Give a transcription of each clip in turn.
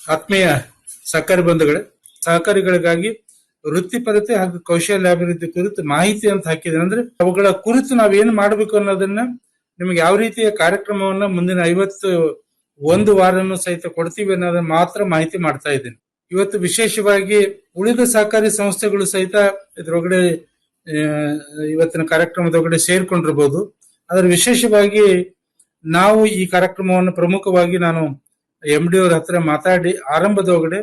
ಆತ್ಮೀಯ ಸಹಕಾರಿ ಬಂಧುಗಳೇ, ಸಹಕಾರಿಗಳಿಗಾಗಿ ವೃತ್ತಿಪರತೆ ಹಾಗೂ ಕೌಶಲ್ಯಾಭಿವೃದ್ಧಿ ಕುರಿತು ಮಾಹಿತಿ ಅಂತ ಹಾಕಿದೆ. ಅಂದ್ರೆ ಅವುಗಳ ಕುರಿತು ನಾವೇನು ಮಾಡಬೇಕು ಅನ್ನೋದನ್ನ ನಿಮಗೆ ಯಾವ ರೀತಿಯ ಕಾರ್ಯಕ್ರಮವನ್ನ ಮುಂದಿನ 51 ವಾರನೂ ಸಹಿತ ಕೊಡ್ತೀವಿ ಅನ್ನೋದನ್ನ ಮಾತ್ರ ಮಾಹಿತಿ ಮಾಡ್ತಾ ಇದ್ದೀನಿ. ಇವತ್ತು ವಿಶೇಷವಾಗಿ ಉಳಿದ ಸಹಕಾರಿ ಸಂಸ್ಥೆಗಳು ಸಹಿತ ಇದ್ರೊಳಗಡೆ ಇವತ್ತಿನ ಕಾರ್ಯಕ್ರಮದೊಳಗಡೆ ಸೇರ್ಕೊಂಡಿರ್ಬೋದು. ಆದ್ರೆ ವಿಶೇಷವಾಗಿ ನಾವು ಈ ಕಾರ್ಯಕ್ರಮವನ್ನು ಪ್ರಮುಖವಾಗಿ ನಾನು MD ಅವ್ರ ಹತ್ರ ಮಾತಾಡಿ ಆರಂಭದೊಳಗಡೆ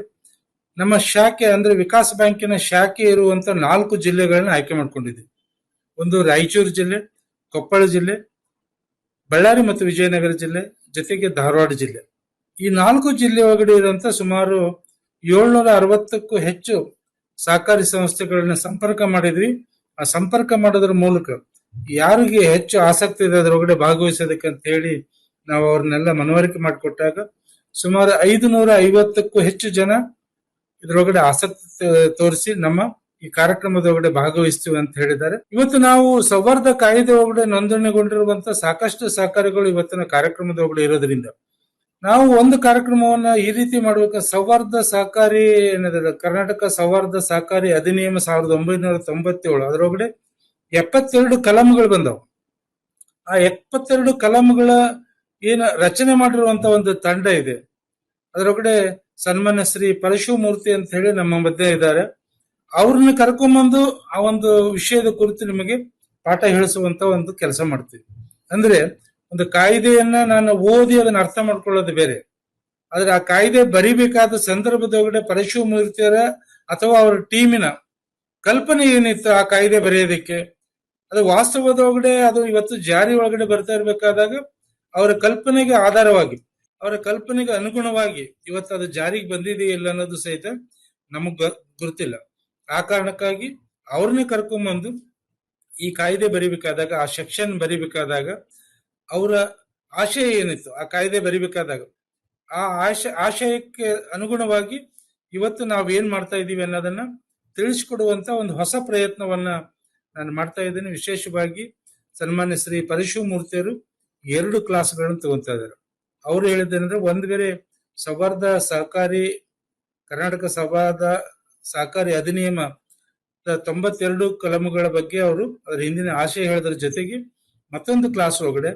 ನಮ್ಮ ಶಾಖೆ ಅಂದ್ರೆ ವಿಕಾಸ ಬ್ಯಾಂಕಿನ ಶಾಖೆ ಇರುವಂತ 4 ಜಿಲ್ಲೆಗಳನ್ನ ಆಯ್ಕೆ ಮಾಡ್ಕೊಂಡಿದ್ವಿ. ಒಂದು ರಾಯಚೂರು ಜಿಲ್ಲೆ, ಕೊಪ್ಪಳ ಜಿಲ್ಲೆ, ಬಳ್ಳಾರಿ ಮತ್ತು ವಿಜಯನಗರ ಜಿಲ್ಲೆ, ಜೊತೆಗೆ ಧಾರವಾಡ ಜಿಲ್ಲೆ. ಈ 4 ಜಿಲ್ಲೆ ಒಳಗಡೆ ಇರುವಂತ ಸುಮಾರು 760ಕ್ಕೂ ಹೆಚ್ಚು ಸಹಕಾರಿ ಸಂಸ್ಥೆಗಳನ್ನ ಸಂಪರ್ಕ ಮಾಡಿದ್ವಿ. ಆ ಸಂಪರ್ಕ ಮಾಡೋದ್ರ ಮೂಲಕ ಯಾರಿಗೆ ಹೆಚ್ಚು ಆಸಕ್ತಿ ಇದೆ ಅದರೊಳಗಡೆ ಭಾಗವಹಿಸೋದಕ್ಕೆ ಅಂತ ಹೇಳಿ ನಾವು ಅವ್ರನ್ನೆಲ್ಲ ಮನವರಿಕೆ ಮಾಡಿಕೊಟ್ಟಾಗ ಸುಮಾರು 550ಕ್ಕೂ ಹೆಚ್ಚು ಜನ ಇದರೊಳಗಡೆ ಆಸಕ್ತಿ ತೋರಿಸಿ ನಮ್ಮ ಈ ಕಾರ್ಯಕ್ರಮದೊಳಗಡೆ ಭಾಗವಹಿಸ್ತೀವಿ ಅಂತ ಹೇಳಿದ್ದಾರೆ. ಇವತ್ತು ನಾವು ಸೌಹಾರ್ದ ಕಾಯ್ದೆ ಒಳಗಡೆ ನೋಂದಣಿಗೊಂಡಿರುವಂತ ಸಾಕಷ್ಟು ಸಹಕಾರಿಗಳು ಇವತ್ತಿನ ಕಾರ್ಯಕ್ರಮದೊಳಗಡೆ ಇರೋದ್ರಿಂದ ನಾವು ಒಂದು ಕಾರ್ಯಕ್ರಮವನ್ನ ಈ ರೀತಿ ಮಾಡ್ಬೇಕು. ಸೌಹಾರ್ದ ಸಹಕಾರಿ ಏನಿದೆ, ಕರ್ನಾಟಕ ಸೌಹಾರ್ದ ಸಹಕಾರಿ ಅಧಿನಿಯಮ 1997, ಅದರೊಳಗಡೆ 72 ಕಲಂಗಳು ಬಂದವು. ಆ 72 ಕಲಂಗಳ ಏನ ರಚನೆ ಮಾಡಿರುವಂತ ಒಂದು ತಂಡ ಇದೆ. ಅದರೊಳಗಡೆ ಸನ್ಮಾನ್ಯ ಶ್ರೀ ಪರಶುಮೂರ್ತಿ ಅಂತ ಹೇಳಿ ನಮ್ಮ ಮಧ್ಯೆ ಇದ್ದಾರೆ. ಅವ್ರನ್ನ ಕರ್ಕೊಂಡ್ಬಂದು ಆ ಒಂದು ವಿಷಯದ ಕುರಿತು ನಿಮಗೆ ಪಾಠ ಹೇಳಿಸುವಂತ ಒಂದು ಕೆಲಸ ಮಾಡ್ತೀವಿ. ಅಂದ್ರೆ ಒಂದು ಕಾಯ್ದೆಯನ್ನ ನಾನು ಓದಿ ಅದನ್ನ ಅರ್ಥ ಮಾಡ್ಕೊಳ್ಳೋದು ಬೇರೆ, ಆದ್ರೆ ಆ ಕಾಯ್ದೆ ಬರಿಬೇಕಾದ ಸಂದರ್ಭದೊಳಗಡೆ ಪರಶುಮೂರ್ತಿಯರ ಅಥವಾ ಅವರ ಟೀಮಿನ ಕಲ್ಪನೆ ಏನಿತ್ತು ಆ ಕಾಯ್ದೆ ಬರೆಯೋದಕ್ಕೆ, ಅದು ವಾಸ್ತವದೊಳಗಡೆ ಅದು ಇವತ್ತು ಜಾರಿ ಒಳಗಡೆ ಬರ್ತಾ ಇರ್ಬೇಕಾದಾಗ ಅವರ ಕಲ್ಪನೆಗೆ ಆಧಾರವಾಗಿ, ಅವರ ಕಲ್ಪನೆಗೆ ಅನುಗುಣವಾಗಿ ಇವತ್ತು ಅದು ಜಾರಿಗೆ ಬಂದಿದೆಯಾ ಇಲ್ಲ ಅನ್ನೋದು ಸಹಿತ ನಮಗ್ ಗೊತ್ತಿಲ್ಲ. ಆ ಕಾರಣಕ್ಕಾಗಿ ಅವ್ರನ್ನೇ ಕರ್ಕೊಂಡ್ಬಂದು ಈ ಕಾಯ್ದೆ ಬರಿಬೇಕಾದಾಗ, ಆ ಸೆಕ್ಷನ್ ಬರಿಬೇಕಾದಾಗ ಅವರ ಆಶಯ ಏನಿತ್ತು ಆ ಕಾಯ್ದೆ ಬರಿಬೇಕಾದಾಗ ಆ ಆಶಯಕ್ಕೆ ಅನುಗುಣವಾಗಿ ಇವತ್ತು ನಾವೇನ್ ಮಾಡ್ತಾ ಇದ್ದೀವಿ ಅನ್ನೋದನ್ನ ತಿಳಿಸ್ಕೊಡುವಂತ ಒಂದು ಹೊಸ ಪ್ರಯತ್ನವನ್ನ ನಾನು ಮಾಡ್ತಾ ಇದ್ದೇನೆ. ವಿಶೇಷವಾಗಿ ಸನ್ಮಾನ್ಯ ಶ್ರೀ ಪರಶುಮೂರ್ತಿಯರು 2 ಕ್ಲಾಸ್ಗಳನ್ನು ತಗೊಂತಾ ಇದ್ದಾರೆ. ಅವ್ರು ಹೇಳಿದ್ದೇನೆಂದ್ರೆ, ಒಂದು ಬೇರೆ ಸೌಹಾರ್ದ ಸಹಕಾರಿ ಕರ್ನಾಟಕ ಸೌಹಾರ್ದ ಸಹಕಾರಿ ಅಧಿನಿಯಮ 92 ಕಲಮುಗಳ ಬಗ್ಗೆ ಅವರು ಅದರ ಹಿಂದಿನ ಆಶಯ ಹೇಳೋದ್ರ ಜೊತೆಗೆ ಮತ್ತೊಂದು ಕ್ಲಾಸ್ ಒಳಗಡೆ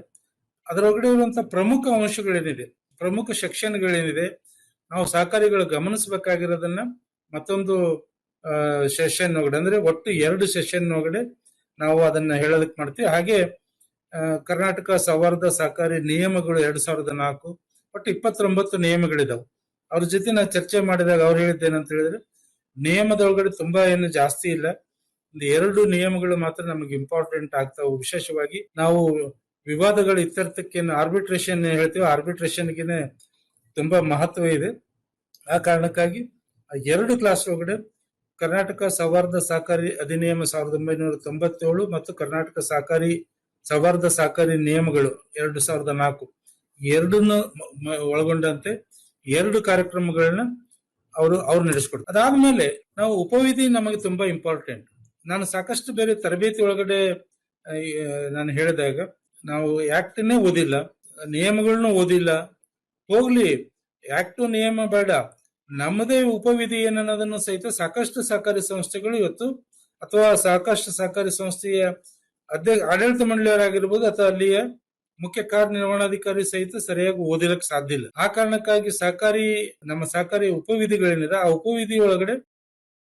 ಅದರೊಳಗಡೆ ಇರುವಂತಹ ಪ್ರಮುಖ ಅಂಶಗಳೇನಿದೆ, ಪ್ರಮುಖ ಸೆಕ್ಷನ್ಗಳೇನಿದೆ, ನಾವು ಸಹಕಾರಿಗಳು ಗಮನಿಸಬೇಕಾಗಿರೋದನ್ನ ಮತ್ತೊಂದು ಸೆಷನ್ ಒಳಗಡೆ, ಅಂದ್ರೆ ಒಟ್ಟು 2 ಸೆಷನ್ ಒಳಗಡೆ ನಾವು ಅದನ್ನ ಹೇಳೋದಕ್ಕೆ ಮಾಡ್ತೀವಿ. ಹಾಗೆ ಕರ್ನಾಟಕ ಸೌಹಾರ್ದ ಸಹಕಾರಿ ನಿಯಮಗಳು 2004, ಒಟ್ಟು 29 ನಿಯಮಗಳಿದಾವೆ. ಅವ್ರ ಜೊತೆ ನಾವು ಚರ್ಚೆ ಮಾಡಿದಾಗ ಅವ್ರು ಹೇಳಿದ್ದೇನಂತ ಹೇಳಿದ್ರೆ, ನಿಯಮದೊಳಗಡೆ ತುಂಬಾ ಏನು ಜಾಸ್ತಿ ಇಲ್ಲ, ಒಂದು 2 ನಿಯಮಗಳು ಮಾತ್ರ ನಮಗೆ ಇಂಪಾರ್ಟೆಂಟ್ ಆಗ್ತಾವೆ. ವಿಶೇಷವಾಗಿ ನಾವು ವಿವಾದಗಳ ಇತ್ಯರ್ಥಕ್ಕೆ ಆರ್ಬಿಟ್ರೇಷನ್ ಹೇಳ್ತೀವಿ, ಆರ್ಬಿಟ್ರೇಷನ್ಗೆ ತುಂಬಾ ಮಹತ್ವ ಇದೆ. ಆ ಕಾರಣಕ್ಕಾಗಿ 2 ಕ್ಲಾಸ್ ಒಳಗಡೆ ಕರ್ನಾಟಕ ಸೌಹಾರ್ದ ಸಹಕಾರಿ ಅಧಿನಿಯಮ 1997 ಮತ್ತು ಕರ್ನಾಟಕ ಸೌಹಾರ್ದ ಸಹಕಾರಿ ನಿಯಮಗಳು 2004 ಎರಡನ್ನು ಒಳಗೊಂಡಂತೆ 2 ಕಾರ್ಯಕ್ರಮಗಳನ್ನ ಅವ್ರು ನಡೆಸ್ಕೊಡ್ತಾರೆ. ಅದಾದ್ಮೇಲೆ ನಾವು ಉಪವಿಧಿ ನಮಗೆ ತುಂಬಾ ಇಂಪಾರ್ಟೆಂಟ್. ನಾನು ಸಾಕಷ್ಟು ಬೇರೆ ತರಬೇತಿ ಒಳಗಡೆ ನಾನು ಹೇಳಿದಾಗ ನಾವು ಆಕ್ಟ್ನೇ ಓದಿಲ್ಲ, ನಿಯಮಗಳನ್ನೂ ಓದಿಲ್ಲ, ಹೋಗ್ಲಿ ಆಕ್ಟ್ ನಿಯಮ ಬೇಡ, ನಮ್ಮದೇ ಉಪವಿಧಿ ಏನನ್ನೋದನ್ನು ಸಹಿತ ಸಾಕಷ್ಟು ಸಹಕಾರಿ ಸಂಸ್ಥೆಗಳು ಇವತ್ತು ಅಥವಾ ಸಾಕಷ್ಟು ಸಹಕಾರಿ ಸಂಸ್ಥೆಯ ಆಡಳಿತ ಮಂಡಳಿಯವರಾಗಿರ್ಬೋದು ಅಥವಾ ಅಲ್ಲಿಯ ಮುಖ್ಯ ಕಾರ್ಯನಿರ್ವಹಣಾಧಿಕಾರಿ ಸಹಿತ ಸರಿಯಾಗಿ ಓದಿಲಕ್ಕೆ ಸಾಧ್ಯ ಇಲ್ಲ. ಆ ಕಾರಣಕ್ಕಾಗಿ ನಮ್ಮ ಸಹಕಾರಿ ಉಪವಿಧಿಗಳೇನಿದೆ ಆ ಉಪವಿಧಿ ಒಳಗಡೆ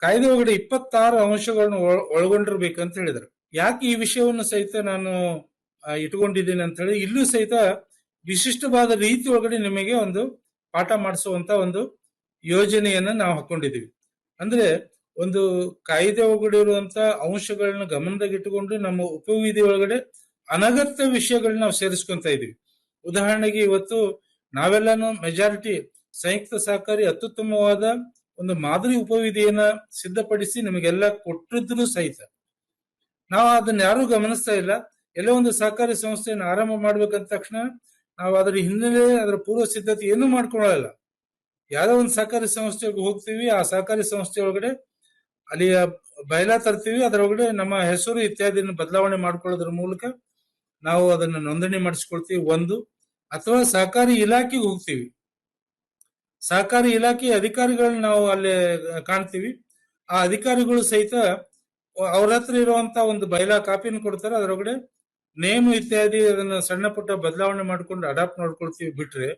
ಕಾಯ್ದೆ ಒಳಗಡೆ 26 ಅಂಶಗಳನ್ನು ಒಳಗೊಂಡಿರ್ಬೇಕಂತ ಹೇಳಿದ್ರು. ಯಾಕೆ ಈ ವಿಷಯವನ್ನು ಸಹಿತ ನಾನು ಇಟ್ಕೊಂಡಿದ್ದೀನಿ ಅಂತ ಹೇಳಿ, ಇಲ್ಲೂ ಸಹಿತ ವಿಶಿಷ್ಟವಾದ ರೀತಿ ಒಳಗಡೆ ನಿಮಗೆ ಒಂದು ಪಾಠ ಮಾಡಿಸುವಂತ ಒಂದು ಯೋಜನೆಯನ್ನ ನಾವು ಹಾಕೊಂಡಿದೀವಿ. ಅಂದ್ರೆ ಒಂದು ಕಾಯ್ದೆ ಒಳಗಡೆ ಇರುವಂತ ಅಂಶಗಳನ್ನ ಗಮನದಾಗಿಟ್ಟುಕೊಂಡು ನಮ್ಮ ಉಪವಿಧಿ ಒಳಗಡೆ ಅನಗತ್ಯ ವಿಷಯಗಳನ್ನ ನಾವು ಸೇರಿಸ್ಕೊಂತ ಇದೀವಿ. ಉದಾಹರಣೆಗೆ ಇವತ್ತು ನಾವೆಲ್ಲಾನು ಮೆಜಾರಿಟಿ ಸಂಯುಕ್ತ ಸಹಕಾರಿ ಅತ್ಯುತ್ತಮವಾದ ಒಂದು ಮಾದರಿ ಉಪವಿಧಿಯನ್ನ ಸಿದ್ಧಪಡಿಸಿ ನಿಮಗೆಲ್ಲ ಕೊಟ್ಟಿದ್ರು ಸಹಿತ ನಾವು ಅದನ್ನ ಯಾರು ಗಮನಿಸ್ತಾ ಇಲ್ಲ. ಎಲ್ಲೋ ಒಂದು ಸಹಕಾರಿ ಸಂಸ್ಥೆಯನ್ನು ಆರಂಭ ಮಾಡ್ಬೇಕಂದ ತಕ್ಷಣ ನಾವು ಅದರ ಹಿನ್ನೆಲೆ, ಅದರ ಪೂರ್ವ ಸಿದ್ಧತೆ ಏನೂ ಮಾಡ್ಕೊಳ್ಳಲ್ಲ. ಯಾವ್ದೋ ಒಂದು ಸಹಕಾರಿ ಸಂಸ್ಥೆಗೆ ಹೋಗ್ತೀವಿ, ಆ ಸಹಕಾರಿ ಸಂಸ್ಥೆ ಒಳಗಡೆ ಅಲ್ಲಿಯ ಬಯಲಾ ತರ್ತೀವಿ, ಅದರೊಳಗಡೆ ನಮ್ಮ ಹೆಸರು ಇತ್ಯಾದಿನ ಬದಲಾವಣೆ ಮಾಡ್ಕೊಳ್ಳೋದ್ರ ಮೂಲಕ ನಾವು ಅದನ್ನ ನೋಂದಣಿ ಮಾಡಿಸ್ಕೊಳ್ತೀವಿ. ಒಂದು ಅಥವಾ ಸಹಕಾರಿ ಇಲಾಖೆಗೆ ಹೋಗ್ತೀವಿ, ಸಹಕಾರಿ ಇಲಾಖೆ ಅಧಿಕಾರಿಗಳನ್ನ ನಾವು ಅಲ್ಲಿ ಕಾಣ್ತೀವಿ. ಆ ಅಧಿಕಾರಿಗಳು ಸಹಿತ ಅವ್ರ ಹತ್ರ ಇರುವಂತ ಒಂದು ಬೈಲಾ ಕಾಪಿನ ಕೊಡ್ತಾರೆ. ಅದರೊಳಗಡೆ ನೇಮ್ ಇತ್ಯಾದಿ ಅದನ್ನ ಸಣ್ಣ ಪುಟ್ಟ ಬದಲಾವಣೆ ಮಾಡ್ಕೊಂಡು ಅಡಾಪ್ಟ್ ಮಾಡ್ಕೊಳ್ತೀವಿ. ಬಿಟ್ರೆ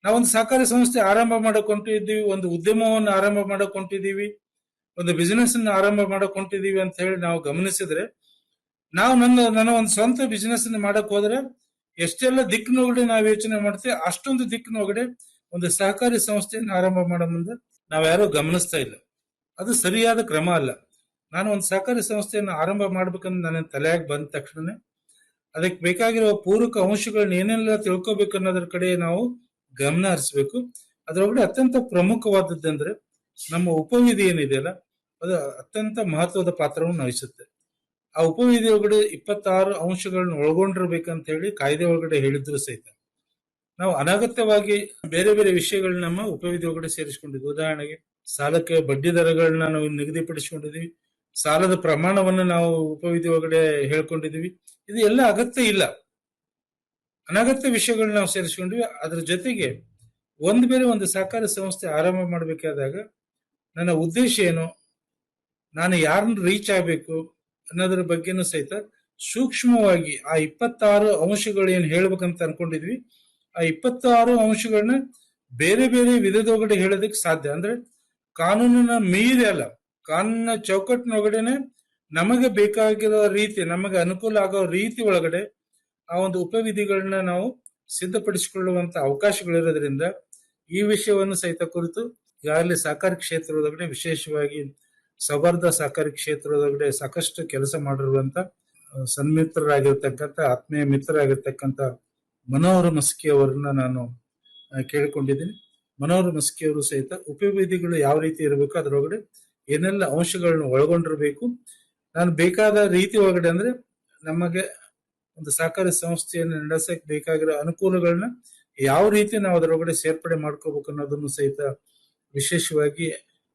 ನಾವೊಂದು ಸಹಕಾರಿ ಸಂಸ್ಥೆ ಆರಂಭ ಮಾಡಕ್ ಹೊಂಟಿದ್ದೀವಿ, ಒಂದು ಉದ್ಯಮವನ್ನು ಆರಂಭ ಮಾಡಕ್ ಹೊಂಟಿದ್ದೀವಿ, ಒಂದು ಬಿಸಿನೆಸ್ ಅನ್ನ ಆರಂಭ ಮಾಡಕ್ ಹೊಂಟಿದ್ದೀವಿ ಅಂತ ಹೇಳಿ ನಾವು ಗಮನಿಸಿದ್ರೆ, ನಾವು ನನ್ನ ಒಂದು ಸ್ವಂತ ಬಿಸಿನೆಸ್ ಅನ್ನ ಮಾಡಕ್ ಹೋದ್ರೆ ಎಷ್ಟೆಲ್ಲ ದಿಕ್ಕಿನೊಳಗಡೆ ನಾವು ಯೋಚನೆ ಮಾಡ್ತೀವಿ, ಅಷ್ಟೊಂದು ದಿಕ್ಕಿನೊಳಗಡೆ ಒಂದು ಸಹಕಾರಿ ಸಂಸ್ಥೆಯನ್ನು ಆರಂಭ ಮಾಡೋ ಮುಂದೆ ನಾವ್ಯಾರು ಗಮನಿಸ್ತಾ ಇಲ್ಲ. ಅದು ಸರಿಯಾದ ಕ್ರಮ ಅಲ್ಲ. ನಾನು ಒಂದು ಸಹಕಾರಿ ಸಂಸ್ಥೆಯನ್ನು ಆರಂಭ ಮಾಡ್ಬೇಕಂದ್ರೆ ನನ್ನ ತಲೆಯಾಗಿ ಬಂದ ತಕ್ಷಣ ಅದಕ್ಕೆ ಬೇಕಾಗಿರುವ ಪೂರಕ ಅಂಶಗಳನ್ನ ಏನೆಲ್ಲ ತಿಳ್ಕೊಬೇಕು ಅನ್ನೋದ್ರ ಕಡೆ ನಾವು ಗಮನ ಹರಿಸಬೇಕು. ಅದರೊಳಗಡೆ ಅತ್ಯಂತ ಪ್ರಮುಖವಾದದ್ದಂದ್ರೆ ನಮ್ಮ ಉಪವಿಧಿ ಏನಿದೆಯಲ್ಲ, ಅದು ಅತ್ಯಂತ ಮಹತ್ವದ ಪಾತ್ರವನ್ನು ವಹಿಸುತ್ತೆ. ಆ ಉಪವಿಧಿ ಒಳಗಡೆ 26 ಅಂಶಗಳನ್ನ ಒಳಗೊಂಡಿರ್ಬೇಕಂತ ಹೇಳಿ ಕಾಯ್ದೆ ಒಳಗಡೆ ಹೇಳಿದ್ರು ಸಹಿತ ನಾವು ಅನಗತ್ಯವಾಗಿ ಬೇರೆ ಬೇರೆ ವಿಷಯಗಳನ್ನ ನಮ್ಮ ಉಪವಿಧಿ ಒಳಗಡೆ ಸೇರಿಸಿಕೊಂಡಿದ್ವಿ. ಉದಾಹರಣೆಗೆ ಸಾಲಕ್ಕೆ ಬಡ್ಡಿ ದರಗಳನ್ನ ನಾವು ನಿಗದಿಪಡಿಸಿಕೊಂಡಿದ್ವಿ, ಸಾಲದ ಪ್ರಮಾಣವನ್ನು ನಾವು ಉಪವಿಧಿ ಒಳಗಡೆ ಹೇಳ್ಕೊಂಡಿದ್ವಿ. ಇದು ಎಲ್ಲ ಅಗತ್ಯ ಇಲ್ಲ, ಅನಗತ್ಯ ವಿಷಯಗಳನ್ನ ನಾವು ಸೇರಿಸ್ಕೊಂಡ್ವಿ. ಅದ್ರ ಜೊತೆಗೆ ಬೇರೆ ಒಂದು ಸಹಕಾರಿ ಸಂಸ್ಥೆ ಆರಂಭ ಮಾಡಬೇಕಾದಾಗ ನನ್ನ ಉದ್ದೇಶ ಏನು, ನಾನು ಯಾರನ್ನ ರೀಚ್ ಆಗಬೇಕು ಅನ್ನೋದ್ರ ಬಗ್ಗೆನೂ ಸಹಿತ ಸೂಕ್ಷ್ಮವಾಗಿ ಆ 26 ಅಂಶಗಳು ಏನ್ ಹೇಳ್ಬೇಕಂತ ಅನ್ಕೊಂಡಿದ್ವಿ, ಆ 26 ಅಂಶಗಳನ್ನ ಬೇರೆ ಬೇರೆ ವಿಧದೊಳಗಡೆ ಹೇಳೋದಕ್ಕೆ ಸಾಧ್ಯ. ಅಂದ್ರೆ ಕಾನೂನಿನ ಮೀರಿ ಅಲ್ಲ, ಕಾನೂನಿನ ಚೌಕಟ್ಟಿನೊಳಗಡೆನೆ ನಮಗೆ ಬೇಕಾಗಿರೋ ರೀತಿ, ನಮಗೆ ಅನುಕೂಲ ಆಗೋ ರೀತಿ ಒಳಗಡೆ ಆ ಒಂದು ಉಪವಿಧಿಗಳನ್ನ ನಾವು ಸಿದ್ಧಪಡಿಸಿಕೊಳ್ಳುವಂತ ಅವಕಾಶಗಳಿರೋದ್ರಿಂದ ಈ ವಿಷಯವನ್ನು ಸಹಿತ ಕುರಿತು ಈಗಾಗಲೇ ಸಹಕಾರಿ ಕ್ಷೇತ್ರದೊಳಗಡೆ, ವಿಶೇಷವಾಗಿ ಸೌಹಾರ್ದ ಸಹಕಾರಿ ಕ್ಷೇತ್ರದೊಳಗಡೆ ಸಾಕಷ್ಟು ಕೆಲಸ ಮಾಡಿರುವಂತ ಸನ್ಮಿತ್ರರಾಗಿರ್ತಕ್ಕಂಥ, ಆತ್ಮೀಯ ಮಿತ್ರರಾಗಿರ್ತಕ್ಕಂಥ ಮನೋಹರ ಮಸ್ಕಿ ಅವರನ್ನ ನಾನು ಕೇಳಿಕೊಂಡಿದ್ದೀನಿ. ಮನೋಹರ ಮಸ್ಕಿ ಅವರು ಸಹಿತ ಉಪವಿಧಿಗಳು ಯಾವ ರೀತಿ ಇರಬೇಕು, ಅದರೊಳಗಡೆ ಏನೆಲ್ಲ ಅಂಶಗಳನ್ನ ಒಳಗೊಂಡಿರಬೇಕು, ನಾನು ಬೇಕಾದ ರೀತಿ ಒಳಗಡೆ ಅಂದ್ರೆ ನಮಗೆ ಒಂದು ಸಹಕಾರಿ ಸಂಸ್ಥೆಯನ್ನು ನಡೆಸಕ್ ಬೇಕಾಗಿರೋ ಅನುಕೂಲಗಳನ್ನ ಯಾವ ರೀತಿ ನಾವು ಅದರೊಳಗಡೆ ಸೇರ್ಪಡೆ ಮಾಡ್ಕೋಬೇಕು ಅನ್ನೋದನ್ನು ಸಹಿತ ವಿಶೇಷವಾಗಿ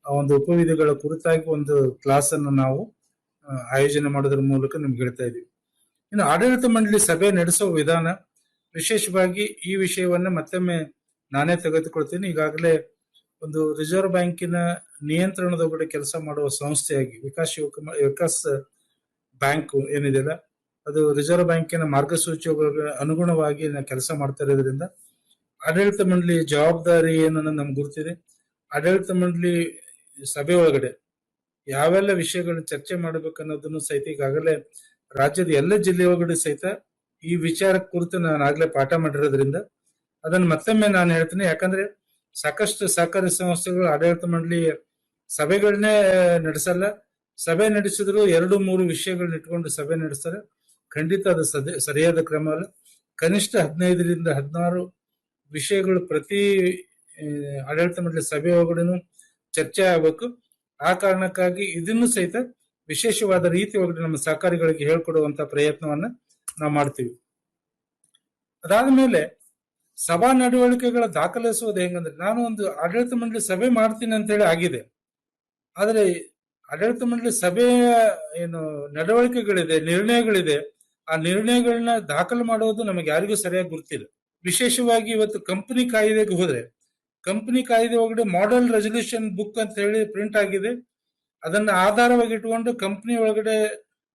ಆ ಒಂದು ಉಪವಿಧಿಗಳ ಕುರಿತಾಗಿ ಒಂದು ಕ್ಲಾಸ್ ಅನ್ನು ನಾವು ಆಯೋಜನೆ ಮಾಡೋದ್ರ ಮೂಲಕ ನಿಮ್ಗೆ ಹೇಳ್ತಾ ಇದೀವಿ. ಇನ್ನು ಆಡಳಿತ ಮಂಡಳಿ ಸಭೆ ನಡೆಸೋ ವಿಧಾನ, ವಿಶೇಷವಾಗಿ ಈ ವಿಷಯವನ್ನ ಮತ್ತೊಮ್ಮೆ ನಾನೇ ತೆಗೆದುಕೊಳ್ತೀನಿ. ಈಗಾಗಲೇ ಒಂದು ರಿಸರ್ವ್ ಬ್ಯಾಂಕಿನ ನಿಯಂತ್ರಣದೊಳಗಡೆ ಕೆಲಸ ಮಾಡುವ ಸಂಸ್ಥೆಯಾಗಿ ವಿಕಾಸ್ ಬ್ಯಾಂಕ್ ಏನಿದೆಯಲ್ಲ, ಅದು ರಿಸರ್ವ್ ಬ್ಯಾಂಕಿನ ಮಾರ್ಗಸೂಚಿಗಳ ಅನುಗುಣವಾಗಿ ಕೆಲಸ ಮಾಡ್ತಾ ಇರೋದ್ರಿಂದ ಆಡಳಿತ ಮಂಡಳಿ ಜವಾಬ್ದಾರಿ ಏನನ್ನ ನಮ್ಗೆ ಗುರುತಿದೆ. ಆಡಳಿತ ಮಂಡಳಿ ಸಭೆ ಒಳಗಡೆ ಯಾವೆಲ್ಲ ವಿಷಯಗಳನ್ನ ಚರ್ಚೆ ಮಾಡಬೇಕು ಅನ್ನೋದನ್ನು ಸಹಿತ ಈಗಾಗಲೇ ರಾಜ್ಯದ ಎಲ್ಲ ಜಿಲ್ಲೆ ಒಳಗಡೆ ಸಹಿತ ಈ ವಿಚಾರ ಕುರಿತು ನಾನು ಆಗ್ಲೇ ಪಾಠ ಮಾಡಿರೋದ್ರಿಂದ ಅದನ್ನ ಮತ್ತೊಮ್ಮೆ ನಾನು ಹೇಳ್ತೀನಿ. ಯಾಕಂದ್ರೆ ಸಾಕಷ್ಟು ಸಹಕಾರಿ ಸಂಸ್ಥೆಗಳು ಆಡಳಿತ ಮಂಡಳಿ ಸಭೆಗಳನ್ನೇ ನಡೆಸಲ್ಲ. ಸಭೆ ನಡೆಸಿದ್ರು 2-3 ವಿಷಯಗಳನ್ನ ಇಟ್ಕೊಂಡು ಸಭೆ ನಡೆಸ್ತಾರೆ. ಖಂಡಿತ ಅದು ಸರಿಯಾದ ಕ್ರಮ ಅಲ್ಲ. ಕನಿಷ್ಠ 15ರಿಂದ 16 ವಿಷಯಗಳು ಪ್ರತಿ ಆಡಳಿತ ಮಂಡಳಿ ಸಭೆ ಒಳಗಡೆನು ಚರ್ಚೆ ಆಗಬೇಕು. ಆ ಕಾರಣಕ್ಕಾಗಿ ಇದನ್ನು ಸಹಿತ ವಿಶೇಷವಾದ ರೀತಿ ಒಳಗಡೆ ನಮ್ಮ ಸಹಕಾರಿಗಳಿಗೆ ಹೇಳ್ಕೊಡುವಂತ ಪ್ರಯತ್ನವನ್ನ ನಾವು ಮಾಡ್ತೀವಿ. ಅದಾದ್ಮೇಲೆ ಸಭಾ ನಡವಳಿಕೆಗಳ ದಾಖಲಿಸುವುದು ಹೆಂಗಂದ್ರೆ, ನಾನು ಒಂದು ಆಡಳಿತ ಮಂಡಳಿ ಸಭೆ ಮಾಡ್ತೀನಿ ಅಂತ ಹೇಳಿ ಆಗಿದೆ, ಆದ್ರೆ ಆಡಳಿತ ಮಂಡಳಿ ಸಭೆಯ ಏನು ನಡವಳಿಕೆಗಳಿದೆ, ನಿರ್ಣಯಗಳಿದೆ, ಆ ನಿರ್ಣಯಗಳನ್ನ ದಾಖಲು ಮಾಡುವುದು ನಮಗೆ ಯಾರಿಗೂ ಸರಿಯಾಗಿ ಗೊತ್ತಿಲ್ಲ. ವಿಶೇಷವಾಗಿ ಇವತ್ತು ಕಂಪನಿ ಕಾಯ್ದೆಗೆ ಹೋದ್ರೆ, ಕಂಪನಿ ಕಾಯ್ದೆ ಒಳಗಡೆ ಮಾಡೆಲ್ ರೆಸಲ್ಯೂಷನ್ ಬುಕ್ ಅಂತ ಹೇಳಿ ಪ್ರಿಂಟ್ ಆಗಿದೆ. ಅದನ್ನ ಆಧಾರವಾಗಿ ಇಟ್ಕೊಂಡು ಕಂಪನಿ ಒಳಗಡೆ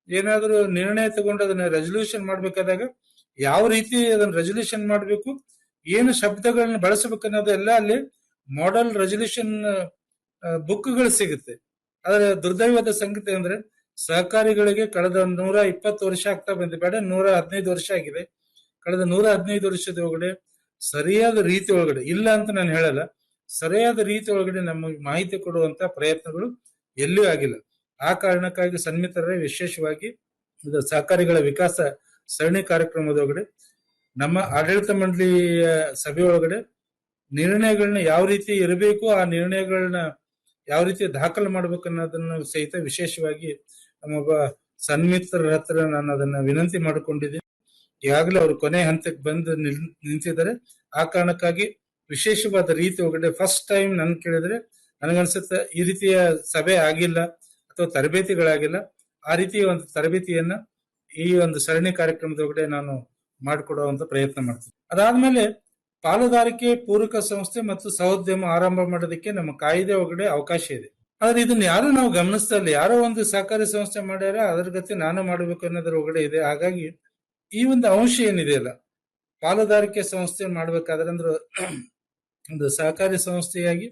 ಏನಾದರೂ ನಿರ್ಣಯ ತಗೊಂಡು ಅದನ್ನ ರೆಸಲ್ಯೂಷನ್ ಮಾಡ್ಬೇಕಾದಾಗ ಯಾವ ರೀತಿ ಅದನ್ನ ರೆಸಲ್ಯೂಷನ್ ಮಾಡಬೇಕು, ಏನು ಶಬ್ದಗಳನ್ನ ಬಳಸಬೇಕು ಅನ್ನೋದೆಲ್ಲ ಅಲ್ಲಿ ಮಾಡೆಲ್ ರೆಸಲ್ಯೂಷನ್ ಬುಕ್ಗಳು ಸಿಗುತ್ತೆ. ಆದ್ರೆ ದುರ್ದೈವದ ಸಂಗತಿ ಅಂದ್ರೆ ಸಹಕಾರಿಗಳಿಗೆ ಕಳೆದ 120 ವರ್ಷ ಆಗ್ತಾ ಬಂದಿದೆ, ಬೇಡ 115 ವರ್ಷ ಆಗಿದೆ. ಕಳೆದ 115 ವರ್ಷದ ಒಳಗಡೆ ಸರಿಯಾದ ರೀತಿ ಒಳಗಡೆ, ಇಲ್ಲ ಅಂತ ನಾನು ಹೇಳಲ್ಲ, ಸರಿಯಾದ ರೀತಿ ಒಳಗಡೆ ನಮಗೆ ಮಾಹಿತಿ ಕೊಡುವಂತ ಪ್ರಯತ್ನಗಳು ಎಲ್ಲಿಯೂ ಆಗಿಲ್ಲ. ಆ ಕಾರಣಕ್ಕಾಗಿ ಸನ್ಮಿತ್ರರೇ, ವಿಶೇಷವಾಗಿ ಇದು ಸಹಕಾರಿಗಳ ವಿಕಾಸ ಸರಣಿ ಕಾರ್ಯಕ್ರಮದೊಳಗಡೆ ನಮ್ಮ ಆಡಳಿತ ಮಂಡಳಿಯ ಸಭೆ ಒಳಗಡೆ ನಿರ್ಣಯಗಳನ್ನ ಯಾವ ರೀತಿ ಇರಬೇಕು, ಆ ನಿರ್ಣಯಗಳನ್ನ ಯಾವ ರೀತಿ ದಾಖಲು ಮಾಡ್ಬೇಕು ಅನ್ನೋದನ್ನು ಸಹಿತ ವಿಶೇಷವಾಗಿ ನಮ್ಮೊಬ್ಬ ಸನ್ಮಿತ್ರರ ಹತ್ರ ನಾನು ಅದನ್ನ ವಿನಂತಿ ಮಾಡಿಕೊಂಡಿದ್ದೀನಿ. ಈಗಾಗಲೇ ಅವರು ಕೊನೆ ಹಂತಕ್ಕೆ ಬಂದು ನಿಂತಿದ್ದಾರೆ. ಆ ಕಾರಣಕ್ಕಾಗಿ ವಿಶೇಷವಾದ ರೀತಿ ಒಳಗಡೆ ಫಸ್ಟ್ ಟೈಮ್ ನನ್ ಕೇಳಿದ್ರೆ ನನಗನ್ಸುತ್ತೆ ಈ ರೀತಿಯ ಸಭೆ ಆಗಿಲ್ಲ ಅಥವಾ ತರಬೇತಿಗಳಾಗಿಲ್ಲ. ಆ ರೀತಿಯ ಒಂದು ತರಬೇತಿಯನ್ನ ಈ ಒಂದು ಸರಣಿ ಕಾರ್ಯಕ್ರಮದೊಳಗಡೆ ನಾನು ಮಾಡಿಕೊಡುವಂತ ಪ್ರಯತ್ನ ಮಾಡ್ತೀನಿ. ಅದಾದ್ಮೇಲೆ ಪಾಲುದಾರಿಕೆ ಪೂರಕ ಸಂಸ್ಥೆ ಮತ್ತು ಸಹೋದ್ಯಮ ಆರಂಭ ಮಾಡೋದಕ್ಕೆ ನಮ್ಮ ಕಾಯ್ದೆ ಒಳಗಡೆ ಅವಕಾಶ ಇದೆ. ಆದ್ರೆ ಇದನ್ನ ಯಾರು ನಾವು ಗಮನಿಸ್ತಾ ಇಲ್ಲ. ಯಾರೋ ಒಂದು ಸಹಕಾರಿ ಸಂಸ್ಥೆ ಮಾಡ್ಯಾರ, ಅದರ ಗತಿ ನಾನು ಮಾಡಬೇಕು ಅನ್ನೋದ್ರ ಒಳಗಡೆ ಇದೆ. ಹಾಗಾಗಿ ಈ ಒಂದು ಅಂಶ ಏನಿದೆಯಲ್ಲ, ಪಾಲುದಾರಿಕೆ ಸಂಸ್ಥೆ ಮಾಡ್ಬೇಕಾದ್ರೆ ಅಂದ್ರೆ ಒಂದು ಸಹಕಾರಿ ಸಂಸ್ಥೆಯಾಗಿ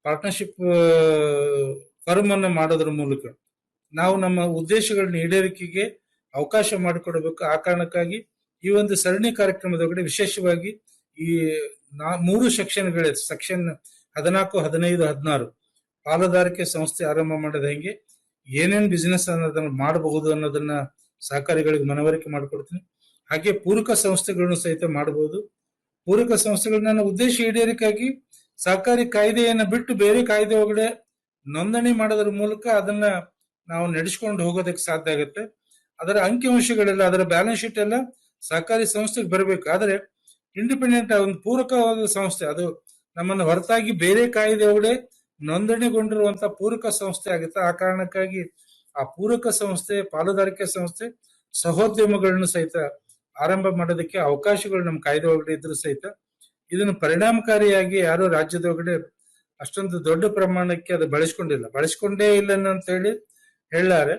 ಪಾರ್ಟ್ನರ್ಶಿಪ್ ಫರ್ಮ್ ಅನ್ನು ಮಾಡೋದ್ರ ಮೂಲಕ ನಾವು ನಮ್ಮ ಉದ್ದೇಶಗಳನ್ನ ಈಡೇರಿಕೆಗೆ ಅವಕಾಶ ಮಾಡಿಕೊಡಬೇಕು. ಆ ಕಾರಣಕ್ಕಾಗಿ ಈ ಒಂದು ಸರಣಿ ಕಾರ್ಯಕ್ರಮದೊಳಗಡೆ ವಿಶೇಷವಾಗಿ ಈ 3 ಸೆಕ್ಷನ್ಗಳಿದೆ. ಸೆಕ್ಷನ್ 14, 15, 16 ಪಾಲುದಾರಿಕೆ ಸಂಸ್ಥೆ ಆರಂಭ ಮಾಡೋದು ಹೆಂಗೆ, ಏನೇನ್ ಬಿಸಿನೆಸ್ ಅನ್ನೋದನ್ನ ಮಾಡಬಹುದು ಅನ್ನೋದನ್ನ ಸಹಕಾರಿಗಳಿಗೆ ಮನವರಿಕೆ ಮಾಡಿಕೊಡ್ತೀನಿ. ಹಾಗೆ ಪೂರಕ ಸಂಸ್ಥೆಗಳನ್ನು ಸಹಿತ ಮಾಡಬಹುದು. ಪೂರಕ ಸಂಸ್ಥೆಗಳ ನನ್ನ ಉದ್ದೇಶ ಈಡೇರಿಕೆಯಾಗಿ ಸಹಕಾರಿ ಕಾಯ್ದೆಯನ್ನು ಬಿಟ್ಟು ಬೇರೆ ಕಾಯ್ದೆ ಒಳಗಡೆ ನೋಂದಣಿ ಮಾಡೋದ್ರ ಮೂಲಕ ಅದನ್ನ ನಾವು ನಡೆಸ್ಕೊಂಡು ಹೋಗೋದಕ್ಕೆ ಸಾಧ್ಯ ಆಗುತ್ತೆ. ಅದರ ಅಂಕಿಅಂಶಗಳೆಲ್ಲ, ಅದರ ಬ್ಯಾಲೆನ್ಸ್ ಶೀಟ್ ಎಲ್ಲ ಸಹಕಾರಿ ಸಂಸ್ಥೆಗೆ ಬರಬೇಕು. ಆದ್ರೆ ಇಂಡಿಪೆಂಡೆಂಟ್ ಒಂದು ಪೂರಕವಾದ ಸಂಸ್ಥೆ, ಅದು ನಮ್ಮನ್ನು ಹೊರತಾಗಿ ಬೇರೆ ಕಾಯ್ದೆ ಒಳಗಡೆ ನೋಂದಣಿಗೊಂಡಿರುವಂತಹ ಪೂರಕ ಸಂಸ್ಥೆ ಆಗುತ್ತೆ. ಆ ಕಾರಣಕ್ಕಾಗಿ ಆ ಪೂರಕ ಸಂಸ್ಥೆ, ಪಾಲುದಾರಿಕೆ ಸಂಸ್ಥೆ, ಸಹೋದ್ಯಮಗಳನ್ನು ಸಹಿತ ಆರಂಭ ಮಾಡೋದಕ್ಕೆ ಅವಕಾಶಗಳು ನಮ್ಮ ಕಾಯ್ದೆ ಒಳಗಡೆ ಇದ್ರು ಸಹಿತ ಇದನ್ನು ಪರಿಣಾಮಕಾರಿಯಾಗಿ ಯಾರು ರಾಜ್ಯದ ಒಳಗಡೆ ಅಷ್ಟೊಂದು ದೊಡ್ಡ ಪ್ರಮಾಣಕ್ಕೆ ಅದು ಬಳಸ್ಕೊಂಡೇ ಇಲ್ಲ ಅಂತ ಹೇಳಿ ಹೇಳಾರೆ.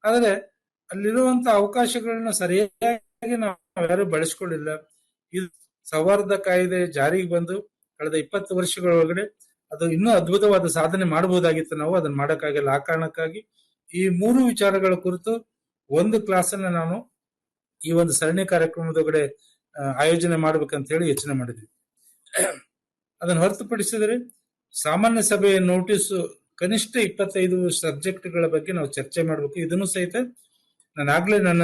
ಆದ್ರೆ ಅಲ್ಲಿರುವಂತ ಅವಕಾಶಗಳನ್ನ ಸರಿಯಾಗಿ ನಾವು ಯಾರು ಬಳಸ್ಕೊಳ್ಳಿಲ್ಲ. ಇದು ಸೌಹಾರ್ದ ಕಾಯ್ದೆ ಜಾರಿಗೆ ಬಂದು ಕಳೆದ 20 ವರ್ಷಗಳ ಒಳಗಡೆ ಅದು ಇನ್ನೂ ಅದ್ಭುತವಾದ ಸಾಧನೆ ಮಾಡಬಹುದಾಗಿತ್ತು. ನಾವು ಅದನ್ನ ಮಾಡಕ್ಕಾಗಿಲ್ಲ. ಆ ಕಾರಣಕ್ಕಾಗಿ ಈ 3 ವಿಚಾರಗಳ ಕುರಿತು ಒಂದು ಕ್ಲಾಸ್ ಅನ್ನ ನಾನು ಈ ಒಂದು ಸರಣಿ ಕಾರ್ಯಕ್ರಮದೊಳಗಡೆ ಆಯೋಜನೆ ಮಾಡ್ಬೇಕಂತ ಹೇಳಿ ಯೋಚನೆ ಮಾಡಿದ್ವಿ. ಅದನ್ನು ಹೊರತುಪಡಿಸಿದರೆ ಸಾಮಾನ್ಯ ಸಭೆಯ ನೋಟಿಸ್ ಕನಿಷ್ಠ 25 ಸಬ್ಜೆಕ್ಟ್ಗಳ ಬಗ್ಗೆ ನಾವು ಚರ್ಚೆ ಮಾಡಬೇಕು. ಇದನ್ನು ಸಹಿತ ನಾನು ಆಗ್ಲೇ ನನ್ನ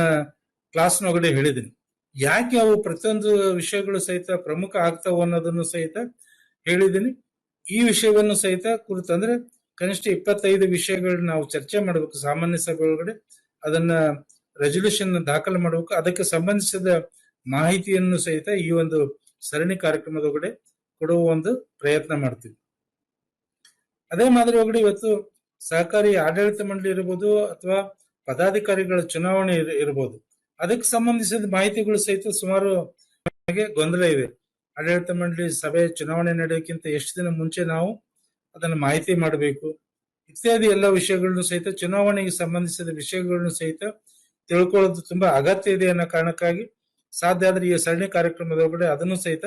ಕ್ಲಾಸ್ನೊಳಗಡೆ ಹೇಳಿದ್ದೀನಿ. ಯಾಕೆ ಅವು ಪ್ರತಿಯೊಂದು ವಿಷಯಗಳು ಸಹಿತ ಪ್ರಮುಖ ಆಗ್ತಾವ ಅನ್ನೋದನ್ನು ಸಹಿತ ಹೇಳಿದ್ದೀನಿ. ಈ ವಿಷಯವನ್ನು ಸಹಿತ ಕುರಿತು ಅಂದ್ರೆ ಕನಿಷ್ಠ 25 ವಿಷಯಗಳನ್ನ ನಾವು ಚರ್ಚೆ ಮಾಡಬೇಕು ಸಾಮಾನ್ಯ ಸಭೆ ಒಳಗಡೆ. ಅದನ್ನ ರೆಸಲ್ಯೂಷನ್ ದಾಖಲು ಮಾಡಬೇಕು. ಅದಕ್ಕೆ ಸಂಬಂಧಿಸಿದ ಮಾಹಿತಿಯನ್ನು ಸಹಿತ ಈ ಒಂದು ಸರಣಿ ಕಾರ್ಯಕ್ರಮದೊಳಗಡೆ ಕೊಡುವ ಒಂದು ಪ್ರಯತ್ನ ಮಾಡ್ತೀವಿ. ಅದೇ ಮಾದರಿ ಒಳಗಡೆ ಇವತ್ತು ಸಹಕಾರಿ ಆಡಳಿತ ಮಂಡಳಿ ಇರಬಹುದು ಅಥವಾ ಪದಾಧಿಕಾರಿಗಳ ಚುನಾವಣೆ ಇರಬಹುದು, ಅದಕ್ಕೆ ಸಂಬಂಧಿಸಿದ ಮಾಹಿತಿಗಳು ಸಹಿತ ಸುಮಾರು ಗೊಂದಲ ಇದೆ. ಆಡಳಿತ ಮಂಡಳಿ ಸಭೆ ಚುನಾವಣೆ ನಡೆಯೋಕ್ಕಿಂತ ಎಷ್ಟು ದಿನ ಮುಂಚೆ ನಾವು ಅದನ್ನು ಮಾಹಿತಿ ಮಾಡಬೇಕು ಇತ್ಯಾದಿ ಎಲ್ಲ ವಿಷಯಗಳನ್ನು ಸಹಿತ, ಚುನಾವಣೆಗೆ ಸಂಬಂಧಿಸಿದ ವಿಷಯಗಳನ್ನು ಸಹಿತ ತಿಳ್ಕೊಳ್ಳೋದು ತುಂಬಾ ಅಗತ್ಯ ಇದೆ ಅನ್ನೋ ಕಾರಣಕ್ಕಾಗಿ ಸಾಧ್ಯ ಆದ್ರೆ ಈ ಸರಣಿ ಕಾರ್ಯಕ್ರಮದೊಳಗಡೆ ಅದನ್ನು ಸಹಿತ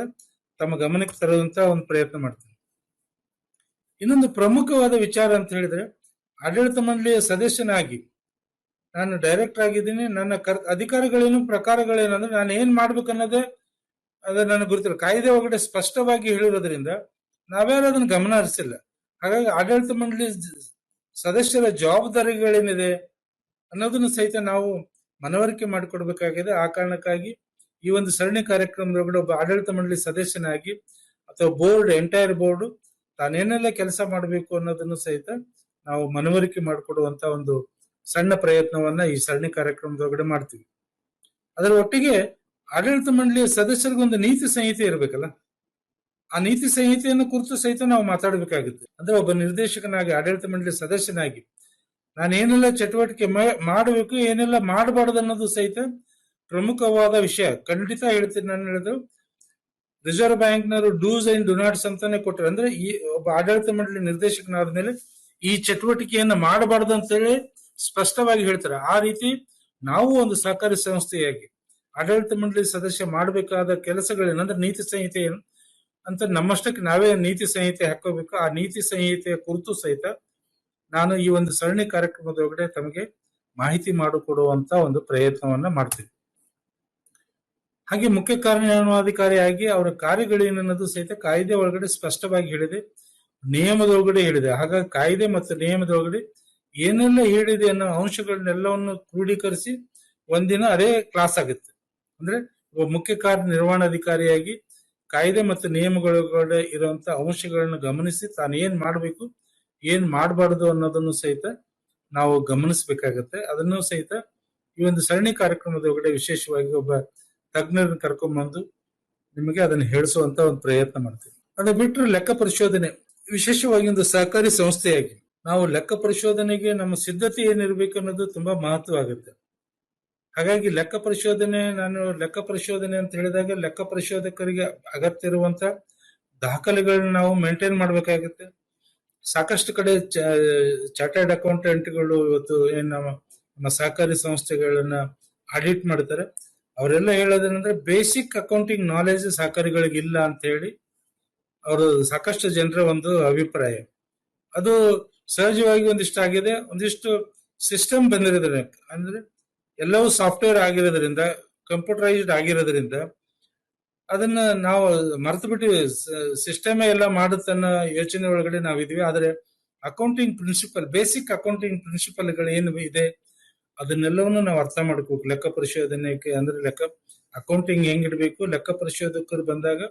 ತಮ್ಮ ಗಮನಕ್ಕೆ ತರುವಂತ ಒಂದು ಪ್ರಯತ್ನ ಮಾಡ್ತೀನಿ. ಇನ್ನೊಂದು ಪ್ರಮುಖವಾದ ವಿಚಾರ ಅಂತ ಹೇಳಿದ್ರೆ, ಆಡಳಿತ ಮಂಡಳಿಯ ಸದಸ್ಯನಾಗಿ ನಾನು ಡೈರೆಕ್ಟರ್ ಆಗಿದ್ದೀನಿ. ನನ್ನ ಅಧಿಕಾರಗಳೇನು, ಪ್ರಕಾರಗಳೇನು ಅಂದ್ರೆ ನಾನು ಏನ್ ಮಾಡ್ಬೇಕನ್ನೋದೇ ಅದು ನನಗೆ ಗೊತ್ತಿಲ್ಲ. ಕಾಯ್ದೆ ಒಳಗಡೆ ಸ್ಪಷ್ಟವಾಗಿ ಹೇಳಿರೋದ್ರಿಂದ ನಾವ್ಯಾರು ಅದನ್ನ ಗಮನ ಹರಿಸಿಲ್ಲ. ಹಾಗಾಗಿ ಆಡಳಿತ ಮಂಡಳಿ ಸದಸ್ಯರ ಜವಾಬ್ದಾರಿಗಳೇನಿದೆ ಅನ್ನೋದನ್ನು ಸಹಿತ ನಾವು ಮನವರಿಕೆ ಮಾಡಿಕೊಡ್ಬೇಕಾಗಿದೆ. ಆ ಕಾರಣಕ್ಕಾಗಿ ಈ ಒಂದು ಸರಣಿ ಕಾರ್ಯಕ್ರಮದೊಳಗಡೆ ಒಬ್ಬ ಆಡಳಿತ ಮಂಡಳಿ ಸದಸ್ಯನಾಗಿ ಅಥವಾ ಬೋರ್ಡ್, ಎಂಟೈರ್ ಬೋರ್ಡ್ ತಾನೇನೆಲ್ಲ ಕೆಲಸ ಮಾಡಬೇಕು ಅನ್ನೋದನ್ನು ಸಹಿತ ನಾವು ಮನವರಿಕೆ ಮಾಡಿಕೊಡುವಂತ ಒಂದು ಸಣ್ಣ ಪ್ರಯತ್ನವನ್ನ ಈ ಸರಣಿ ಕಾರ್ಯಕ್ರಮದೊಳಗಡೆ ಮಾಡ್ತೀವಿ. ಅದರ ಒಟ್ಟಿಗೆ ಆಡಳಿತ ಮಂಡಳಿಯ ಸದಸ್ಯರಿಗೊಂದು ನೀತಿ ಸಂಹಿತೆ ಇರಬೇಕಲ್ಲ, ಆ ನೀತಿ ಸಂಹಿತೆಯನ್ನು ಕುರಿತು ಸಹಿತ ನಾವು ಮಾತಾಡಬೇಕಾಗುತ್ತೆ. ಅಂದ್ರೆ ಒಬ್ಬ ನಿರ್ದೇಶಕನಾಗಿ, ಆಡಳಿತ ಮಂಡಳಿ ಸದಸ್ಯನಾಗಿ ನಾನು ಏನೆಲ್ಲ ಚಟುವಟಿಕೆ ಮಾಡಬೇಕು, ಏನೆಲ್ಲ ಮಾಡಬಾರ್ದು ಅನ್ನೋದು ಸಹಿತ ಪ್ರಮುಖವಾದ ವಿಷಯ. ಖಂಡಿತ ಹೇಳ್ತೀನಿ. ನಾನು ಹೇಳೋದು ರಿಸರ್ವ್ ಬ್ಯಾಂಕ್ನವರು ಡೂಸ್ ಅಂಡ್ ಡು ನಾಟ್ಸ್ ಅಂತಾನೆ ಕೊಟ್ಟರು. ಅಂದ್ರೆ ಈ ಒಬ್ಬ ಆಡಳಿತ ಮಂಡಳಿ ನಿರ್ದೇಶಕನಾದ ಮೇಲೆ ಈ ಚಟುವಟಿಕೆಯನ್ನ ಮಾಡಬಾರ್ದು ಅಂತ ಹೇಳಿ ಸ್ಪಷ್ಟವಾಗಿ ಹೇಳ್ತಾರೆ. ಆ ರೀತಿ ನಾವು ಒಂದು ಸಹಕಾರಿ ಸಂಸ್ಥೆಯಾಗಿ ಆಡಳಿತ ಮಂಡಳಿ ಸದಸ್ಯ ಮಾಡಬೇಕಾದ ಕೆಲಸಗಳೇನಂದ್ರೆ ನೀತಿ ಸಂಹಿತೆ ಏನು ಅಂತ ನಮ್ಮಷ್ಟಕ್ಕೆ ನಾವೇ ನೀತಿ ಸಂಹಿತೆ ಹಾಕೋಬೇಕು. ಆ ನೀತಿ ಸಂಹಿತೆಯ ಕುರಿತು ಸಹಿತ ನಾನು ಈ ಒಂದು ಸರಣಿ ಕಾರ್ಯಕ್ರಮದೊಳಗಡೆ ತಮಗೆ ಮಾಹಿತಿ ಮಾಡಿಕೊಡುವಂತ ಒಂದು ಪ್ರಯತ್ನವನ್ನ ಮಾಡ್ತೀನಿ. ಹಾಗೆ ಮುಖ್ಯ ಕಾರ್ಯನಿರ್ವಹಣಾಧಿಕಾರಿಯಾಗಿ ಅವರ ಕಾರ್ಯಗಳೇನನ್ನೋದು ಸಹಿತ ಕಾಯ್ದೆ ಒಳಗಡೆ ಸ್ಪಷ್ಟವಾಗಿ ಹೇಳಿದೆ, ನಿಯಮದೊಳಗಡೆ ಹೇಳಿದೆ. ಹಾಗಾಗಿ ಕಾಯ್ದೆ ಮತ್ತು ನಿಯಮದೊಳಗಡೆ ಏನೆಲ್ಲ ಹೇಳಿದೆ ಅನ್ನೋ ಅಂಶಗಳನ್ನೆಲ್ಲವನ್ನು ಕ್ರೋಢೀಕರಿಸಿ ಒಂದಿನ ಅದೇ ಕ್ಲಾಸ್ ಆಗುತ್ತೆ. ಅಂದ್ರೆ ಒಬ್ಬ ಮುಖ್ಯ ಕಾರ್ಯನಿರ್ವಹಣಾಧಿಕಾರಿಯಾಗಿ ಕಾಯ್ದೆ ಮತ್ತು ನಿಯಮಗಳೊಳಗಡೆ ಇರುವಂತ ಅಂಶಗಳನ್ನು ಗಮನಿಸಿ ತಾನು ಏನ್ ಮಾಡಬೇಕು, ಏನ್ ಮಾಡಬಾರ್ದು ಅನ್ನೋದನ್ನು ಸಹಿತ ನಾವು ಗಮನಿಸಬೇಕಾಗತ್ತೆ. ಅದನ್ನು ಸಹಿತ ಈ ಒಂದು ಸರಣಿ ಕಾರ್ಯಕ್ರಮದೊಳಗಡೆ ವಿಶೇಷವಾಗಿ ಒಬ್ಬ ತಜ್ಞರನ್ನು ಕರ್ಕೊಂಡ್ಬಂದು ನಿಮಗೆ ಅದನ್ನು ಹೇಳಿಸುವಂತ ಒಂದು ಪ್ರಯತ್ನ ಮಾಡ್ತೀವಿ. ಅದು ಬಿಟ್ಟರೆ ಲೆಕ್ಕ ಪರಿಶೋಧನೆ, ವಿಶೇಷವಾಗಿ ಒಂದು ಸಹಕಾರಿ ಸಂಸ್ಥೆಯಾಗಿ ನಾವು ಲೆಕ್ಕ ಪರಿಶೋಧನೆಗೆ ನಮ್ಮ ಸಿದ್ಧತೆ ಏನಿರಬೇಕು ಅನ್ನೋದು ತುಂಬಾ ಮಹತ್ವ ಆಗುತ್ತೆ. ಹಾಗಾಗಿ ಲೆಕ್ಕ ಪರಿಶೋಧನೆ ಅಂತ ಹೇಳಿದಾಗ ಲೆಕ್ಕ ಪರಿಶೋಧಕರಿಗೆ ಅಗತ್ಯ ಇರುವಂತ ದಾಖಲೆಗಳನ್ನ ನಾವು ಮೇಂಟೈನ್ ಮಾಡಬೇಕಾಗುತ್ತೆ. ಸಾಕಷ್ಟು ಕಡೆ ಚಾರ್ಟರ್ಡ್ ಅಕೌಂಟೆಂಟ್ಗಳು ಇವತ್ತು ಏನ್ ನಮ್ಮ ಸಹಕಾರಿ ಸಂಸ್ಥೆಗಳನ್ನ ಆಡಿಟ್ ಮಾಡ್ತಾರೆ. ಅವರೆಲ್ಲ ಹೇಳೋದೇನಂದ್ರೆ ಬೇಸಿಕ್ ಅಕೌಂಟಿಂಗ್ ನಾಲೆಜ್ ಸಹಕಾರಿಗಳಿಗೆ ಇಲ್ಲ ಅಂತ ಹೇಳಿ ಅವರು ಸಾಕಷ್ಟು ಜನರ ಒಂದು ಅಭಿಪ್ರಾಯ. ಅದು ಸಹಜವಾಗಿ ಒಂದಿಷ್ಟು ಆಗಿದೆ. ಒಂದಿಷ್ಟು ಸಿಸ್ಟಮ್ ಬಂದಿರೋದ್ರಿಂದ, ಅಂದ್ರೆ ಎಲ್ಲವೂ ಸಾಫ್ಟ್ವೇರ್ ಆಗಿರೋದ್ರಿಂದ, ಕಂಪ್ಯೂಟರೈಸ್ಡ್ ಆಗಿರೋದ್ರಿಂದ ಅದನ್ನ ನಾವು ಮರೆತು ಬಿಟ್ಟಿವಿ. ಸಿಸ್ಟಮೇ ಎಲ್ಲ ಮಾಡುತ್ತನ್ನ ಯೋಚನೆ ಒಳಗಡೆ ನಾವಿದೀವಿ. ಆದ್ರೆ ಅಕೌಂಟಿಂಗ್ ಪ್ರಿನ್ಸಿಪಲ್, ಬೇಸಿಕ್ ಅಕೌಂಟಿಂಗ್ ಪ್ರಿನ್ಸಿಪಲ್ಗಳು ಏನು ಇದೆ ಅದನ್ನೆಲ್ಲವನ್ನು ನಾವು ಅರ್ಥ ಮಾಡ್ಕೋಬೇಕು. ಲೆಕ್ಕ ಪರಿಶೋಧನೆಗೆ ಅಂದ್ರೆ ಅಕೌಂಟಿಂಗ್ ಹೆಂಗಿಡ್ಬೇಕು, ಲೆಕ್ಕ ಪರಿಶೋಧಕರು ಬಂದಾಗ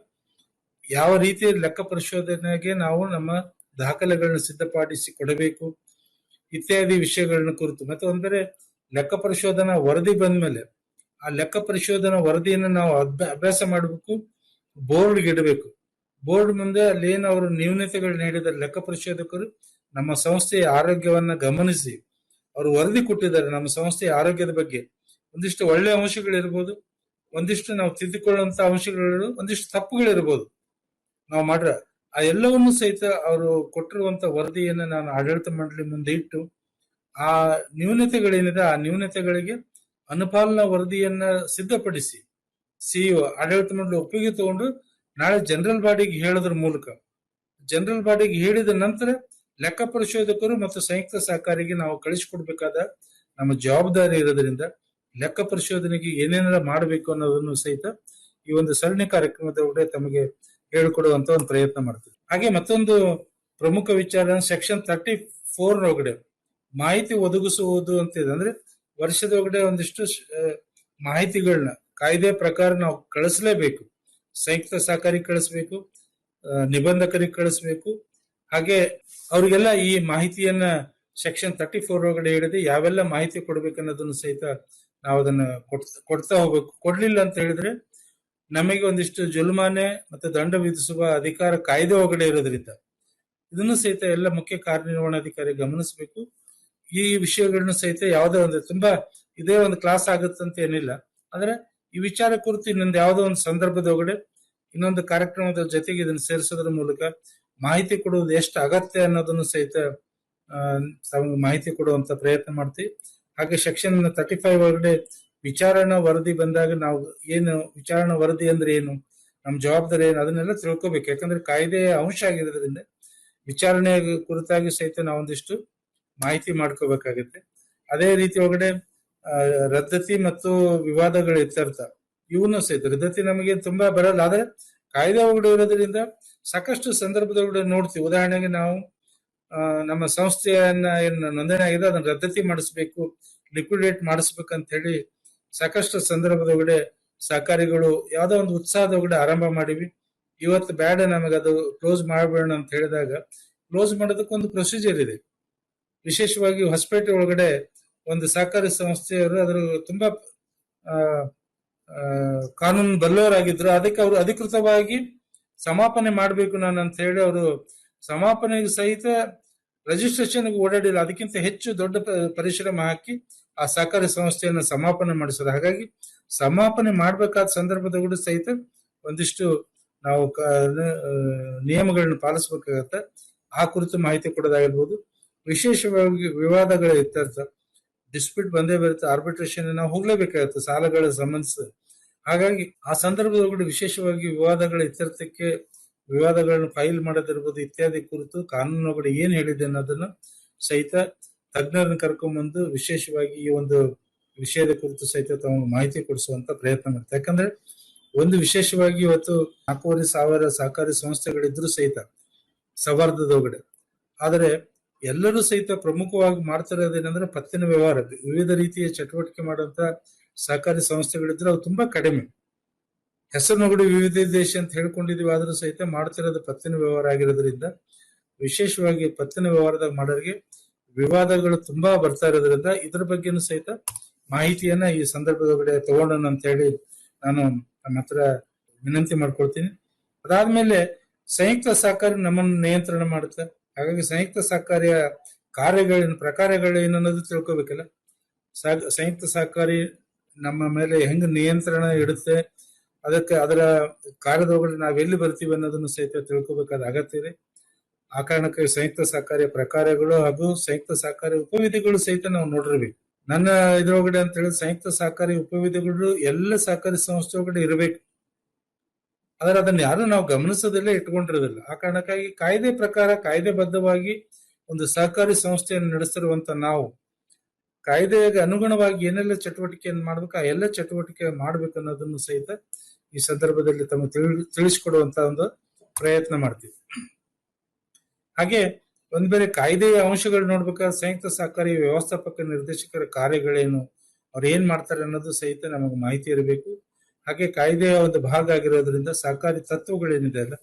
ಯಾವ ರೀತಿ ಲೆಕ್ಕ ಪರಿಶೋಧನೆಗೆ ನಾವು ನಮ್ಮ ದಾಖಲೆಗಳನ್ನ ಸಿದ್ಧಪಡಿಸಿ ಕೊಡಬೇಕು ಇತ್ಯಾದಿ ವಿಷಯಗಳನ್ನ ಕುರಿತು. ಮತ್ತೆ ಒಂದರೆ ಲೆಕ್ಕ ಪರಿಶೋಧನಾ ವರದಿ ಬಂದ್ಮೇಲೆ ಆ ಲೆಕ್ಕ ಪರಿಶೋಧನಾ ವರದಿಯನ್ನು ನಾವು ಅಭ್ಯಾಸ ಮಾಡಬೇಕು, ಬೋರ್ಡ್ಗೆ ಇಡಬೇಕು. ಬೋರ್ಡ್ ಮುಂದೆ ಅಲ್ಲಿ ಏನು ಅವರು ನ್ಯೂನತೆಗಳು ನೀಡಿದ್ದಾರೆ ಲೆಕ್ಕ ಪರಿಶೋಧಕರು ನಮ್ಮ ಸಂಸ್ಥೆಯ ಆರೋಗ್ಯವನ್ನ ಗಮನಿಸಿ ಅವರು ವರದಿ ಕೊಟ್ಟಿದ್ದಾರೆ. ನಮ್ಮ ಸಂಸ್ಥೆಯ ಆರೋಗ್ಯದ ಬಗ್ಗೆ ಒಂದಿಷ್ಟು ಒಳ್ಳೆ ಅಂಶಗಳಿರ್ಬೋದು, ಒಂದಿಷ್ಟು ನಾವು ತಿದ್ದುಕೊಳ್ಳುವಂತ ಅಂಶಗಳು, ಒಂದಿಷ್ಟು ತಪ್ಪುಗಳಿರ್ಬೋದು ನಾವು ಮಾಡ್ರ. ಆ ಎಲ್ಲವನ್ನು ಸಹಿತ ಅವರು ಕೊಟ್ಟಿರುವಂತ ವರದಿಯನ್ನು ನಾನು ಆಡಳಿತ ಮಂಡಳಿ ಮುಂದೆ ಇಟ್ಟು ಆ ನ್ಯೂನತೆಗಳೇನಿದೆ ಆ ನ್ಯೂನತೆಗಳಿಗೆ ಅನುಪಾಲನಾ ವರದಿಯನ್ನ ಸಿದ್ಧಪಡಿಸಿ ಸಿಇಒ ಆಡಳಿತ ಮಂಡಳಿ ಒಪ್ಪಿಗೆ ತಗೊಂಡು ನಾಳೆ ಜನರಲ್ ಬಾಡಿಗೆ ಹೇಳೋದ್ರ ಮೂಲಕ, ಜನರಲ್ ಬಾಡಿಗೆ ಹೇಳಿದ ನಂತರ ಲೆಕ್ಕ ಪರಿಶೋಧಕರು ಮತ್ತು ಸಂಯುಕ್ತ ಸಹಕಾರಿಗೆ ನಾವು ಕಳಿಸಿಕೊಡ್ಬೇಕಾದ ನಮ್ಮ ಜವಾಬ್ದಾರಿ ಇರೋದ್ರಿಂದ ಲೆಕ್ಕ ಪರಿಶೋಧನೆಗೆ ಏನೇನೆಲ್ಲ ಮಾಡಬೇಕು ಅನ್ನೋದನ್ನು ಸಹಿತ ಈ ಒಂದು ಸರಣಿ ಕಾರ್ಯಕ್ರಮದ ತಮಗೆ ಹೇಳಿಕೊಡುವಂತ ಒಂದು ಪ್ರಯತ್ನ ಮಾಡ್ತೀವಿ. ಹಾಗೆ ಮತ್ತೊಂದು ಪ್ರಮುಖ ವಿಚಾರ ಸೆಕ್ಷನ್ 34 ಒಳಗಡೆ ಮಾಹಿತಿ ಒದಗಿಸುವುದು ಅಂತ ಇದೆ. ಅಂದ್ರೆ ವರ್ಷದ ಒಳಗಡೆ ಒಂದಿಷ್ಟು ಮಾಹಿತಿಗಳನ್ನ ಕಾಯ್ದೆ ಪ್ರಕಾರ ನಾವು ಕಳಿಸ್ಲೇಬೇಕು. ಸಂಯುಕ್ತ ಸಹಕಾರಿಗೆ ಕಳಿಸ್ಬೇಕು, ನಿಬಂಧಕರಿಗೆ ಕಳಿಸ್ಬೇಕು. ಹಾಗೆ ಅವ್ರಿಗೆಲ್ಲ ಈ ಮಾಹಿತಿಯನ್ನ ಸೆಕ್ಷನ್ 34 ಒಳಗಡೆ ಹಿಡಿದು ಯಾವೆಲ್ಲ ಮಾಹಿತಿ ಕೊಡ್ಬೇಕು ಅನ್ನೋದನ್ನು ಸಹಿತ ನಾವು ಅದನ್ನ ಕೊಡ್ತಾ ಹೋಗ್ಬೇಕು. ಕೊಡ್ಲಿಲ್ಲ ಅಂತ ಹೇಳಿದ್ರೆ ನಮಗೆ ಒಂದಿಷ್ಟು ಜುಲ್ಮಾನೆ ಮತ್ತೆ ದಂಡ ವಿಧಿಸುವ ಅಧಿಕಾರ ಕಾಯ್ದೆ ಒಳಗಡೆ ಇರೋದ್ರಿಂದ ಇದನ್ನು ಸಹಿತ ಎಲ್ಲ ಮುಖ್ಯ ಕಾರ್ಯನಿರ್ವಹಣಾಧಿಕಾರಿ ಗಮನಿಸಬೇಕು. ಈ ವಿಷಯಗಳನ್ನು ಸಹಿತ ಯಾವುದೇ ಒಂದು ತುಂಬಾ ಇದೇ ಒಂದು ಕ್ಲಾಸ್ ಆಗುತ್ತಂತ ಏನಿಲ್ಲ. ಆದ್ರೆ ಈ ವಿಚಾರ ಕುರಿತು ಇನ್ನೊಂದು ಯಾವುದೋ ಒಂದು ಸಂದರ್ಭದ ಒಳಗಡೆ ಇನ್ನೊಂದು ಕಾರ್ಯಕ್ರಮದ ಜೊತೆಗೆ ಇದನ್ನು ಸೇರಿಸೋದ್ರ ಮೂಲಕ ಮಾಹಿತಿ ಕೊಡುವುದು ಎಷ್ಟು ಅಗತ್ಯ ಅನ್ನೋದನ್ನು ಸಹಿತ ಮಾಹಿತಿ ಕೊಡುವಂತ ಪ್ರಯತ್ನ ಮಾಡ್ತೀವಿ. ಹಾಗೆ ಸೆಕ್ಷನ್ 35 ಒಳಗಡೆ ವಿಚಾರಣಾ ವರದಿ ಬಂದಾಗ ನಾವು ಏನು ವಿಚಾರಣಾ ವರದಿ ಅಂದ್ರೆ ಏನು, ನಮ್ಮ ಜವಾಬ್ದಾರಿ ಏನು, ಅದನ್ನೆಲ್ಲ ತಿಳ್ಕೊಬೇಕು. ಯಾಕಂದ್ರೆ ಕಾಯ್ದೆಯ ಅಂಶ ಆಗಿರೋದ್ರಿಂದ ವಿಚಾರಣೆ ಕುರಿತಾಗಿ ಸಹಿತ ನಾವೊಂದಿಷ್ಟು ಮಾಹಿತಿ ಮಾಡ್ಕೋಬೇಕಾಗುತ್ತೆ. ಅದೇ ರೀತಿ ಒಳಗಡೆ ರದ್ದತಿ ಮತ್ತು ವಿವಾದಗಳ ಇತ್ಯರ್ಥ ಇವನು ಸಹಿತ ರದ್ದತಿ ನಮಗೆ ತುಂಬಾ ಬರಲ್ಲ, ಆದ್ರೆ ಕಾಯ್ದೆ ಒಳಗಡೆ ಇರೋದ್ರಿಂದ ಸಾಕಷ್ಟು ಸಂದರ್ಭದೊಳಗಡೆ ನೋಡ್ತೀವಿ. ಉದಾಹರಣೆಗೆ ನಾವು ನಮ್ಮ ಸಂಸ್ಥೆಯನ್ನ ಏನು ನೋಂದಣಿ ಆಗಿದೆ ಅದನ್ನ ರದ್ದತಿ ಮಾಡಿಸ್ಬೇಕು, ಲಿಕ್ವಿಡೇಟ್ ಮಾಡಿಸ್ಬೇಕಂತ ಹೇಳಿ ಸಾಕಷ್ಟು ಸಂದರ್ಭದೊಳಗಡೆ ಸಹಕಾರಿಗಳು ಯಾವ್ದೋ ಒಂದು ಉತ್ಸಾಹದೊಳಗಡೆ ಆರಂಭ ಮಾಡಿವಿ. ಇವತ್ತು ಬೇಡ ನಮಗೆ ಅದು ಕ್ಲೋಸ್ ಮಾಡಬೇಡ ಅಂತ ಹೇಳಿದಾಗ ಕ್ಲೋಸ್ ಮಾಡೋದಕ್ಕೊಂದು ಪ್ರೊಸೀಜರ್ ಇದೆ. ವಿಶೇಷವಾಗಿ ಹೊಸಪೇಟೆ ಒಳಗಡೆ ಒಂದು ಸಹಕಾರಿ ಸಂಸ್ಥೆಯವರು ಅದ್ರ ತುಂಬಾ ಕಾನೂನು ಬಲ್ಲವರಾಗಿದ್ರು. ಅದಕ್ಕೆ ಅವರು ಅಧಿಕೃತವಾಗಿ ಸಮಾಪನೆ ಮಾಡಬೇಕು ನಾನು ಅಂತ ಹೇಳಿ ಅವರು ಸಮಾಪನೆಗೆ ಸಹಿತ ರಿಜಿಸ್ಟ್ರೇಷನ್ಗೆ ಓಡಾಡಿಲ್ಲ. ಅದಕ್ಕಿಂತ ಹೆಚ್ಚು ದೊಡ್ಡ ಪರಿಶ್ರಮ ಹಾಕಿ ಆ ಸಹಕಾರಿ ಸಂಸ್ಥೆಯನ್ನು ಸಮಾಪನೆ ಮಾಡಿಸೋದು. ಹಾಗಾಗಿ ಸಮಾಪನೆ ಮಾಡಬೇಕಾದ ಸಂದರ್ಭದಲ್ಲೂ ಸಹಿತ ಒಂದಿಷ್ಟು ನಾವು ನಿಯಮಗಳನ್ನ ಪಾಲಿಸಬೇಕಾಗತ್ತೆ. ಆ ಕುರಿತು ಮಾಹಿತಿ ಕೊಡೋದಾಗಿರ್ಬೋದು. ವಿಶೇಷವಾಗಿ ವಿವಾದಗಳ ಇತ್ಯರ್ಥ, ಡಿಸ್ಪ್ಯೂಟ್ ಬಂದೇ ಬರುತ್ತೆ, ಆರ್ಬಿಟ್ರೇಷನ್ ನಾವು ಹೋಗ್ಲೇಬೇಕಾಗತ್ತೆ ಸಾಲಗಳ ಸಂಬಂಧಿಸಿದ. ಹಾಗಾಗಿ ಆ ಸಂದರ್ಭದೊಳಗಡೆ ವಿಶೇಷವಾಗಿ ವಿವಾದಗಳ ಇತ್ಯರ್ಥಕ್ಕೆ ವಿವಾದಗಳನ್ನು ಫೈಲ್ ಮಾಡೋದಿರ್ಬೋದು ಇತ್ಯಾದಿ ಕುರಿತು ಕಾನೂನುಗಳು ಏನ್ ಹೇಳಿದೆ ಅನ್ನೋದನ್ನ ಸಹಿತ ತಜ್ಞರನ್ನ ಕರ್ಕೊಂಡ್ಬಂದು ವಿಶೇಷವಾಗಿ ಈ ಒಂದು ವಿಷಯದ ಕುರಿತು ಸಹಿತ ತಾವು ಮಾಹಿತಿ ಕೊಡಿಸುವಂತ ಪ್ರಯತ್ನ ಮಾಡ್ತಾರೆ. ಯಾಕಂದ್ರೆ ಒಂದು ವಿಶೇಷವಾಗಿ ಇವತ್ತು 4,500 ಸಹಕಾರಿ ಸಂಸ್ಥೆಗಳಿದ್ರು ಸಹಿತ ಸೌಹಾರ್ದದೊಳಗಡೆ, ಆದರೆ ಎಲ್ಲರೂ ಸಹಿತ ಪ್ರಮುಖವಾಗಿ ಮಾಡ್ತಿರೋದೇನಂದ್ರೆ ಪತ್ತಿನ ವ್ಯವಹಾರ, ವಿವಿಧ ರೀತಿಯ ಚಟುವಟಿಕೆ ಮಾಡುವಂತ ಸಹಕಾರಿ ಸಂಸ್ಥೆಗಳಿದ್ರೆ ಅವು ತುಂಬಾ ಕಡಿಮೆ. ಹೆಸರಿನೊಳಗಡೆ ವಿವಿಧ ದೇಶ ಅಂತ ಹೇಳ್ಕೊಂಡಿದೀವಿ, ಆದ್ರೂ ಸಹಿತ ಮಾಡ್ತಿರೋದು ಪತ್ತಿನ ವ್ಯವಹಾರ ಆಗಿರೋದ್ರಿಂದ ವಿಶೇಷವಾಗಿ ಪತ್ತಿನ ವ್ಯವಹಾರದಾಗ ಮಾಡೋರಿಗೆ ವಿವಾದಗಳು ತುಂಬಾ ಬರ್ತಾ ಇರೋದ್ರಿಂದ ಇದ್ರ ಬಗ್ಗೆನೂ ಸಹಿತ ಮಾಹಿತಿಯನ್ನ ಈ ಸಂದರ್ಭದೊಳಗಡೆ ತಗೊಂಡೋಣ ಅಂತ ಹೇಳಿ ನಾನು ನಮ್ಮ ಹತ್ರ ವಿನಂತಿ ಮಾಡ್ಕೊಳ್ತೀನಿ. ಅದಾದ್ಮೇಲೆ ಸಂಯುಕ್ತ ಸಹಕಾರಿ ನಮ್ಮನ್ನು ನಿಯಂತ್ರಣ ಮಾಡುತ್ತೆ. ಹಾಗಾಗಿ ಸಂಯುಕ್ತ ಸಹಕಾರಿಯ ಕಾರ್ಯಗಳೇನು, ಪ್ರಕಾರಗಳೇನು ಅನ್ನೋದು ತಿಳ್ಕೊಬೇಕಲ್ಲ. ಸಂಯುಕ್ತ ಸಹಕಾರಿ ನಮ್ಮ ಮೇಲೆ ಹೆಂಗ್ ನಿಯಂತ್ರಣ ಇಡುತ್ತೆ, ಅದಕ್ಕೆ ಅದರ ಕಾರ್ಯದೊಳಗಡೆ ನಾವ್ ಎಲ್ಲಿ ಬರ್ತೀವಿ ಅನ್ನೋದನ್ನು ಸಹಿತ ತಿಳ್ಕೊಬೇಕಾದ ಅಗತ್ಯ ಇದೆ. ಆ ಕಾರಣಕ್ಕೆ ಸಂಯುಕ್ತ ಸಹಕಾರಿಯ ಪ್ರಕಾರಗಳು ಹಾಗೂ ಸಂಯುಕ್ತ ಸಹಕಾರಿ ಉಪವಿಧಿಗಳು ಸಹಿತ ನಾವು ನೋಡಿರ್ಬೇಕು. ನನ್ನ ಇದ್ರೊಳಗಡೆ ಅಂತ ಹೇಳಿದ್ರೆ ಸಂಯುಕ್ತ ಸಹಕಾರಿ ಉಪವಿಧಿಗಳು ಎಲ್ಲ ಸಹಕಾರಿ ಸಂಸ್ಥೆ ಒಳಗಡೆ ಇರಬೇಕು. ಆದ್ರೆ ಅದನ್ನ ಯಾರು ನಾವು ಗಮನಿಸೋದಿಲ್ಲ, ಇಟ್ಕೊಂಡಿರೋದಿಲ್ಲ. ಆ ಕಾರಣಕ್ಕಾಗಿ ಕಾಯ್ದೆ ಪ್ರಕಾರ ಕಾಯ್ದೆಬದ್ಧವಾಗಿ ಒಂದು ಸಹಕಾರಿ ಸಂಸ್ಥೆಯನ್ನು ನಡೆಸಿರುವಂತ ನಾವು ಕಾಯ್ದೆಗೆ ಅನುಗುಣವಾಗಿ ಏನೆಲ್ಲ ಚಟುವಟಿಕೆಯನ್ನು ಮಾಡ್ಬೇಕು ಆ ಎಲ್ಲ ಚಟುವಟಿಕೆ ಮಾಡ್ಬೇಕು ಅನ್ನೋದನ್ನು ಸಹಿತ ಈ ಸಂದರ್ಭದಲ್ಲಿ ತಮ್ಮ ತಿಳಿಸಿಕೊಡುವಂತ ಒಂದು ಪ್ರಯತ್ನ ಮಾಡ್ತೀವಿ. ಹಾಗೆ ಒಂದ್ ಬೇರೆ ಕಾಯ್ದೆಯ ಅಂಶಗಳು ನೋಡ್ಬೇಕಾದ್ರೆ ಸಂಯುಕ್ತ ಸಹಕಾರಿ ವ್ಯವಸ್ಥಾಪಕ ನಿರ್ದೇಶಕರ ಕಾರ್ಯಗಳೇನು, ಅವ್ರು ಏನ್ ಮಾಡ್ತಾರೆ ಅನ್ನೋದು ಸಹಿತ ನಮಗೆ ಮಾಹಿತಿ ಇರಬೇಕು. ಹಾಗೆ ಕಾಯ್ದೆಯ ಒಂದು ಭಾಗ ಆಗಿರೋದ್ರಿಂದ ಸಹಕಾರಿ ತತ್ವಗಳೇನಿದೆ ಅಲ್ಲ,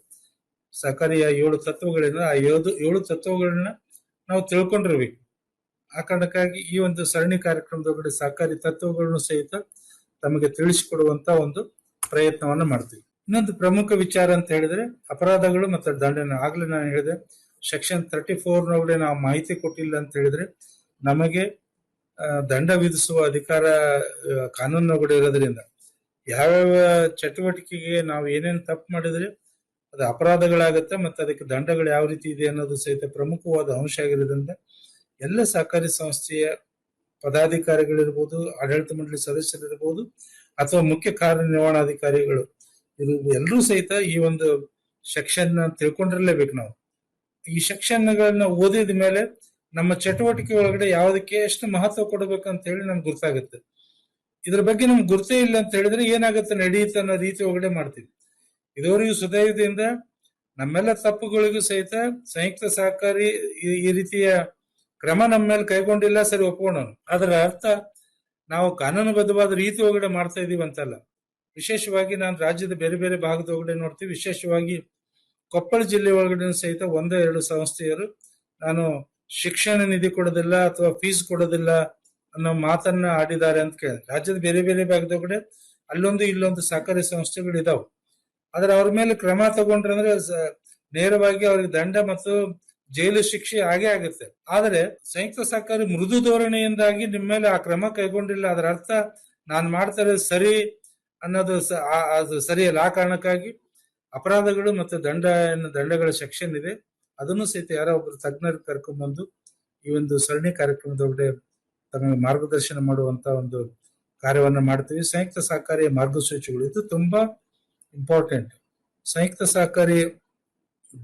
ಸಹಕಾರಿಯ 7 ತತ್ವಗಳೇನು, ಆ 7 ತತ್ವಗಳನ್ನ ನಾವು ತಿಳ್ಕೊಂಡಿರ್ಬೇಕು. ಆ ಕಾರಣಕ್ಕಾಗಿ ಈ ಒಂದು ಸರಣಿ ಕಾರ್ಯಕ್ರಮದೊಳಗಡೆ ಸಹಕಾರಿ ತತ್ವಗಳನ್ನು ಸಹಿತ ತಮಗೆ ತಿಳಿಸಿಕೊಡುವಂತ ಒಂದು ಪ್ರಯತ್ನವನ್ನ ಮಾಡ್ತೀವಿ. ಇನ್ನೊಂದು ಪ್ರಮುಖ ವಿಚಾರ ಅಂತ ಹೇಳಿದ್ರೆ ಅಪರಾಧಗಳು ಮತ್ತು ದಂಡನೆ. ಆಗ್ಲೇ ನಾನು ಹೇಳಿದೆ ಸೆಕ್ಷನ್ 34 ನೊಳಗಡೆ ನಾವು ಮಾಹಿತಿ ಕೊಟ್ಟಿಲ್ಲ ಅಂತ ಹೇಳಿದ್ರೆ ನಮಗೆ ದಂಡ ವಿಧಿಸುವ ಅಧಿಕಾರ ಕಾನೂನಿನೊಳಗಡೆ ಇರೋದ್ರಿಂದ ಯಾವ್ಯಾವ ಚಟುವಟಿಕೆಗೆ ನಾವು ಏನೇನು ತಪ್ಪು ಮಾಡಿದ್ರೆ ಅದು ಅಪರಾಧಗಳಾಗತ್ತೆ ಮತ್ತೆ ಅದಕ್ಕೆ ದಂಡಗಳು ಯಾವ ರೀತಿ ಇದೆ ಅನ್ನೋದು ಸಹಿತ ಪ್ರಮುಖವಾದ ಅಂಶ ಆಗಿರೋದ್ರಿಂದ ಎಲ್ಲ ಸಹಕಾರಿ ಸಂಸ್ಥೆಯ ಪದಾಧಿಕಾರಿಗಳಿರ್ಬೋದು, ಆಡಳಿತ ಮಂಡಳಿ ಸದಸ್ಯರಿರ್ಬೋದು ಅಥವಾ ಮುಖ್ಯ ಕಾರ್ಯನಿರ್ವಹಣಾಧಿಕಾರಿಗಳು ಎಲ್ಲರೂ ಸಹಿತ ಈ ಒಂದು ಸೆಕ್ಷನ್ ತಿಳ್ಕೊಂಡಿರ್ಲೇಬೇಕು. ನಾವು ಈ ಸೆಕ್ಷನ್ಗಳನ್ನ ಓದಿದ ಮೇಲೆ ನಮ್ಮ ಚಟುವಟಿಕೆ ಒಳಗಡೆ ಯಾವುದಕ್ಕೆ ಎಷ್ಟು ಮಹತ್ವ ಕೊಡಬೇಕಂತ ಹೇಳಿ ನಮ್ಗೆ ಗೊತ್ತಾಗುತ್ತೆ. ಇದ್ರ ಬಗ್ಗೆ ನಮ್ಗೆ ಗುರ್ತೇ ಇಲ್ಲ ಅಂತ ಹೇಳಿದ್ರೆ ಏನಾಗುತ್ತೆ, ನಡೆಯುತ್ತೆ ಅನ್ನೋ ರೀತಿ ಒಳಗಡೆ ಮಾಡ್ತೀವಿ. ಇದುವರೆಗೂ ಸುದೈವದಿಂದ ನಮ್ಮೆಲ್ಲ ತಪ್ಪುಗಳಿಗೂ ಸಹಿತ ಸಂಯುಕ್ತ ಸಹಕಾರಿ ಈ ರೀತಿಯ ಕ್ರಮ ನಮ್ಮ ಮೇಲೆ ಕೈಗೊಂಡಿಲ್ಲ, ಸರಿ ಒಪ್ಕೊಳ್ಳೋಣ. ಅದರ ಅರ್ಥ ನಾವು ಕಾನೂನುಬದ್ಧವಾದ ರೀತಿ ಒಳಗಡೆ ಮಾಡ್ತಾ ಇದೀವಿ ಅಂತಲ್ಲ. ವಿಶೇಷವಾಗಿ ನಾನು ರಾಜ್ಯದ ಬೇರೆ ಬೇರೆ ಭಾಗದ ಒಳಗಡೆ ನೋಡ್ತೀವಿ. ವಿಶೇಷವಾಗಿ ಕೊಪ್ಪಳ ಜಿಲ್ಲೆ ಒಳಗಡೆ ಸಹಿತ 1-2 ಸಂಸ್ಥೆಯರು ನಾನು ಶಿಕ್ಷಣ ನಿಧಿ ಕೊಡೋದಿಲ್ಲ ಅಥವಾ ಫೀಸ್ ಕೊಡೋದಿಲ್ಲ ಅನ್ನೋ ಮಾತನ್ನ ಆಡಿದ್ದಾರೆ ಅಂತ ಕೇಳಿದೆ. ರಾಜ್ಯದ ಬೇರೆ ಬೇರೆ ಭಾಗದೊಳಗಡೆ ಅಲ್ಲೊಂದು ಇಲ್ಲೊಂದು ಸಹಕಾರಿ ಸಂಸ್ಥೆಗಳು ಇದಾವೆ. ಆದ್ರೆ ಅವ್ರ ಮೇಲೆ ಕ್ರಮ ತಗೊಂಡ್ರೆ ಅಂದ್ರೆ ನೇರವಾಗಿ ಅವ್ರಿಗೆ ದಂಡ ಮತ್ತು ಜೈಲು ಶಿಕ್ಷೆ ಆಗೇ ಆಗುತ್ತೆ. ಆದರೆ ಸಂಯುಕ್ತ ಸಹಕಾರಿ ಮೃದು ಧೋರಣೆಯಿಂದಾಗಿ ನಿಮ್ಮ ಮೇಲೆ ಆ ಕ್ರಮ ಕೈಗೊಂಡಿಲ್ಲ, ಅದರ ಅರ್ಥ ನಾನು ಮಾಡ್ತಾ ಇರೋದು ಸರಿ ಅನ್ನೋದು ಅದು ಸರಿಯಲ್ಲ. ಆ ಕಾರಣಕ್ಕಾಗಿ ಅಪರಾಧಗಳು ಮತ್ತು ದಂಡಗಳ ಸೆಕ್ಷನ್ ಇದೆ. ಅದನ್ನು ಸಹಿತ ಯಾರೋ ಒಬ್ಬರು ತಜ್ಞರು ಕರ್ಕೊಂಡ್ಬಂದು ಈ ಒಂದು ಸರಣಿ ಕಾರ್ಯಕ್ರಮದೊಳಗಡೆ ತಮಗೆ ಮಾರ್ಗದರ್ಶನ ಮಾಡುವಂತ ಒಂದು ಕಾರ್ಯವನ್ನ ಮಾಡ್ತೀವಿ. ಸಂಯುಕ್ತ ಸಹಕಾರಿಯ ಮಾರ್ಗಸೂಚಿಗಳು ಇದು ತುಂಬಾ ಇಂಪಾರ್ಟೆಂಟ್. ಸಂಯುಕ್ತ ಸಹಕಾರಿ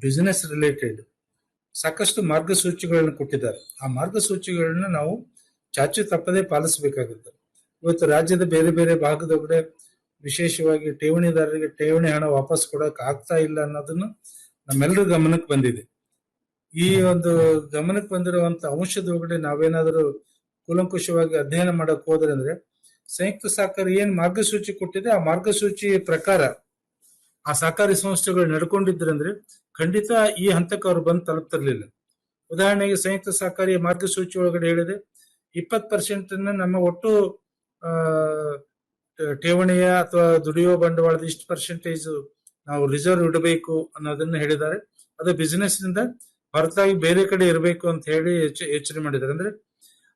ಬಿಸಿನೆಸ್ ರಿಲೇಟೆಡ್ ಸಾಕಷ್ಟು ಮಾರ್ಗಸೂಚಿಗಳನ್ನ ಕೊಟ್ಟಿದ್ದಾರೆ. ಆ ಮಾರ್ಗಸೂಚಿಗಳನ್ನ ನಾವು ಚಾಚು ತಪ್ಪದೆ ಪಾಲಿಸಬೇಕಾಗುತ್ತೆ. ಇವತ್ತು ರಾಜ್ಯದ ಬೇರೆ ಬೇರೆ ಭಾಗದೊಳಗಡೆ ವಿಶೇಷವಾಗಿ ಠೇವಣಿದಾರರಿಗೆ ಠೇವಣಿ ಹಣ ವಾಪಸ್ ಕೊಡಕ್ ಆಗ್ತಾ ಇಲ್ಲ ಅನ್ನೋದನ್ನು ನಮ್ಮೆಲ್ಲರ ಗಮನಕ್ಕೆ ಬಂದಿದೆ. ಈ ಒಂದು ಗಮನಕ್ಕೆ ಬಂದಿರುವಂತ ಅಂಶದೊಳಗಡೆ ನಾವೇನಾದರೂ ಕೂಲಂಕುಷವಾಗಿ ಅಧ್ಯಯನ ಮಾಡಕ್ ಹೋದ್ರೆ ಅಂದ್ರೆ ಸಂಯುಕ್ತ ಸಹಕಾರಿ ಏನ್ ಮಾರ್ಗಸೂಚಿ ಕೊಟ್ಟಿದೆ ಆ ಮಾರ್ಗಸೂಚಿ ಪ್ರಕಾರ ಆ ಸಹಕಾರಿ ಸಂಸ್ಥೆಗಳು ನಡ್ಕೊಂಡಿದ್ರಂದ್ರೆ ಖಂಡಿತ ಈ ಹಂತಕ್ಕೆ ಅವ್ರು ಬಂದು ತಲುಪ್ತಿರ್ಲಿಲ್ಲ. ಉದಾಹರಣೆಗೆ ಸಂಯುಕ್ತ ಸಹಕಾರಿಯ ಮಾರ್ಗಸೂಚಿ ಒಳಗಡೆ ಹೇಳಿದೆ 20% ನಮ್ಮ ಒಟ್ಟು ಠೇವಣಿಯ ಅಥವಾ ದುಡಿಯುವ ಬಂಡವಾಳದ ಇಷ್ಟು ಪರ್ಸೆಂಟೇಜ್ ನಾವು ರಿಸರ್ವ್ ಇಡಬೇಕು ಅನ್ನೋದನ್ನ ಹೇಳಿದ್ದಾರೆ. ಅದು ಬಿಸಿನೆಸ್ ನಿಂದ ಹೊರತಾಗಿ ಬೇರೆ ಕಡೆ ಇರಬೇಕು ಅಂತ ಹೇಳಿ ಯೋಚನೆ ಮಾಡಿದ್ದಾರೆ. ಅಂದ್ರೆ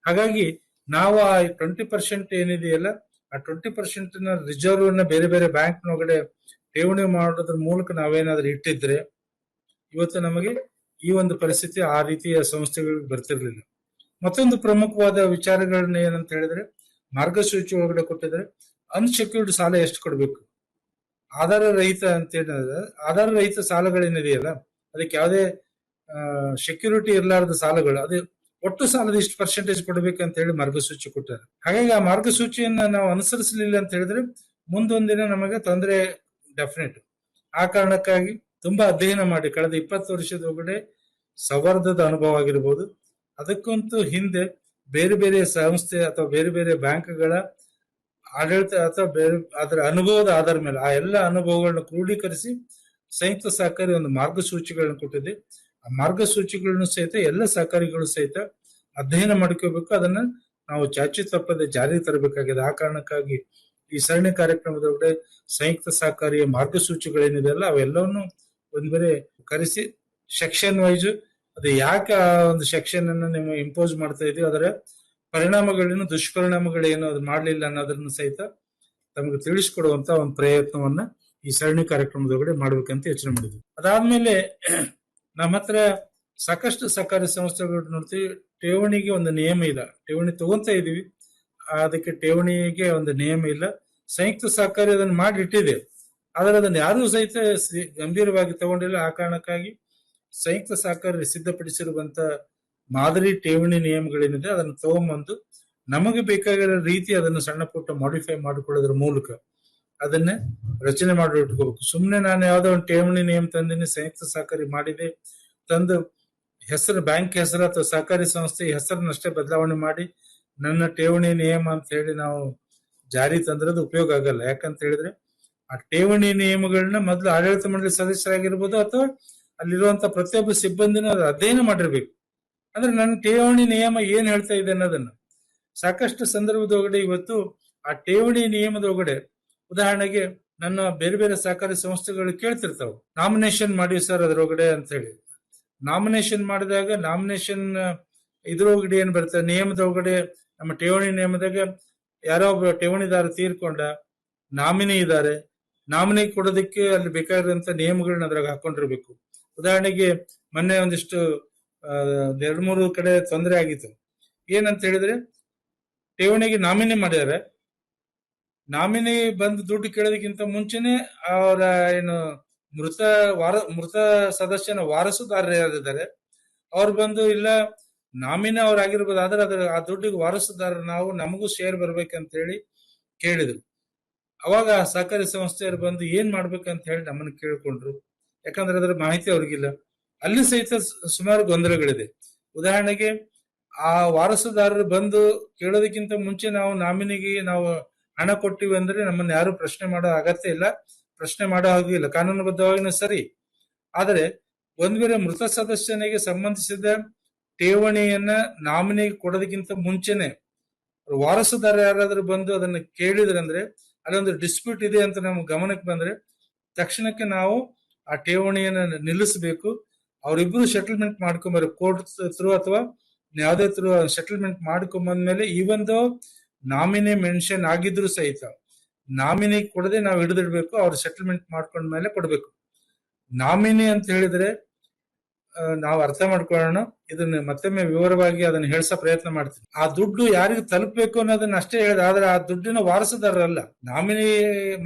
ಹಾಗಾಗಿ ನಾವು ಆ 20% ಏನಿದೆಯಲ್ಲ ಆ 20% ರಿಸರ್ವ್ ಅನ್ನ ಬೇರೆ ಬೇರೆ ಬ್ಯಾಂಕ್ ನೊಳಗಡೆ ಠೇವಣಿ ಮಾಡೋದ್ರ ಮೂಲಕ ನಾವೇನಾದ್ರೂ ಇಟ್ಟಿದ್ರೆ ಇವತ್ತು ನಮಗೆ ಈ ಒಂದು ಪರಿಸ್ಥಿತಿ ಆ ರೀತಿಯ ಸಂಸ್ಥೆಗಳಿಗೆ ಬರ್ತಿರ್ಲಿಲ್ಲ. ಮತ್ತೊಂದು ಪ್ರಮುಖವಾದ ವಿಚಾರಗಳನ್ನ ಏನಂತ ಹೇಳಿದ್ರೆ ಮಾರ್ಗಸೂಚಿ ಒಳಗಡೆ ಕೊಟ್ಟಿದ್ರೆ ಅನ್ಸೆಕ್ಯೂರ್ಡ್ ಸಾಲ ಎಷ್ಟು ಕೊಡ್ಬೇಕು, ಆಧಾರ ರಹಿತ ಅಂತ ಹೇಳಿದ್ರೆ ಆಧಾರ ರಹಿತ ಸಾಲಗಳೇನಿದೆಯಲ್ಲ ಅದಕ್ಕೆ ಯಾವುದೇ ಸೆಕ್ಯೂರಿಟಿ ಇರಲಾರದ ಸಾಲಗಳು ಅದು ಒಟ್ಟು ಸಾಲದ ಇಷ್ಟು ಪರ್ಸೆಂಟೇಜ್ ಕೊಡ್ಬೇಕಂತ ಹೇಳಿ ಮಾರ್ಗಸೂಚಿ ಕೊಟ್ಟಾರೆ. ಹಾಗಾಗಿ ಆ ಮಾರ್ಗಸೂಚಿಯನ್ನ ನಾವು ಅನುಸರಿಸಲಿಲ್ಲ ಅಂತ ಹೇಳಿದ್ರೆ ಮುಂದೊಂದಿನ ನಮಗೆ ತೊಂದರೆ ಡೆಫಿನೆಟ್. ಆ ಕಾರಣಕ್ಕಾಗಿ ತುಂಬಾ ಅಧ್ಯಯನ ಮಾಡಿ ಕಳೆದ 20 ವರ್ಷದ ಒಳಗಡೆ ಸೌಹಾರ್ದದ ಅನುಭವ ಆಗಿರ್ಬೋದು, ಅದಕ್ಕಂತೂ ಹಿಂದೆ ಬೇರೆ ಬೇರೆ ಸಂಸ್ಥೆ ಅಥವಾ ಬೇರೆ ಬೇರೆ ಬ್ಯಾಂಕ್ಗಳ ಆಡಳಿತ ಅಥವಾ ಬೇರೆ ಅದರ ಅನುಭವದ ಆಧಾರ ಮೇಲೆ ಆ ಎಲ್ಲ ಅನುಭವಗಳನ್ನ ಕ್ರೋಢೀಕರಿಸಿ ಸಂಯುಕ್ತ ಸಹಕಾರಿ ಒಂದು ಮಾರ್ಗಸೂಚಿಗಳನ್ನ ಕೊಟ್ಟಿದೆ. ಆ ಮಾರ್ಗಸೂಚಿಗಳನ್ನು ಸಹಿತ ಎಲ್ಲ ಸಹಕಾರಿಗಳು ಸಹಿತ ಅಧ್ಯಯನ ಮಾಡ್ಕೋಬೇಕು. ಅದನ್ನ ನಾವು ಚಾಚು ತಪ್ಪದೆ ಜಾರಿ ತರಬೇಕಾಗಿದೆ. ಆ ಕಾರಣಕ್ಕಾಗಿ ಈ ಸರಣಿ ಕಾರ್ಯಕ್ರಮದೊಳಗಡೆ ಸಂಯುಕ್ತ ಸಹಕಾರಿಯ ಮಾರ್ಗಸೂಚಿಗಳೇನಿದೆ ಅಲ್ಲ ಅವೆಲ್ಲವನ್ನು ಒಂದ್ ಬೇರೆ ಕರೆಸಿ ಸೆಕ್ಷನ್ ವೈಸ್ ಅದು ಯಾಕೆ ಆ ಒಂದು ಸೆಕ್ಷನ್ ಅನ್ನ ನೀವು ಇಂಪೋಸ್ ಮಾಡ್ತಾ ಇದೀವಿ ಅದರ ಪರಿಣಾಮಗಳೇನು, ದುಷ್ಪರಿಣಾಮಗಳೇನು ಅದು ಮಾಡಲಿಲ್ಲ ಅನ್ನೋದನ್ನು ಸಹಿತ ತಮಗೆ ತಿಳಿಸಿಕೊಡುವಂತ ಒಂದು ಪ್ರಯತ್ನವನ್ನ ಈ ಸರಣಿ ಕಾರ್ಯಕ್ರಮದೊಳಗಡೆ ಮಾಡ್ಬೇಕಂತ ಯೋಚನೆ ಮಾಡಿದ್ವಿ. ಅದಾದ್ಮೇಲೆ ನಮ್ಮ ಹತ್ರ ಸಾಕಷ್ಟು ಸಹಕಾರಿ ಸಂಸ್ಥೆಗಳು ನೋಡ್ತೀವಿ, ಠೇವಣಿಗೆ ಒಂದು ನಿಯಮ ಇಲ್ಲ. ಠೇವಣಿ ತಗೊಂತ ಇದೀವಿ, ಅದಕ್ಕೆ ಠೇವಣಿಗೆ ಒಂದು ನಿಯಮ ಇಲ್ಲ. ಸಂಯುಕ್ತ ಸಹಕಾರಿ ಅದನ್ನು ಮಾಡಿ ಇಟ್ಟಿದೆ, ಆದರೆ ಅದನ್ನು ಯಾರೂ ಸಹಿತ ಗಂಭೀರವಾಗಿ ತಗೊಂಡಿಲ್ಲ. ಆ ಕಾರಣಕ್ಕಾಗಿ ಸಂಯುಕ್ತ ಸಹಕಾರಿ ಸಿದ್ಧಪಡಿಸಿರುವಂತ ಮಾದರಿ ಠೇವಣಿ ನಿಯಮಗಳೇನಿದೆ ಅದನ್ನು ತಗೊಂಬಂದು ನಮಗೆ ಬೇಕಾಗಿರೋ ರೀತಿ ಅದನ್ನು ಸಣ್ಣ ಪುಟ್ಟ ಮಾಡಿಫೈ ಮಾಡಿಕೊಳ್ಳೋದ್ರ ಮೂಲಕ ಅದನ್ನ ರಚನೆ ಮಾಡಿ ಇಟ್ಕೋಬೇಕು. ಸುಮ್ಮನೆ ನಾನು ಯಾವ್ದೋ ಒಂದು ಠೇವಣಿ ನಿಯಮ ತಂದಿನಿ, ಸಂಯುಕ್ತ ಸಹಕಾರಿ ಮಾಡಿದೆ ತಂದು ಹೆಸರು, ಬ್ಯಾಂಕ್ ಹೆಸರು ಅಥವಾ ಸಹಕಾರಿ ಸಂಸ್ಥೆ ಹೆಸರನ್ನಷ್ಟೇ ಬದಲಾವಣೆ ಮಾಡಿ ನನ್ನ ಠೇವಣಿ ನಿಯಮ ಅಂತ ಹೇಳಿ ನಾವು ಜಾರಿ ತಂದ್ರದ್ದು ಉಪಯೋಗ ಆಗಲ್ಲ. ಯಾಕಂತ ಹೇಳಿದ್ರೆ ಆ ಠೇವಣಿ ನಿಯಮಗಳನ್ನ ಮೊದಲು ಆಡಳಿತ ಮಂಡಳಿ ಸದಸ್ಯರಾಗಿರ್ಬೋದು ಅಥವಾ ಅಲ್ಲಿರುವಂತ ಪ್ರತಿಯೊಬ್ಬ ಸಿಬ್ಬಂದಿನ ಅಧ್ಯಯನ ಮಾಡಿರ್ಬೇಕು. ಅಂದ್ರೆ ನನ್ನ ಠೇವಣಿ ನಿಯಮ ಏನ್ ಹೇಳ್ತಾ ಇದೆ ಅನ್ನೋದನ್ನ ಸಾಕಷ್ಟು ಸಂದರ್ಭದೊಳಗಡೆ ಇವತ್ತು ಆ ಠೇವಣಿ ನಿಯಮದೊಳಗಡೆ, ಉದಾಹರಣೆಗೆ ನನ್ನ ಬೇರೆ ಬೇರೆ ಸಹಕಾರಿ ಸಂಸ್ಥೆಗಳು ಕೇಳ್ತಿರ್ತಾವ, ನಾಮಿನೇಷನ್ ಮಾಡಿ ಸರ್ ಅದರೊಳಗಡೆ ಅಂತ ಹೇಳಿ. ನಾಮಿನೇಷನ್ ಮಾಡಿದಾಗ ನಾಮಿನೇಷನ್ ಇದ್ರೊಳಗಡೆ ಏನ್ ಬರ್ತದೆ, ನಿಯಮದೊಳಗಡೆ ನಮ್ಮ ಠೇವಣಿ ನಿಯಮದಾಗ ಯಾರೋ ಒಬ್ಬ ಠೇವಣಿದಾರ ತೀರ್ಕೊಂಡ, ನಾಮಿನಿ ಇದ್ದಾರೆ, ನಾಮಿನಿ ಕೊಡೋದಕ್ಕೆ ಅಲ್ಲಿ ಬೇಕಾಗಿರುವಂತ ನಿಯಮಗಳನ್ನ ಅದ್ರಾಗ ಹಾಕೊಂಡಿರ್ಬೇಕು. ಉದಾಹರಣೆಗೆ ಮೊನ್ನೆ ಒಂದಿಷ್ಟು 2-3 ಕಡೆ ತೊಂದರೆ ಆಗಿತ್ತು. ಏನಂತ ಹೇಳಿದ್ರೆ ಠೇವಣಿಗೆ ನಾಮಿನಿ ಮಾಡ್ಯಾರ, ನಾಮಿನಿ ಬಂದು ದುಡ್ಡು ಕೇಳೋದಕ್ಕಿಂತ ಮುಂಚೆನೆ ಅವರ ಏನು ಮೃತ ಸದಸ್ಯನ ವಾರಸುದಾರರು ಯಾರಿದ್ದಾರೆ ಅವ್ರು ಬಂದು ಇಲ್ಲ ನಾಮಿನಿ ಅವ್ರು ಆಗಿರ್ಬೋದು, ಆದ್ರೆ ಅದ್ರ ಆ ದುಡ್ಡಿಗೆ ವಾರಸುದಾರ ನಾವು, ನಮಗೂ ಶೇರ್ ಬರ್ಬೇಕಂತ ಹೇಳಿ ಕೇಳಿದ್ರು. ಅವಾಗ ಸಹಕಾರಿ ಸಂಸ್ಥೆಯವರು ಬಂದು ಏನ್ ಮಾಡ್ಬೇಕಂತ ಹೇಳಿ ನಮ್ಮನ್ನ ಕೇಳ್ಕೊಂಡ್ರು. ಯಾಕಂದ್ರೆ ಅದರ ಮಾಹಿತಿ ಅವ್ರಿಗಿಲ್ಲ. ಅಲ್ಲಿ ಸಹಿತ ಸುಮಾರು ಗೊಂದಲಗಳಿದೆ. ಉದಾಹರಣೆಗೆ ಆ ವಾರಸುದಾರರು ಬಂದು ಕೇಳೋದಕ್ಕಿಂತ ಮುಂಚೆ ನಾವು ನಾಮಿನಿಗೆ ನಾವು ಹಣ ಕೊಟ್ಟಿವಿ ಅಂದ್ರೆ ನಮ್ಮನ್ನ ಯಾರು ಪ್ರಶ್ನೆ ಮಾಡೋ ಅಗತ್ಯ ಇಲ್ಲ, ಪ್ರಶ್ನೆ ಮಾಡೋ ಹಾಗಿಲ್ಲ, ಕಾನೂನುಬದ್ಧವಾಗಿ ಸರಿ. ಆದರೆ ಒಂದ್ ವೇಳೆ ಮೃತ ಸದಸ್ಯನಿಗೆ ಸಂಬಂಧಿಸಿದ ಠೇವಣಿಯನ್ನ ನಾಮಿನಿಗೆ ಕೊಡೋದಕ್ಕಿಂತ ಮುಂಚೆನೆ ವಾರಸುದಾರ ಯಾರಾದ್ರೂ ಬಂದು ಅದನ್ನ ಕೇಳಿದ್ರಂದ್ರೆ ಅಲ್ಲೊಂದು ಡಿಸ್ಪ್ಯೂಟ್ ಇದೆ ಅಂತ ನಮ್ಗೆ ಗಮನಕ್ಕೆ ಬಂದ್ರೆ ತಕ್ಷಣಕ್ಕೆ ನಾವು ಆ ಠೇವಣಿಯನ್ನ ನಿಲ್ಲಿಸಬೇಕು. ಅವರಿಬ್ರು ಸೆಟಲ್ಮೆಂಟ್ ಮಾಡ್ಕೊಂಬರ್ಬೇಕು, ಕೋರ್ಟ್ ಥ್ರೂ ಅಥವಾ ಯಾವುದೇ ಥ್ರೂ ಸೆಟಲ್ಮೆಂಟ್ ಮಾಡ್ಕೊಂಬಂದ್ಮೇಲೆ ಈವನ್ ದೋ ನಾಮಿನಿ ಮೆನ್ಷನ್ ಆಗಿದ್ರು ಸಹಿತ ನಾಮಿನಿ ಕೊಡದೆ ನಾವು ಹಿಡಿದಿಡ್ಬೇಕು, ಅವ್ರು ಸೆಟಲ್ಮೆಂಟ್ ಮಾಡ್ಕೊಂಡ್ಮೇಲೆ ಕೊಡ್ಬೇಕು. ನಾಮಿನಿ ಅಂತ ಹೇಳಿದ್ರೆ ನಾವು ಅರ್ಥ ಮಾಡ್ಕೊಳ್ಳೋಣ, ಇದನ್ನ ಮತ್ತೊಮ್ಮೆ ವಿವರವಾಗಿ ಅದನ್ನ ಹೇಳ್ಸೋ ಪ್ರಯತ್ನ ಮಾಡ್ತೀವಿ. ಆ ದುಡ್ಡು ಯಾರಿಗೆ ತಲುಪಬೇಕು ಅನ್ನೋದನ್ನ ಅಷ್ಟೇ ಹೇಳಿದ, ಆದ್ರೆ ಆ ದುಡ್ಡಿನ ವಾರಸುದಾರರಲ್ಲ. ನಾಮಿನಿ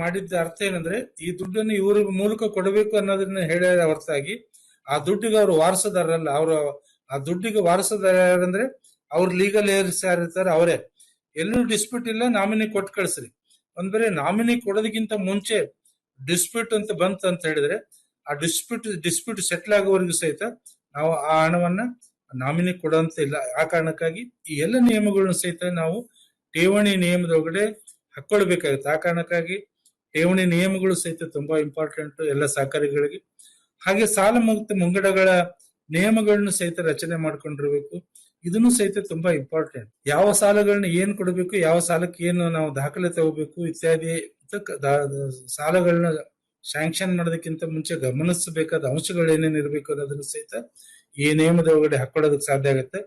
ಮಾಡಿದ್ದ ಅರ್ಥ ಏನಂದ್ರೆ ಈ ದುಡ್ಡನ್ನು ಇವ್ರ ಮೂಲಕ ಕೊಡಬೇಕು ಅನ್ನೋದನ್ನ ಹೇಳಿದ ಹೊರತಾಗಿ ಆ ದುಡ್ಡಿಗೆ ಅವ್ರು ವಾರಸುದಾರರಲ್ಲ. ಅವರು ಆ ದುಡ್ಡಿಗೆ ವಾರಸುದಾರ ಯಾರಂದ್ರೆ ಅವ್ರ ಲೀಗಲ್ ಏರ್ಸ್ ಯಾರಿರ್ತಾರೆ ಅವರೇ. ಎಲ್ಲೂ ಡಿಸ್ಪ್ಯೂಟ್ ಇಲ್ಲ, ನಾಮಿನಿ ಕೊಟ್ಟು ಕಳಿಸ್ರಿ. ಒಂದ್ ಬೇರೆ ನಾಮಿನಿ ಕೊಡೋದಕ್ಕಿಂತ ಮುಂಚೆ ಡಿಸ್ಪ್ಯೂಟ್ ಅಂತ ಬಂತು ಅಂತ ಹೇಳಿದ್ರೆ ಆ ಡಿಸ್ಪ್ಯೂಟ್ ಸೆಟ್ಲ್ ಆಗೋವರೆಗೂ ಸಹಿತ ನಾವು ಆ ಹಣವನ್ನ ನಾಮಿನಿ ಕೊಡೋಂತ ಇಲ್ಲ. ಆ ಕಾರಣಕ್ಕಾಗಿ ಈ ಎಲ್ಲ ನಿಯಮಗಳನ್ನು ಸಹಿತ ನಾವು ಠೇವಣಿ ನಿಯಮದೊಳಗಡೆ ಹಾಕೊಳ್ಬೇಕಾಗುತ್ತೆ. ಆ ಕಾರಣಕ್ಕಾಗಿ ಠೇವಣಿ ನಿಯಮಗಳು ಸಹಿತ ತುಂಬಾ ಇಂಪಾರ್ಟೆಂಟ್ ಎಲ್ಲ ಸಹಕಾರಿಗಳಿಗೆ. ಹಾಗೆ ಸಾಲ ಮುಕ್ತ ಮುಂಗಡಗಳ ನಿಯಮಗಳನ್ನು ಸಹಿತ ರಚನೆ ಮಾಡ್ಕೊಂಡಿರ್ಬೇಕು. ಇದನ್ನು ಸಹಿತ ತುಂಬಾ ಇಂಪಾರ್ಟೆಂಟ್. ಯಾವ ಸಾಲಗಳನ್ನ ಏನ್ ಕೊಡಬೇಕು, ಯಾವ ಸಾಲಕ್ಕೆ ಏನು ನಾವು ದಾಖಲೆ ತಗೋಬೇಕು ಇತ್ಯಾದಿ ಸಾಲಗಳನ್ನ ಸ್ಯಾಂಕ್ಷನ್ ಮಾಡೋದಕ್ಕಿಂತ ಮುಂಚೆ ಗಮನಿಸಬೇಕಾದ ಅಂಶಗಳು ಏನೇನು ಇರಬೇಕು ಅನ್ನೋದನ್ನು ಸಹಿತ ಈ ನಿಯಮದ ಒಳಗಡೆ ಹಾಕೊಳ್ಳೋದಕ್ಕೆ ಸಾಧ್ಯ ಆಗುತ್ತೆ.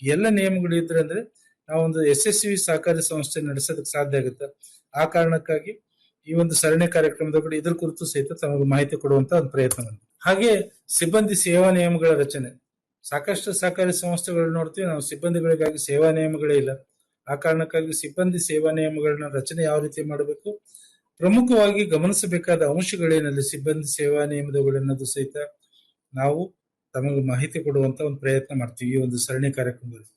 ಎಲ್ಲ ನಿಯಮಗಳು ಇದ್ರೆ ಅಂದ್ರೆ ನಾವೊಂದು ಯಶಸ್ವಿ ಸಹಕಾರಿ ಸಂಸ್ಥೆ ನಡೆಸೋದಕ್ಕೆ ಸಾಧ್ಯ ಆಗುತ್ತೆ. ಆ ಕಾರಣಕ್ಕಾಗಿ ಈ ಒಂದು ಸರಣಿ ಕಾರ್ಯಕ್ರಮದೊಳಗಡೆ ಇದ್ರ ಕುರಿತು ಸಹಿತ ತಮಗೆ ಮಾಹಿತಿ ಕೊಡುವಂತ ಒಂದು ಪ್ರಯತ್ನ. ಹಾಗೆ ಸಿಬ್ಬಂದಿ ಸೇವಾ ನಿಯಮಗಳ ರಚನೆ, ಸಾಕಷ್ಟು ಸಹಕಾರಿ ಸಂಸ್ಥೆಗಳು ನೋಡ್ತೀವಿ ನಾವು ಸಿಬ್ಬಂದಿಗಳಿಗಾಗಿ ಸೇವಾ ನಿಯಮಗಳೇ ಇಲ್ಲ. ಆ ಕಾರಣಕ್ಕಾಗಿ ಸಿಬ್ಬಂದಿ ಸೇವಾ ನಿಯಮಗಳನ್ನ ರಚನೆ ಯಾವ ರೀತಿ ಮಾಡಬೇಕು, ಪ್ರಮುಖವಾಗಿ ಗಮನಿಸಬೇಕಾದ ಅಂಶಗಳೇನಲ್ಲಿ ಸಿಬ್ಬಂದಿ ಸೇವಾ ನಿಯಮದಗಳನ್ನೋದು ಸಹಿತ ನಾವು ತಮಗೆ ಮಾಹಿತಿ ಕೊಡುವಂತ ಒಂದು ಪ್ರಯತ್ನ ಮಾಡ್ತೀವಿ ಈ ಒಂದು ಸರಣಿ ಕಾರ್ಯಕ್ರಮದಲ್ಲಿ.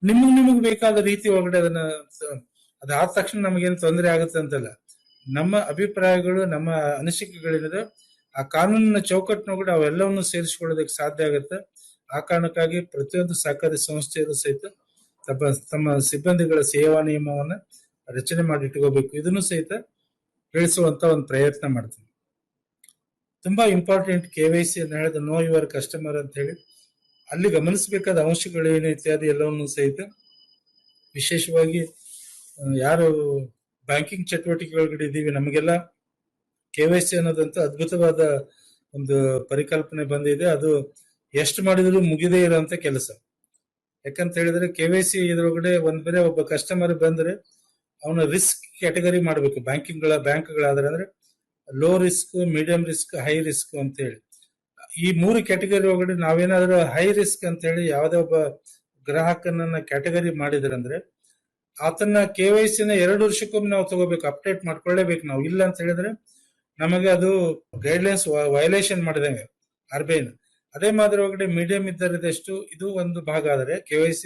ನಿಮಗ್ ಬೇಕಾದ ರೀತಿ ಒಳಗಡೆ ಅದಾದ ತಕ್ಷಣ ನಮಗೇನು ತೊಂದರೆ ಆಗುತ್ತೆ ಅಂತಲ್ಲ, ನಮ್ಮ ಅಭಿಪ್ರಾಯಗಳು ನಮ್ಮ ಅನಿಸಿಕೆಗಳೇನಿದೆ ಆ ಕಾನೂನಿನ ಚೌಕಟ್ಟಿನೊಳಗಡೆ ಅವೆಲ್ಲವನ್ನು ಸೇರಿಸಿಕೊಳ್ಳೋದಕ್ಕೆ ಸಾಧ್ಯ ಆಗುತ್ತೆ. ಆ ಕಾರಣಕ್ಕಾಗಿ ಪ್ರತಿಯೊಂದು ಸಹಕಾರಿ ಸಂಸ್ಥೆಯರು ಸಹಿತ ತಮ್ಮ ಸಿಬ್ಬಂದಿಗಳ ಸೇವಾ ನಿಯಮವನ್ನ ರಚನೆ ಮಾಡಿ ಇಟ್ಕೋಬೇಕು. ಇದನ್ನು ಸಹಿತ ತಿಳಿಸುವಂತ ಒಂದು ಪ್ರಯತ್ನ ಮಾಡ್ತೀನಿ. ತುಂಬಾ ಇಂಪಾರ್ಟೆಂಟ್ KYC ಅಂತ ಹೇಳಿದ ನೋ ಯುವರ್ ಕಸ್ಟಮರ್ ಅಂತ ಹೇಳಿ ಅಲ್ಲಿ ಗಮನಿಸಬೇಕಾದ ಅಂಶಗಳೇನು ಇತ್ಯಾದಿ ಎಲ್ಲವನ್ನು ಸಹಿತ ವಿಶೇಷವಾಗಿ ಯಾರು ಬ್ಯಾಂಕಿಂಗ್ ಚಟುವಟಿಕೆಗಳೊಳಗಡೆ ಇದ್ದೀವಿ ನಮಗೆಲ್ಲ KYC ಅನ್ನೋದಂತೂ ಅದ್ಭುತವಾದ ಒಂದು ಪರಿಕಲ್ಪನೆ ಬಂದಿದೆ. ಅದು ಎಷ್ಟು ಮಾಡಿದ್ರು ಮುಗಿದೇ ಇರೋಂತ ಕೆಲಸ. ಯಾಕಂತ ಹೇಳಿದ್ರೆ KYC ಇದ್ರೊಳಗಡೆ ಒಂದ್ ಬೇರೆ ಒಬ್ಬ ಕಸ್ಟಮರ್ ಬಂದ್ರೆ ಅವನ ರಿಸ್ಕ್ ಕ್ಯಾಟಗರಿ ಮಾಡಬೇಕು. ಬ್ಯಾಂಕ್ಗಳಾದ್ರೆ ಅಂದ್ರೆ low risk, medium risk, high risk ಅಂತ ಹೇಳಿ ಈ 3 ಕ್ಯಾಟಗರಿ ಒಳಗಡೆ ನಾವೇನಾದ್ರೂ ಹೈ ರಿಸ್ಕ್ ಅಂತ ಹೇಳಿ ಯಾವುದೇ ಒಬ್ಬ ಗ್ರಾಹಕನನ್ನ ಕ್ಯಾಟಗರಿ ಮಾಡಿದ್ರಂದ್ರೆ ಆತನ KYC ನ 2 ವರ್ಷಕ್ಕೊಮ್ಮೆ ನಾವು ತಗೋಬೇಕು, ಅಪ್ಡೇಟ್ ಮಾಡ್ಕೊಳ್ಳೇಬೇಕು ನಾವು. ಇಲ್ಲ ಅಂತ ಹೇಳಿದ್ರೆ ನಮಗೆ ಅದು ಗೈಡ್ಲೈನ್ಸ್ ವೈಲೇಷನ್ ಮಾಡಿದಂಗೆ RBI. ಅದೇ ಮಾದರಿ ಒಳಗಡೆ ಮೀಡಿಯಂ ಇದ್ದರದಷ್ಟು ಇದು ಒಂದು ಭಾಗ ಆದರೆ KYC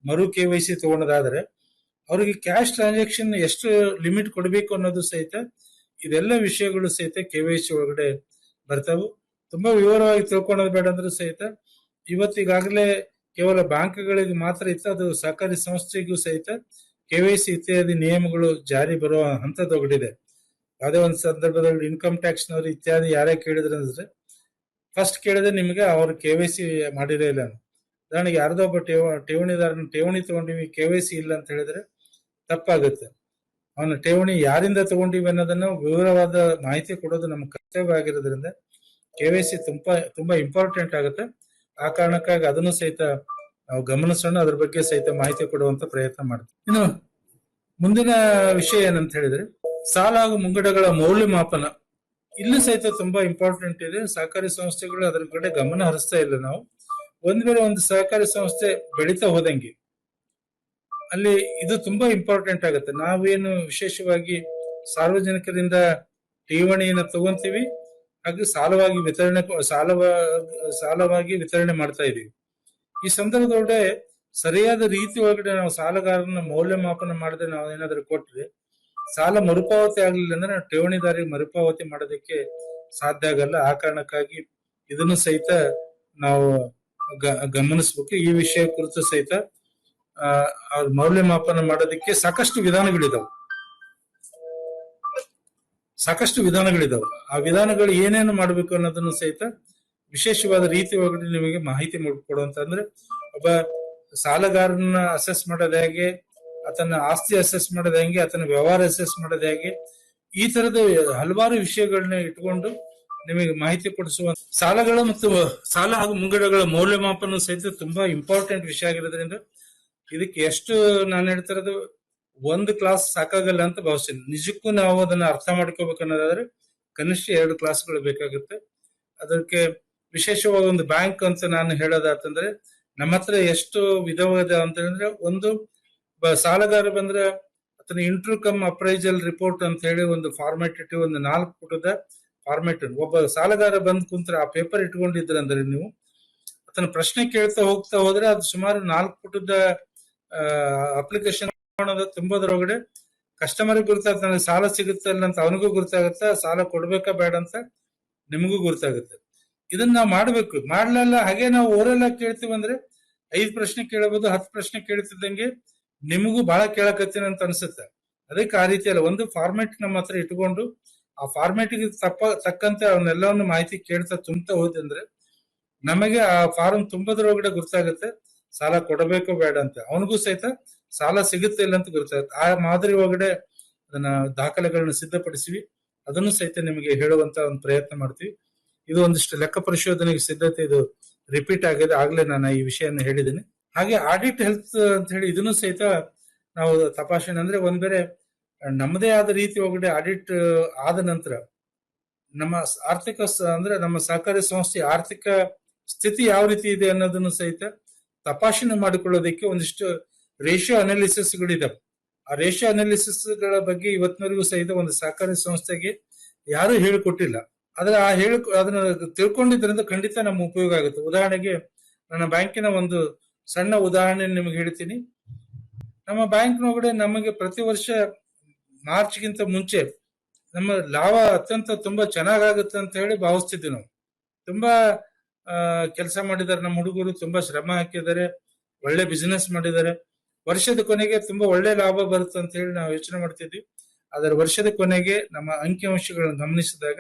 ಮರು KYC ತಗೊಳೋದಾದ್ರೆ ಅವರಿಗೆ ಕ್ಯಾಶ್ ಟ್ರಾನ್ಸಾಕ್ಷನ್ ಎಷ್ಟು ಲಿಮಿಟ್ ಕೊಡಬೇಕು ಅನ್ನೋದು ಸಹಿತ ಇದೆಲ್ಲ ವಿಷಯಗಳು ಸಹಿತ KYC ಒಳಗಡೆ ಬರ್ತಾವು. ತುಂಬಾ ವಿವರವಾಗಿ ತಿಳ್ಕೊಳ್ಳೋದು ಬೇಡ ಅಂದ್ರೂ ಸಹಿತ ಇವತ್ತಿಗಾಗಲೇ ಕೇವಲ ಬ್ಯಾಂಕ್ಗಳಿಗೆ ಮಾತ್ರ ಇತ್ತು, ಅದು ಸಹಕಾರಿ ಸಂಸ್ಥೆಗೂ ಸಹಿತ KYC ಇತ್ಯಾದಿ ನಿಯಮಗಳು ಜಾರಿ ಬರುವ ಹಂತದೊಳಗಡೆ. ಯಾವುದೇ ಒಂದು ಸಂದರ್ಭದಲ್ಲಿ ಇನ್ಕಮ್ ಟ್ಯಾಕ್ಸ್ ನವರು ಇತ್ಯಾದಿ ಯಾರೇ ಕೇಳಿದ್ರೆ ಫಸ್ಟ್ ಕೇಳಿದ್ರೆ ನಿಮಗೆ ಅವ್ರು KYC ಮಾಡಿರೇ ಇಲ್ಲ. ಉದಾಹರಣೆಗೆ ಯಾರ್ದೋ ಒಬ್ಬ ಠೇವಣಿದಾರನ ಠೇವಣಿ ತಗೊಂಡಿವಿ KYC ಇಲ್ಲ ಅಂತ ಹೇಳಿದ್ರೆ ತಪ್ಪಾಗುತ್ತೆ. ಅವನ ಠೇವಣಿ ಯಾರಿಂದ ತಗೊಂಡಿವಿ ಅನ್ನೋದನ್ನ ವಿವರವಾದ ಮಾಹಿತಿ ಕೊಡೋದು ನಮ್ಮ ಕರ್ತವ್ಯ ಆಗಿರೋದ್ರಿಂದ KYC ತುಂಬಾ ಇಂಪಾರ್ಟೆಂಟ್ ಆಗುತ್ತೆ. ಆ ಕಾರಣಕ್ಕಾಗಿ ಅದನ್ನು ಸಹಿತ ನಾವು ಗಮನಿಸೋಣ, ಅದ್ರ ಬಗ್ಗೆ ಸಹಿತ ಮಾಹಿತಿ ಕೊಡುವಂತ ಪ್ರಯತ್ನ ಮಾಡ್ತೀವಿ. ಇನ್ನು ಮುಂದಿನ ವಿಷಯ ಏನಂತ ಹೇಳಿದ್ರೆ ಸಾಲ ಹಾಗೂ ಮುಂಗಡಗಳ ಮೌಲ್ಯಮಾಪನ. ಇಲ್ಲೂ ಸಹಿತ ತುಂಬಾ ಇಂಪಾರ್ಟೆಂಟ್ ಇದೆ. ಸಹಕಾರಿ ಸಂಸ್ಥೆಗಳು ಅದ್ರ ಕಡೆ ಗಮನ ಹರಿಸ್ತಾ ಇಲ್ಲ. ನಾವು ಒಂದ್ ವೇಳೆ ಒಂದು ಸಹಕಾರಿ ಸಂಸ್ಥೆ ಬೆಳೀತಾ ಹೋದಂಗೆ ಅಲ್ಲಿ ಇದು ತುಂಬಾ ಇಂಪಾರ್ಟೆಂಟ್ ಆಗುತ್ತೆ. ನಾವೇನು ವಿಶೇಷವಾಗಿ ಸಾರ್ವಜನಿಕರಿಂದ ಠೇವಣಿಯನ್ನ ತಗೊಂತೀವಿ ಹಾಗೆ ಸಾಲವಾಗಿ ವಿತರಣೆ ಮಾಡ್ತಾ ಇದೀವಿ. ಈ ಸಂದರ್ಭದೊಳಗೆ ಸರಿಯಾದ ರೀತಿ ಒಳಗಡೆ ನಾವು ಸಾಲಗಾರನ ಮೌಲ್ಯಮಾಪನ ಮಾಡದೆ ನಾವು ಏನಾದ್ರೂ ಕೊಟ್ರೆ ಸಾಲ ಮರುಪಾವತಿ ಆಗ್ಲಿಲ್ಲ ಅಂದ್ರೆ ನಾವು ಠೇವಣಿದಾರಿಗೆ ಮರುಪಾವತಿ ಮಾಡೋದಕ್ಕೆ ಸಾಧ್ಯ ಆಗಲ್ಲ. ಆ ಕಾರಣಕ್ಕಾಗಿ ಇದನ್ನು ಸಹಿತ ನಾವು ಗಮನಿಸ್ಬೇಕು. ಈ ವಿಷಯ ಕುರಿತು ಸಹಿತ ಮೌಲ್ಯಮಾಪನ ಮಾಡೋದಕ್ಕೆ ಸಾಕಷ್ಟು ವಿಧಾನಗಳಿದಾವೆ. ಆ ವಿಧಾನಗಳು ಏನೇನು ಮಾಡಬೇಕು ಅನ್ನೋದನ್ನು ಸಹಿತ ವಿಶೇಷವಾದ ರೀತಿ ಒಳಗಡೆ ನಿಮಗೆ ಮಾಹಿತಿ ಕೊಡುವಂತ ಅಂದ್ರೆ ಒಬ್ಬ ಸಾಲಗಾರನ ಅಸೆಸ್ ಮಾಡೋದು ಹೇಗೆ, ಆತನ ಆಸ್ತಿ ಅಸೆಸ್ ಮಾಡೋದು ಹೆಂಗೆ, ಆತನ ವ್ಯವಹಾರ ಅಸೆಸ್ ಮಾಡೋದು ಹೇಗೆ, ಈ ತರದ ಹಲವಾರು ವಿಷಯಗಳನ್ನ ಇಟ್ಕೊಂಡು ನಿಮಗೆ ಮಾಹಿತಿ ಕೊಡಿಸುವ ಸಾಲಗಳ ಮತ್ತು ಸಾಲ ಹಾಗೂ ಮುಂಗಡಗಳ ಮೌಲ್ಯಮಾಪನ ಸಹಿತ ತುಂಬಾ ಇಂಪಾರ್ಟೆಂಟ್ ವಿಷಯ ಆಗಿರೋದ್ರಿಂದ ಇದಕ್ಕೆ ಎಷ್ಟು ನಾನು ಹೇಳ್ತಿರೋದು ಒಂದು ಕ್ಲಾಸ್ ಸಾಕಾಗಲ್ಲ ಅಂತ ಭಾವಿಸ್ತೀನಿ. ನಿಜಕ್ಕೂ ನಾವು ಅದನ್ನ ಅರ್ಥ ಮಾಡ್ಕೋಬೇಕನ್ನೋದಾದ್ರೆ ಕನಿಷ್ಠ 2 ಕ್ಲಾಸ್ಗಳು ಬೇಕಾಗುತ್ತೆ. ಅದಕ್ಕೆ ವಿಶೇಷವಾಗಿ ಒಂದು ಬ್ಯಾಂಕ್ ಅಂತ ನಾನು ಹೇಳೋದಾತಂದ್ರೆ ನಮ್ಮ ಹತ್ರ ಎಷ್ಟು ವಿಧವಾದ ಅಂತ ಹೇಳಿದ್ರೆ, ಒಂದು ಸಾಲಗಾರ ಬಂದ್ರೆ ಅದನ್ನ ಇಂಟ್ರೂ ಅಪ್ರೈಸಲ್ ರಿಪೋರ್ಟ್ ಅಂತ ಹೇಳಿ ಒಂದು ಫಾರ್ಮೆಟ್ ಇಟ್ಟು ಒಂದು 4 ಪುಟದ ಫಾರ್ಮೆಟ್. ಒಬ್ಬ ಸಾಲಗಾರ ಬಂದ್ ಕುಂತ್ರೆ ಆ ಪೇಪರ್ ಇಟ್ಕೊಂಡಿದ್ರೆ ಅಂದ್ರೆ ನೀವು ಅದನ್ನ ಪ್ರಶ್ನೆ ಕೇಳ್ತಾ ಹೋಗ್ತಾ ಹೋದ್ರೆ ಅದು ಸುಮಾರು 4 ಪುಟದ ಅಪ್ಲಿಕೇಶನ್ ತುಂಬೋದ್ರೊಳಗಡೆ ಕಸ್ಟಮರ್ ಗೊತ್ತಾಗುತ್ತೆ, ನನಗೆ ಸಾಲ ಸಿಗುತ್ತೆ ಇಲ್ಲ ಅಂತ ಅವನಿಗೂ ಗೊತ್ತಾಗುತ್ತೆ, ಸಾಲ ಕೊಡ್ಬೇಕಾ ಬೇಡ ಅಂತ ನಿಮಗೂ ಗೊತ್ತಾಗುತ್ತೆ. ಇದನ್ನ ನಾವು ಮಾಡ್ಬೇಕು. ಮಾಡ್ಲಲ್ಲ ಹಾಗೆ ನಾವು ಓರೆಲ್ಲ ಕೇಳ್ತೀವಿ ಅಂದ್ರೆ 5 ಪ್ರಶ್ನೆ ಕೇಳಬಹುದು, 10 ಪ್ರಶ್ನೆ ಕೇಳ್ತಿದ್ದಂಗೆ ನಿಮಗೂ ಬಹಳ ಕೇಳಕತ್ತೀನಿ ಅಂತ ಅನ್ಸುತ್ತೆ. ಅದಕ್ಕೆ ಆ ರೀತಿ ಅಲ್ಲ, ಒಂದು ಫಾರ್ಮೆಟ್ ನಮ್ಮ ಹತ್ರ ಇಟ್ಕೊಂಡು ಆ ಫಾರ್ಮೆಟ್ಗೆ ತಕ್ಕಂತೆ ಅವನ್ನೆಲ್ಲವನ್ನು ಮಾಹಿತಿ ಕೇಳ್ತಾ ತುಂಬ್ತಾ ಹೋದಂದ್ರೆ ನಮಗೆ ಆ ಫಾರ್ಮ್ ತುಂಬದ್ರೊಳಗಡೆ ಗೊತ್ತಾಗುತ್ತೆ ಸಾಲ ಕೊಡಬೇಕೋ ಬೇಡ ಅಂತ, ಅವನಿಗೂ ಸಹಿತ ಸಾಲ ಸಿಗುತ್ತೆ ಇಲ್ಲ ಅಂತ ಗೊತ್ತಾಗುತ್ತೆ. ಆ ಮಾದರಿ ಒಳಗಡೆ ಅದನ್ನ ದಾಖಲೆಗಳನ್ನ ಸಿದ್ಧಪಡಿಸಿವಿ, ಅದನ್ನು ಸಹಿತ ನಿಮಗೆ ಹೇಳುವಂತ ಒಂದು ಪ್ರಯತ್ನ ಮಾಡ್ತೀವಿ. ಇದು ಒಂದಿಷ್ಟು ಲೆಕ್ಕ ಪರಿಶೋಧನೆಗೆ ಸಿದ್ಧತೆ ಇದು ರಿಪೀಟ್ ಆಗಿದೆ, ಆಗ್ಲೇ ನಾನು ಈ ವಿಷಯನ ಹೇಳಿದ್ದೀನಿ. ಹಾಗೆ ಆಡಿಟ್ ಹೆಲ್ತ್ ಅಂತ ಹೇಳಿ ಇದನ್ನು ಸಹಿತ ನಾವು ತಪಾಸಣೆ ಅಂದ್ರೆ ಒಂದ್ ಬೇರೆ ನಮ್ಮದೇ ಆದ ರೀತಿ ಒಳಗಡೆ ಆಡಿಟ್ ಆದ ನಂತರ ನಮ್ಮ ಆರ್ಥಿಕ ಅಂದ್ರೆ ನಮ್ಮ ಸಹಕಾರಿ ಸಂಸ್ಥೆ ಆರ್ಥಿಕ ಸ್ಥಿತಿ ಯಾವ ರೀತಿ ಇದೆ ಅನ್ನೋದನ್ನು ಸಹಿತ ತಪಾಸಣೆ ಮಾಡಿಕೊಳ್ಳೋದಕ್ಕೆ ಒಂದಿಷ್ಟು ರೇಷಿಯೋ ಅನಾಲಿಸಿಸ್ಗಳಿದಾವೆ. ಆ ರೇಷಿಯೋ ಅನಾಲಿಸಿಸ್ಗಳ ಬಗ್ಗೆ ಇವತ್ತಿನವರೆಗೂ ಸಹಿತ ಒಂದು ಸಹಕಾರಿ ಸಂಸ್ಥೆಗೆ ಯಾರು ಹೇಳಿಕೊಟ್ಟಿಲ್ಲ. ಆದ್ರೆ ಅದನ್ನ ತಿಳ್ಕೊಂಡಿದ್ರಿಂದ ಖಂಡಿತ ನಮ್ಮ ಉಪಯೋಗ ಆಗುತ್ತೆ. ಉದಾಹರಣೆಗೆ ನನ್ನ ಬ್ಯಾಂಕಿನ ಒಂದು ಸಣ್ಣ ಉದಾಹರಣೆ ನಿಮಗೆ ಹೇಳ್ತೀನಿ. ನಮ್ಮ ಬ್ಯಾಂಕ್ನೊಳಗಡೆ ನಮಗೆ ಪ್ರತಿ ವರ್ಷ ಮಾರ್ಚ್ಗಿಂತ ಮುಂಚೆ ನಮ್ಮ ಲಾಭ ತುಂಬಾ ಚೆನ್ನಾಗಾಗುತ್ತೆ ಅಂತ ಹೇಳಿ ಭಾವಿಸ್ತಿದ್ವಿ. ನಾವು ತುಂಬಾ ಕೆಲಸ ಮಾಡಿದ್ದಾರೆ, ನಮ್ಮ ಹುಡುಗರು ತುಂಬಾ ಶ್ರಮ ಹಾಕಿದ್ದಾರೆ, ಒಳ್ಳೆ ಬಿಸಿನೆಸ್ ಮಾಡಿದ್ದಾರೆ, ವರ್ಷದ ಕೊನೆಗೆ ತುಂಬಾ ಒಳ್ಳೆ ಲಾಭ ಬರುತ್ತೆ ಅಂತ ಹೇಳಿ ನಾವು ಯೋಚನೆ ಮಾಡ್ತಿದ್ವಿ. ಅದರ ವರ್ಷದ ಕೊನೆಗೆ ನಮ್ಮ ಅಂಕಿಅಂಶಗಳನ್ನು ಗಮನಿಸಿದಾಗ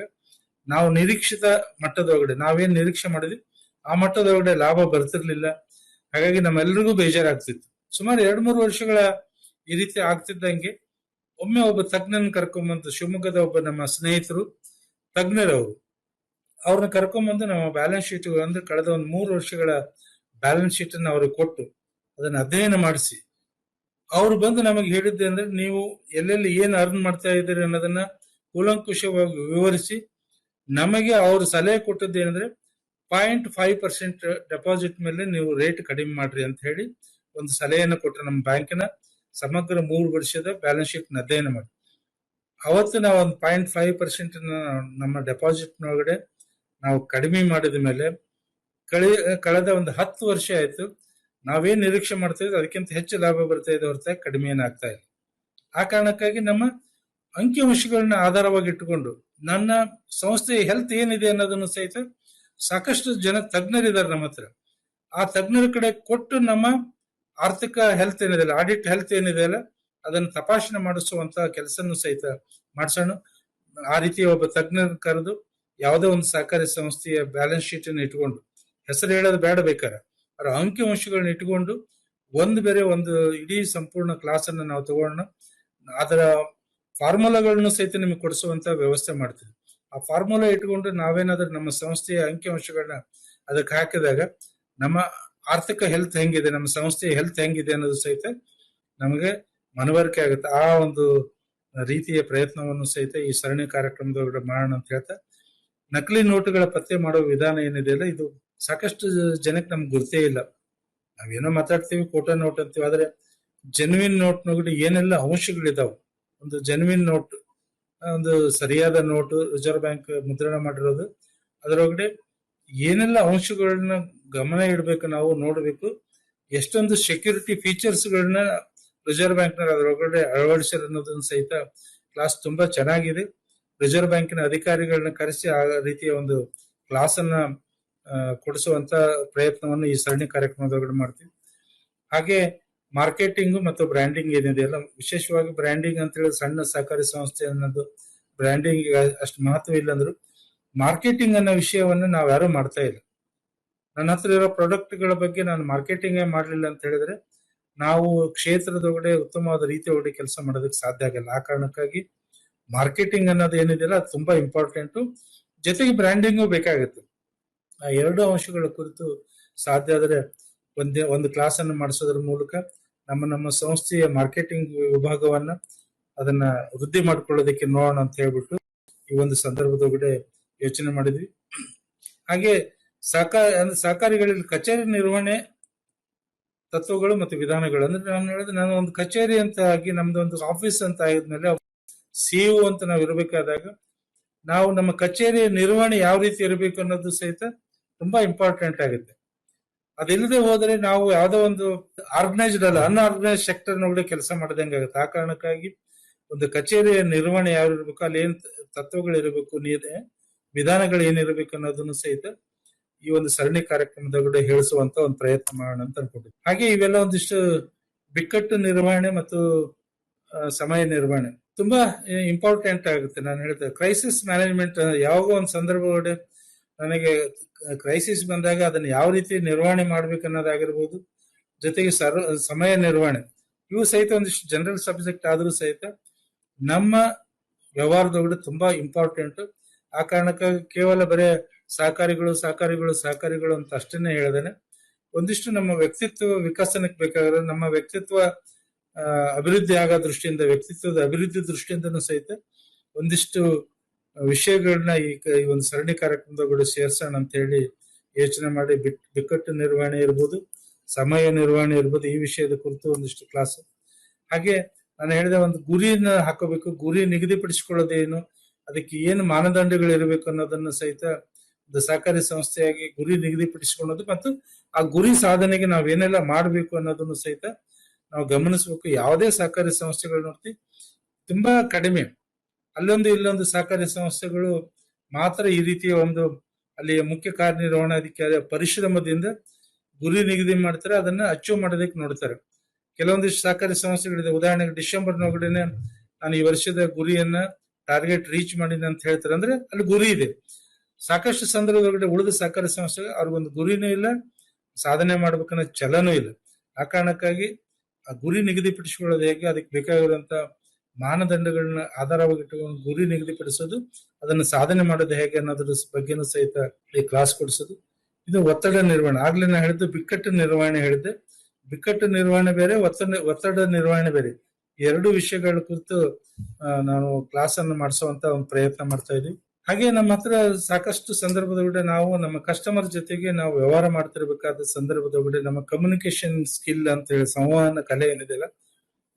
ನಾವು ನಿರೀಕ್ಷಿತ ಮಟ್ಟದೊಳಗಡೆ ನಾವೇನ್ ನಿರೀಕ್ಷೆ ಮಾಡಿದ್ವಿ ಆ ಮಟ್ಟದೊಳಗಡೆ ಲಾಭ ಬರ್ತಿರ್ಲಿಲ್ಲ. ಹಾಗಾಗಿ ನಮ್ಮೆಲ್ಲರಿಗೂ ಬೇಜಾರಾಗ್ತಿತ್ತು. ಸುಮಾರು 2-3 ವರ್ಷಗಳ ಈ ರೀತಿ ಆಗ್ತಿದ್ದಂಗೆ ಒಮ್ಮೆ ಒಬ್ಬ ತಜ್ಞನ ಕರ್ಕೊಂಬಂದು, ಶಿವಮೊಗ್ಗದ ಒಬ್ಬ ನಮ್ಮ ಸ್ನೇಹಿತರು ತಜ್ಞರವರು, ಅವ್ರನ್ನ ಕರ್ಕೊಂಬಂದು ನಮ್ಮ ಬ್ಯಾಲೆನ್ಸ್ ಶೀಟ್ ಅಂದ್ರೆ ಕಳೆದ ಒಂದು 3 ವರ್ಷಗಳ ಬ್ಯಾಲೆನ್ಸ್ ಶೀಟ್ ಅನ್ನು ಅವ್ರಿಗೆ ಕೊಟ್ಟು ಅದನ್ನ ಅಧ್ಯಯನ ಮಾಡಿಸಿ ಅವ್ರು ಬಂದು ನಮಗೆ ಹೇಳಿದ್ದೆ ಅಂದ್ರೆ ನೀವು ಎಲ್ಲೆಲ್ಲಿ ಏನ್ ಅರ್ನ್ ಮಾಡ್ತಾ ಇದ್ದೀರಿ ಅನ್ನೋದನ್ನ ಕೂಲಂಕುಷವಾಗಿ ವಿವರಿಸಿ ನಮಗೆ ಅವ್ರು ಸಲಹೆ ಕೊಟ್ಟದ್ದು ಏನಂದ್ರೆ 0.5% ಡೆಪಾಸಿಟ್ ಮೇಲೆ ನೀವು ರೇಟ್ ಕಡಿಮೆ ಮಾಡ್ರಿ ಅಂತ ಹೇಳಿ ಒಂದು ಸಲಹೆಯನ್ನು ಕೊಟ್ಟರು. ನಮ್ಮ ಬ್ಯಾಂಕಿನ ಸಮಗ್ರ 3 ವರ್ಷದ ಬ್ಯಾಲೆನ್ಸ್ ಶೀಟ್ ಅಧ್ಯಯನ ಮಾಡಿ ಅವತ್ತು ನಾವು ಒಂದು 0.5% ನಮ್ಮ ಡೆಪಾಸಿಟ್ ಒಳಗಡೆ ನಾವು ಕಡಿಮೆ ಮಾಡಿದ ಮೇಲೆ ಕಳೆದ ಒಂದು 10 ವರ್ಷ ಆಯ್ತು, ನಾವೇನ್ ನಿರೀಕ್ಷೆ ಮಾಡ್ತಾ ಇದ್ವಿ ಅದಕ್ಕಿಂತ ಹೆಚ್ಚು ಲಾಭ ಬರ್ತಾ ಇದೆ ಹೊರತಾಗಿ ಕಡಿಮೆ ಏನಾಗ್ತಾ ಇಲ್ಲ. ಆ ಕಾರಣಕ್ಕಾಗಿ ನಮ್ಮ ಅಂಕಿಅಂಶಗಳನ್ನ ಆಧಾರವಾಗಿ ಇಟ್ಟುಕೊಂಡು ನನ್ನ ಸಂಸ್ಥೆಯ ಹೆಲ್ತ್ ಏನಿದೆ ಅನ್ನೋದನ್ನು ಸಹಿತ ಸಾಕಷ್ಟು ಜನ ತಜ್ಞರಿದ್ದಾರೆ ನಮ್ಮ ಹತ್ರ. ಆ ತಜ್ಞರ ಕಡೆ ಕೊಟ್ಟು ನಮ್ಮ ಆರ್ಥಿಕ ಹೆಲ್ತ್ ಏನಿದೆ, ಆಡಿಟ್ ಹೆಲ್ತ್ ಏನಿದೆ ಅಲ್ಲ, ಅದನ್ನು ತಪಾಸಣೆ ಮಾಡಿಸುವಂತ ಕೆಲಸನೂ ಸಹಿತ ಮಾಡಿಸೋಣ. ಆ ರೀತಿ ಒಬ್ಬ ತಜ್ಞರ ಕರೆದು ಯಾವುದೋ ಒಂದು ಸಹಕಾರಿ ಸಂಸ್ಥೆಯ ಬ್ಯಾಲೆನ್ಸ್ ಶೀಟ್ ಅನ್ನು ಇಟ್ಕೊಂಡು, ಹೆಸರು ಹೇಳೋದು ಬೇಡ ಬೇಕಾರೆ, ಅವರ ಅಂಕಿಅಂಶಗಳನ್ನ ಇಟ್ಕೊಂಡು ಒಂದು ಇಡೀ ಸಂಪೂರ್ಣ ಕ್ಲಾಸ್ ಅನ್ನು ನಾವು ತಗೋಣ. ಅದರ ಫಾರ್ಮುಲಾಗಳನ್ನು ಸಹಿತ ನಿಮಗೆ ಕೊಡಿಸುವಂತ ವ್ಯವಸ್ಥೆ ಮಾಡ್ತೀವಿ. ಆ ಫಾರ್ಮುಲಾ ಇಟ್ಕೊಂಡು ನಾವೇನಾದ್ರೂ ನಮ್ಮ ಸಂಸ್ಥೆಯ ಅಂಕಿಅಂಶಗಳನ್ನ ಅದಕ್ಕೆ ಹಾಕಿದಾಗ ನಮ್ಮ ಆರ್ಥಿಕ ಹೆಲ್ತ್ ಹೆಂಗಿದೆ, ನಮ್ಮ ಸಂಸ್ಥೆಯ ಹೆಲ್ತ್ ಹೆಂಗಿದೆ ಅನ್ನೋದು ಸಹಿತ ನಮಗೆ ಮನವರಿಕೆ ಆಗುತ್ತೆ. ಆ ಒಂದು ರೀತಿಯ ಪ್ರಯತ್ನವನ್ನು ಸಹಿತ ಈ ಸರಣಿ ಕಾರ್ಯಕ್ರಮದೊಳಗಡೆ ಮಾಡೋಣ ಅಂತ ಹೇಳ್ತಾ, ನಕಲಿ ನೋಟುಗಳ ಪತ್ತೆ ಮಾಡುವ ವಿಧಾನ ಏನಿದೆಯಲ್ಲ, ಇದು ಸಾಕಷ್ಟು ಜನಕ್ಕೆ ನಮ್ಗೆ ಗುರ್ತೇ ಇಲ್ಲ. ನಾವೇನೋ ಮಾತಾಡ್ತೀವಿ ಕೋಟಾ ನೋಟ್ ಅಂತೀವಿ, ಆದ್ರೆ ಜೆನ್ವಿನ್ ನೋಟ್ ನೊಳಗಡೆ ಏನೆಲ್ಲ ಅಂಶಗಳಿದಾವೆ. ಒಂದು ಜೆನ್ವಿನ್ ನೋಟ್, ಒಂದು ಸರಿಯಾದ ನೋಟು ರಿಸರ್ವ್ ಬ್ಯಾಂಕ್ ಮುದ್ರಣ ಮಾಡಿರೋದು, ಅದರೊಳಗಡೆ ಏನೆಲ್ಲ ಅಂಶಗಳನ್ನ ಗಮನ ಇಡಬೇಕು, ನಾವು ನೋಡಬೇಕು. ಎಷ್ಟೊಂದು ಸೆಕ್ಯೂರಿಟಿ ಫೀಚರ್ಸ್ ಗಳನ್ನ ರಿಸರ್ವ್ ಬ್ಯಾಂಕ್ ಅದರೊಳಗಡೆ ಅಳವಡಿಸಿರೋ ಅನ್ನೋದನ್ನ ಸಹಿತ ಕ್ಲಾಸ್ ತುಂಬಾ ಚೆನ್ನಾಗಿದೆ. ರಿಸರ್ವ್ ಬ್ಯಾಂಕಿನ ಅಧಿಕಾರಿಗಳನ್ನ ಕರೆಸಿ ಆ ರೀತಿಯ ಒಂದು ಕ್ಲಾಸ್ ಅನ್ನ ಕೊಡಿಸುವಂತ ಪ್ರಯತ್ನವನ್ನು ಈ ಸರಣಿ ಕಾರ್ಯಕ್ರಮದೊಳಗಡೆ ಮಾಡ್ತೀವಿ. ಹಾಗೆ ಮಾರ್ಕೆಟಿಂಗ್ ಮತ್ತು ಬ್ರ್ಯಾಂಡಿಂಗ್ ಏನಿದೆಯಲ್ಲ, ವಿಶೇಷವಾಗಿ ಬ್ರ್ಯಾಂಡಿಂಗ್ ಅಂತ ಹೇಳಿ ಸಣ್ಣ ಸಹಕಾರಿ ಸಂಸ್ಥೆ ಅನ್ನೋದು ಬ್ರ್ಯಾಂಡಿಂಗ್ ಅಷ್ಟು ಮಹತ್ವ ಇಲ್ಲ ಅಂದ್ರು ಮಾರ್ಕೆಟಿಂಗ್ ಅನ್ನೋ ವಿಷಯವನ್ನು ನಾವು ಯಾರು ಮಾಡ್ತಾ ಇಲ್ಲ. ನನ್ನ ಹತ್ರ ಇರೋ ಪ್ರಾಡಕ್ಟ್ಗಳ ಬಗ್ಗೆ ನಾನು ಮಾರ್ಕೆಟಿಂಗ್ ಮಾಡಲಿಲ್ಲ ಅಂತ ಹೇಳಿದ್ರೆ ನಾವು ಕ್ಷೇತ್ರದೊಳಗಡೆ ಉತ್ತಮವಾದ ರೀತಿಯೊಳಗಡೆ ಕೆಲಸ ಮಾಡೋದಕ್ಕೆ ಸಾಧ್ಯ ಆಗಲ್ಲ. ಆ ಕಾರಣಕ್ಕಾಗಿ ಮಾರ್ಕೆಟಿಂಗ್ ಅನ್ನೋದು ಏನಿದೆಯಲ್ಲ ಅದು ತುಂಬಾ ಇಂಪಾರ್ಟೆಂಟ್. ಜೊತೆಗೆ ಬ್ರ್ಯಾಂಡಿಂಗು ಬೇಕಾಗುತ್ತೆ. ಆ ಎರಡು ಅಂಶಗಳ ಕುರಿತು ಸಾಧ್ಯ ಆದರೆ ಒಂದು ಕ್ಲಾಸ್ ಅನ್ನು ಮಾಡಿಸೋದ್ರ ಮೂಲಕ ನಮ್ಮ ಸಂಸ್ಥೆಯ ಮಾರ್ಕೆಟಿಂಗ್ ವಿಭಾಗವನ್ನ ಅದನ್ನ ವೃದ್ಧಿ ಮಾಡ್ಕೊಳ್ಳೋದಕ್ಕೆ ನೋಡೋಣ ಅಂತ ಹೇಳ್ಬಿಟ್ಟು ಈ ಒಂದು ಸಂದರ್ಭದೊಳಗಡೆ ಯೋಚನೆ ಮಾಡಿದ್ವಿ. ಹಾಗೆ ಸಹಕಾರಿಗಳಲ್ಲಿ ಕಚೇರಿ ನಿರ್ವಹಣೆ ತತ್ವಗಳು ಮತ್ತು ವಿಧಾನಗಳು ಅಂದ್ರೆ ನಾನು ಹೇಳಿದ್ರೆ, ನಾನು ಒಂದು ಕಚೇರಿ ಅಂತ ಆಗಿ ನಮ್ದು ಒಂದು ಆಫೀಸ್ ಅಂತ ಆಗಿದ್ಮೇಲೆ ಸಿಇಒ ಅಂತ ನಾವು ಇರಬೇಕಾದಾಗ ನಾವು ನಮ್ಮ ಕಚೇರಿಯ ನಿರ್ವಹಣೆ ಯಾವ ರೀತಿ ಇರಬೇಕು ಅನ್ನೋದು ಸಹಿತ ತುಂಬಾ ಇಂಪಾರ್ಟೆಂಟ್ ಆಗುತ್ತೆ. ಅದಿಲ್ಲದೆ ಹೋದ್ರೆ ನಾವು ಯಾವ್ದೋ ಒಂದು ಆರ್ಗನೈಸ್ಡ್ ಅಲ್ಲ, ಅನ್ಆರ್ಗನೈಸ್ಡ್ ಸೆಕ್ಟರ್ ನೊಳಗಡೆ ಕೆಲಸ ಮಾಡದಂಗೆ ಆಗುತ್ತೆ. ಆ ಕಾರಣಕ್ಕಾಗಿ ಒಂದು ಕಚೇರಿಯ ನಿರ್ವಹಣೆ ಯಾವ ಇರಬೇಕು, ಅಲ್ಲಿ ಏನ್ ತತ್ವಗಳಿರಬೇಕು, ವಿಧಾನಗಳು ಏನಿರಬೇಕು ಅನ್ನೋದನ್ನು ಸಹಿತ ಈ ಒಂದು ಸರಣಿ ಕಾರ್ಯಕ್ರಮದೊಳಗಡೆ ಹೇಳಿಸುವಂತ ಒಂದು ಪ್ರಯತ್ನ ಮಾಡೋಣ ಅಂತ ಅನ್ಕೊಂಡಿದ್ವಿ. ಹಾಗೆ ಇವೆಲ್ಲ ಒಂದಿಷ್ಟು ಬಿಕ್ಕಟ್ಟು ನಿರ್ವಹಣೆ ಮತ್ತು ಸಮಯ ನಿರ್ವಹಣೆ ತುಂಬಾ ಇಂಪಾರ್ಟೆಂಟ್ ಆಗುತ್ತೆ. ನಾನು ಹೇಳ್ತೇನೆ ಕ್ರೈಸಿಸ್ ಮ್ಯಾನೇಜ್ಮೆಂಟ್, ಯಾವಾಗ ಒಂದು ಸಂದರ್ಭದೊಳಗಡೆ ನನಗೆ ಕ್ರೈಸಿಸ್ ಬಂದಾಗ ಅದನ್ನ ಯಾವ ರೀತಿ ನಿರ್ವಹಣೆ ಮಾಡ್ಬೇಕು ಅನ್ನೋದಾಗಿರ್ಬೋದು, ಜೊತೆಗೆ ಸಮಯ ನಿರ್ವಹಣೆ, ಇವು ಸಹಿತ ಒಂದಿಷ್ಟು ಜನರಲ್ ಸಬ್ಜೆಕ್ಟ್ ಆದ್ರೂ ಸಹಿತ ನಮ್ಮ ವ್ಯವಹಾರದೊಳಗಡೆ ತುಂಬಾ ಇಂಪಾರ್ಟೆಂಟ್. ಆ ಕಾರಣಕ್ಕಾಗಿ ಕೇವಲ ಬರೇ ಸಹಕಾರಿಗಳು ಅಂತ ಅಷ್ಟನ್ನೇ ಹೇಳದೇನೆ ಒಂದಿಷ್ಟು ನಮ್ಮ ವ್ಯಕ್ತಿತ್ವ ವಿಕಸನಕ್ಕೆ ಬೇಕಾದ್ರೆ, ನಮ್ಮ ವ್ಯಕ್ತಿತ್ವ ಅಭಿವೃದ್ಧಿ ಆಗೋ ದೃಷ್ಟಿಯಿಂದ, ವ್ಯಕ್ತಿತ್ವದ ಅಭಿವೃದ್ಧಿ ದೃಷ್ಟಿಯಿಂದನೂ ಸಹಿತ ಒಂದಿಷ್ಟು ವಿಷಯಗಳನ್ನ ಈ ಒಂದು ಸರಣಿ ಕಾರ್ಯಕ್ರಮದೊಳಗಡೆ ಸೇರ್ಸೋಣ ಅಂತ ಹೇಳಿ ಯೋಚನೆ ಮಾಡಿ ಬಿಕ್ಕಟ್ಟು ನಿರ್ವಹಣೆ ಇರ್ಬೋದು, ಸಮಯ ನಿರ್ವಹಣೆ ಇರ್ಬೋದು, ಈ ವಿಷಯದ ಕುರಿತು ಒಂದಿಷ್ಟು ಕ್ಲಾಸ್. ಹಾಗೆ ನಾನು ಹೇಳಿದ ಒಂದು ಗುರಿನ ಹಾಕೋಬೇಕು, ಗುರಿ ನಿಗದಿಪಡಿಸಿಕೊಳ್ಳೋದೇನು, ಅದಕ್ಕೆ ಏನು ಮಾನದಂಡಗಳು ಇರಬೇಕು ಅನ್ನೋದನ್ನ ಸಹಿತ ಒಂದು ಸಹಕಾರಿ ಸಂಸ್ಥೆಯಾಗಿ ಗುರಿ ನಿಗದಿಪಡಿಸಿಕೊಳ್ಳೋದು ಮತ್ತು ಆ ಗುರಿ ಸಾಧನೆಗೆ ನಾವೇನೆಲ್ಲ ಮಾಡಬೇಕು ಅನ್ನೋದನ್ನು ಸಹಿತ ನಾವು ಗಮನಿಸಬೇಕು. ಯಾವುದೇ ಸಹಕಾರಿ ಸಂಸ್ಥೆಗಳು ನೋಡ್ತೀವಿ ತುಂಬಾ ಕಡಿಮೆ, ಅಲ್ಲೊಂದು ಇಲ್ಲೊಂದು ಸಹಕಾರಿ ಸಂಸ್ಥೆಗಳು ಮಾತ್ರ ಈ ರೀತಿಯ ಒಂದು ಅಲ್ಲಿ ಮುಖ್ಯ ಕಾರ್ಯನಿರ್ವಹಣಾಧಿಕಾರಿ ಪರಿಶ್ರಮದಿಂದ ಗುರಿ ನಿಗದಿ ಮಾಡ್ತಾರೆ, ಅದನ್ನ ಅಚೀವ್ ಮಾಡೋದಕ್ಕೆ ನೋಡ್ತಾರೆ. ಕೆಲವೊಂದಿಷ್ಟು ಸಹಕಾರಿ ಸಂಸ್ಥೆಗಳಿದೆ, ಉದಾಹರಣೆಗೆ ಡಿಸೆಂಬರ್ನೊಳಗಡೆನೆ ನಾನು ಈ ವರ್ಷದ ಗುರಿಯನ್ನ ಟಾರ್ಗೆಟ್ ರೀಚ್ ಮಾಡಿದೆ ಅಂತ ಹೇಳ್ತಾರೆ, ಅಂದ್ರೆ ಅಲ್ಲಿ ಗುರಿ ಇದೆ. ಸಾಕಷ್ಟು ಸಂದರ್ಭದೊಳಗಡೆ ಉಳಿದ ಸಹಕಾರಿ ಸಂಸ್ಥೆಗಳು ಅವ್ರಿಗೊಂದು ಗುರಿನೂ ಇಲ್ಲ, ಸಾಧನೆ ಮಾಡ್ಬೇಕನ್ನೋ ಛಲನೂ ಇಲ್ಲ. ಆ ಕಾರಣಕ್ಕಾಗಿ ಆ ಗುರಿ ನಿಗದಿಪಡಿಸಿಕೊಳ್ಳೋದು ಹೇಗೆ, ಅದಕ್ಕೆ ಬೇಕಾಗಿರುವಂತ ಮಾನದಂಡಗಳನ್ನ ಆಧಾರವಾಗಿ ಇಟ್ಟುಕೊಂಡು ಗುರಿ ನಿಗದಿಪಡಿಸೋದು, ಅದನ್ನು ಸಾಧನೆ ಮಾಡೋದು ಹೇಗೆ ಅನ್ನೋದ್ರ ಬಗ್ಗೆನೂ ಸಹಿತ ಈ ಕ್ಲಾಸ್ ಕೊಡಿಸೋದು. ಇದು ಒತ್ತಡ ನಿರ್ವಹಣೆ, ಆಗ್ಲೇ ನಾ ಹೇಳಿದ್ದು ಬಿಕ್ಕಟ್ಟು ನಿರ್ವಹಣೆ ಹೇಳಿದ್ದೆ. ಬಿಕ್ಕಟ್ಟು ನಿರ್ವಹಣೆ ಬೇರೆ, ಒತ್ತಡ ನಿರ್ವಹಣೆ ಬೇರೆ. ಎರಡು ವಿಷಯಗಳ ಕುರಿತು ನಾವು ಕ್ಲಾಸ್ ಅನ್ನು ಮಾಡಿಸುವಂತ ಒಂದು ಪ್ರಯತ್ನ ಮಾಡ್ತಾ ಇದೀವಿ. ಹಾಗೆ ನಮ್ಮ ಹತ್ರ ಸಾಕಷ್ಟು ಸಂದರ್ಭದೊಳಗಡೆ ನಾವು ನಮ್ಮ ಕಸ್ಟಮರ್ ಜೊತೆಗೆ ನಾವು ವ್ಯವಹಾರ ಮಾಡ್ತಿರ್ಬೇಕಾದ ಸಂದರ್ಭದೊಳಗಡೆ ನಮ್ಮ ಕಮ್ಯುನಿಕೇಶನ್ ಸ್ಕಿಲ್ ಅಂತ ಹೇಳಿ ಸಂವಹನ ಕಲೆ ಏನಿದೆಯಲ್ಲ,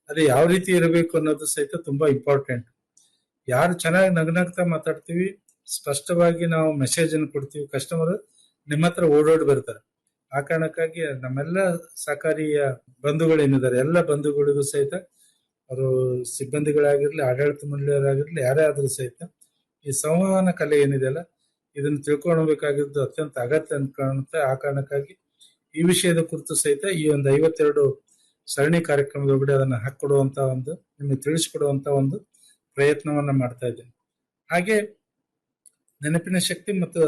ಅದು ಯಾವ ರೀತಿ ಇರಬೇಕು ಅನ್ನೋದು ಸಹಿತ ತುಂಬಾ ಇಂಪಾರ್ಟೆಂಟ್. ಯಾರು ಚೆನ್ನಾಗಿ ನಗ್ನಗ್ತಾ ಮಾತಾಡ್ತೀವಿ, ಸ್ಪಷ್ಟವಾಗಿ ನಾವು ಮೆಸೇಜ್ ಅನ್ನು ಕೊಡ್ತೀವಿ, ಕಸ್ಟಮರ್ ನಿಮ್ಮ ಹತ್ರ ಓಡೋಡಿ ಬರ್ತಾರೆ. ಆ ಕಾರಣಕ್ಕಾಗಿ ನಮ್ಮೆಲ್ಲ ಸಹಕಾರಿಯ ಬಂಧುಗಳೇನಿದ್ದಾರೆ ಎಲ್ಲ ಬಂಧುಗಳಿಗೂ ಸಹಿತ, ಅವರು ಸಿಬ್ಬಂದಿಗಳಾಗಿರ್ಲಿ, ಆಡಳಿತ ಮಂಡಳಿಯವರಾಗಿರ್ಲಿ, ಯಾರೇ ಆದ್ರೂ ಸಹಿತ ಈ ಸಂವಹನ ಕಲೆ ಏನಿದೆಯಲ್ಲ, ಇದನ್ನು ತಿಳ್ಕೊಳ್ಬೇಕಾಗಿದ್ದು ಅತ್ಯಂತ ಅಗತ್ಯ ಅಂತ ಕಾಣುತ್ತೆ. ಆ ಕಾರಣಕ್ಕಾಗಿ ಈ ವಿಷಯದ ಕುರಿತು ಸಹಿತ ಈ ಒಂದು 52 ಸರಣಿ ಕಾರ್ಯಕ್ರಮದೊಳಗಡೆ ಅದನ್ನ ಹಾಕೊಡುವಂತ ಒಂದು, ನಿಮಗೆ ತಿಳಿಸಿಕೊಡುವಂತ ಒಂದು ಪ್ರಯತ್ನವನ್ನ ಮಾಡ್ತಾ ಇದ್ದೇನೆ. ಹಾಗೆ ನೆನಪಿನ ಶಕ್ತಿ ಮತ್ತು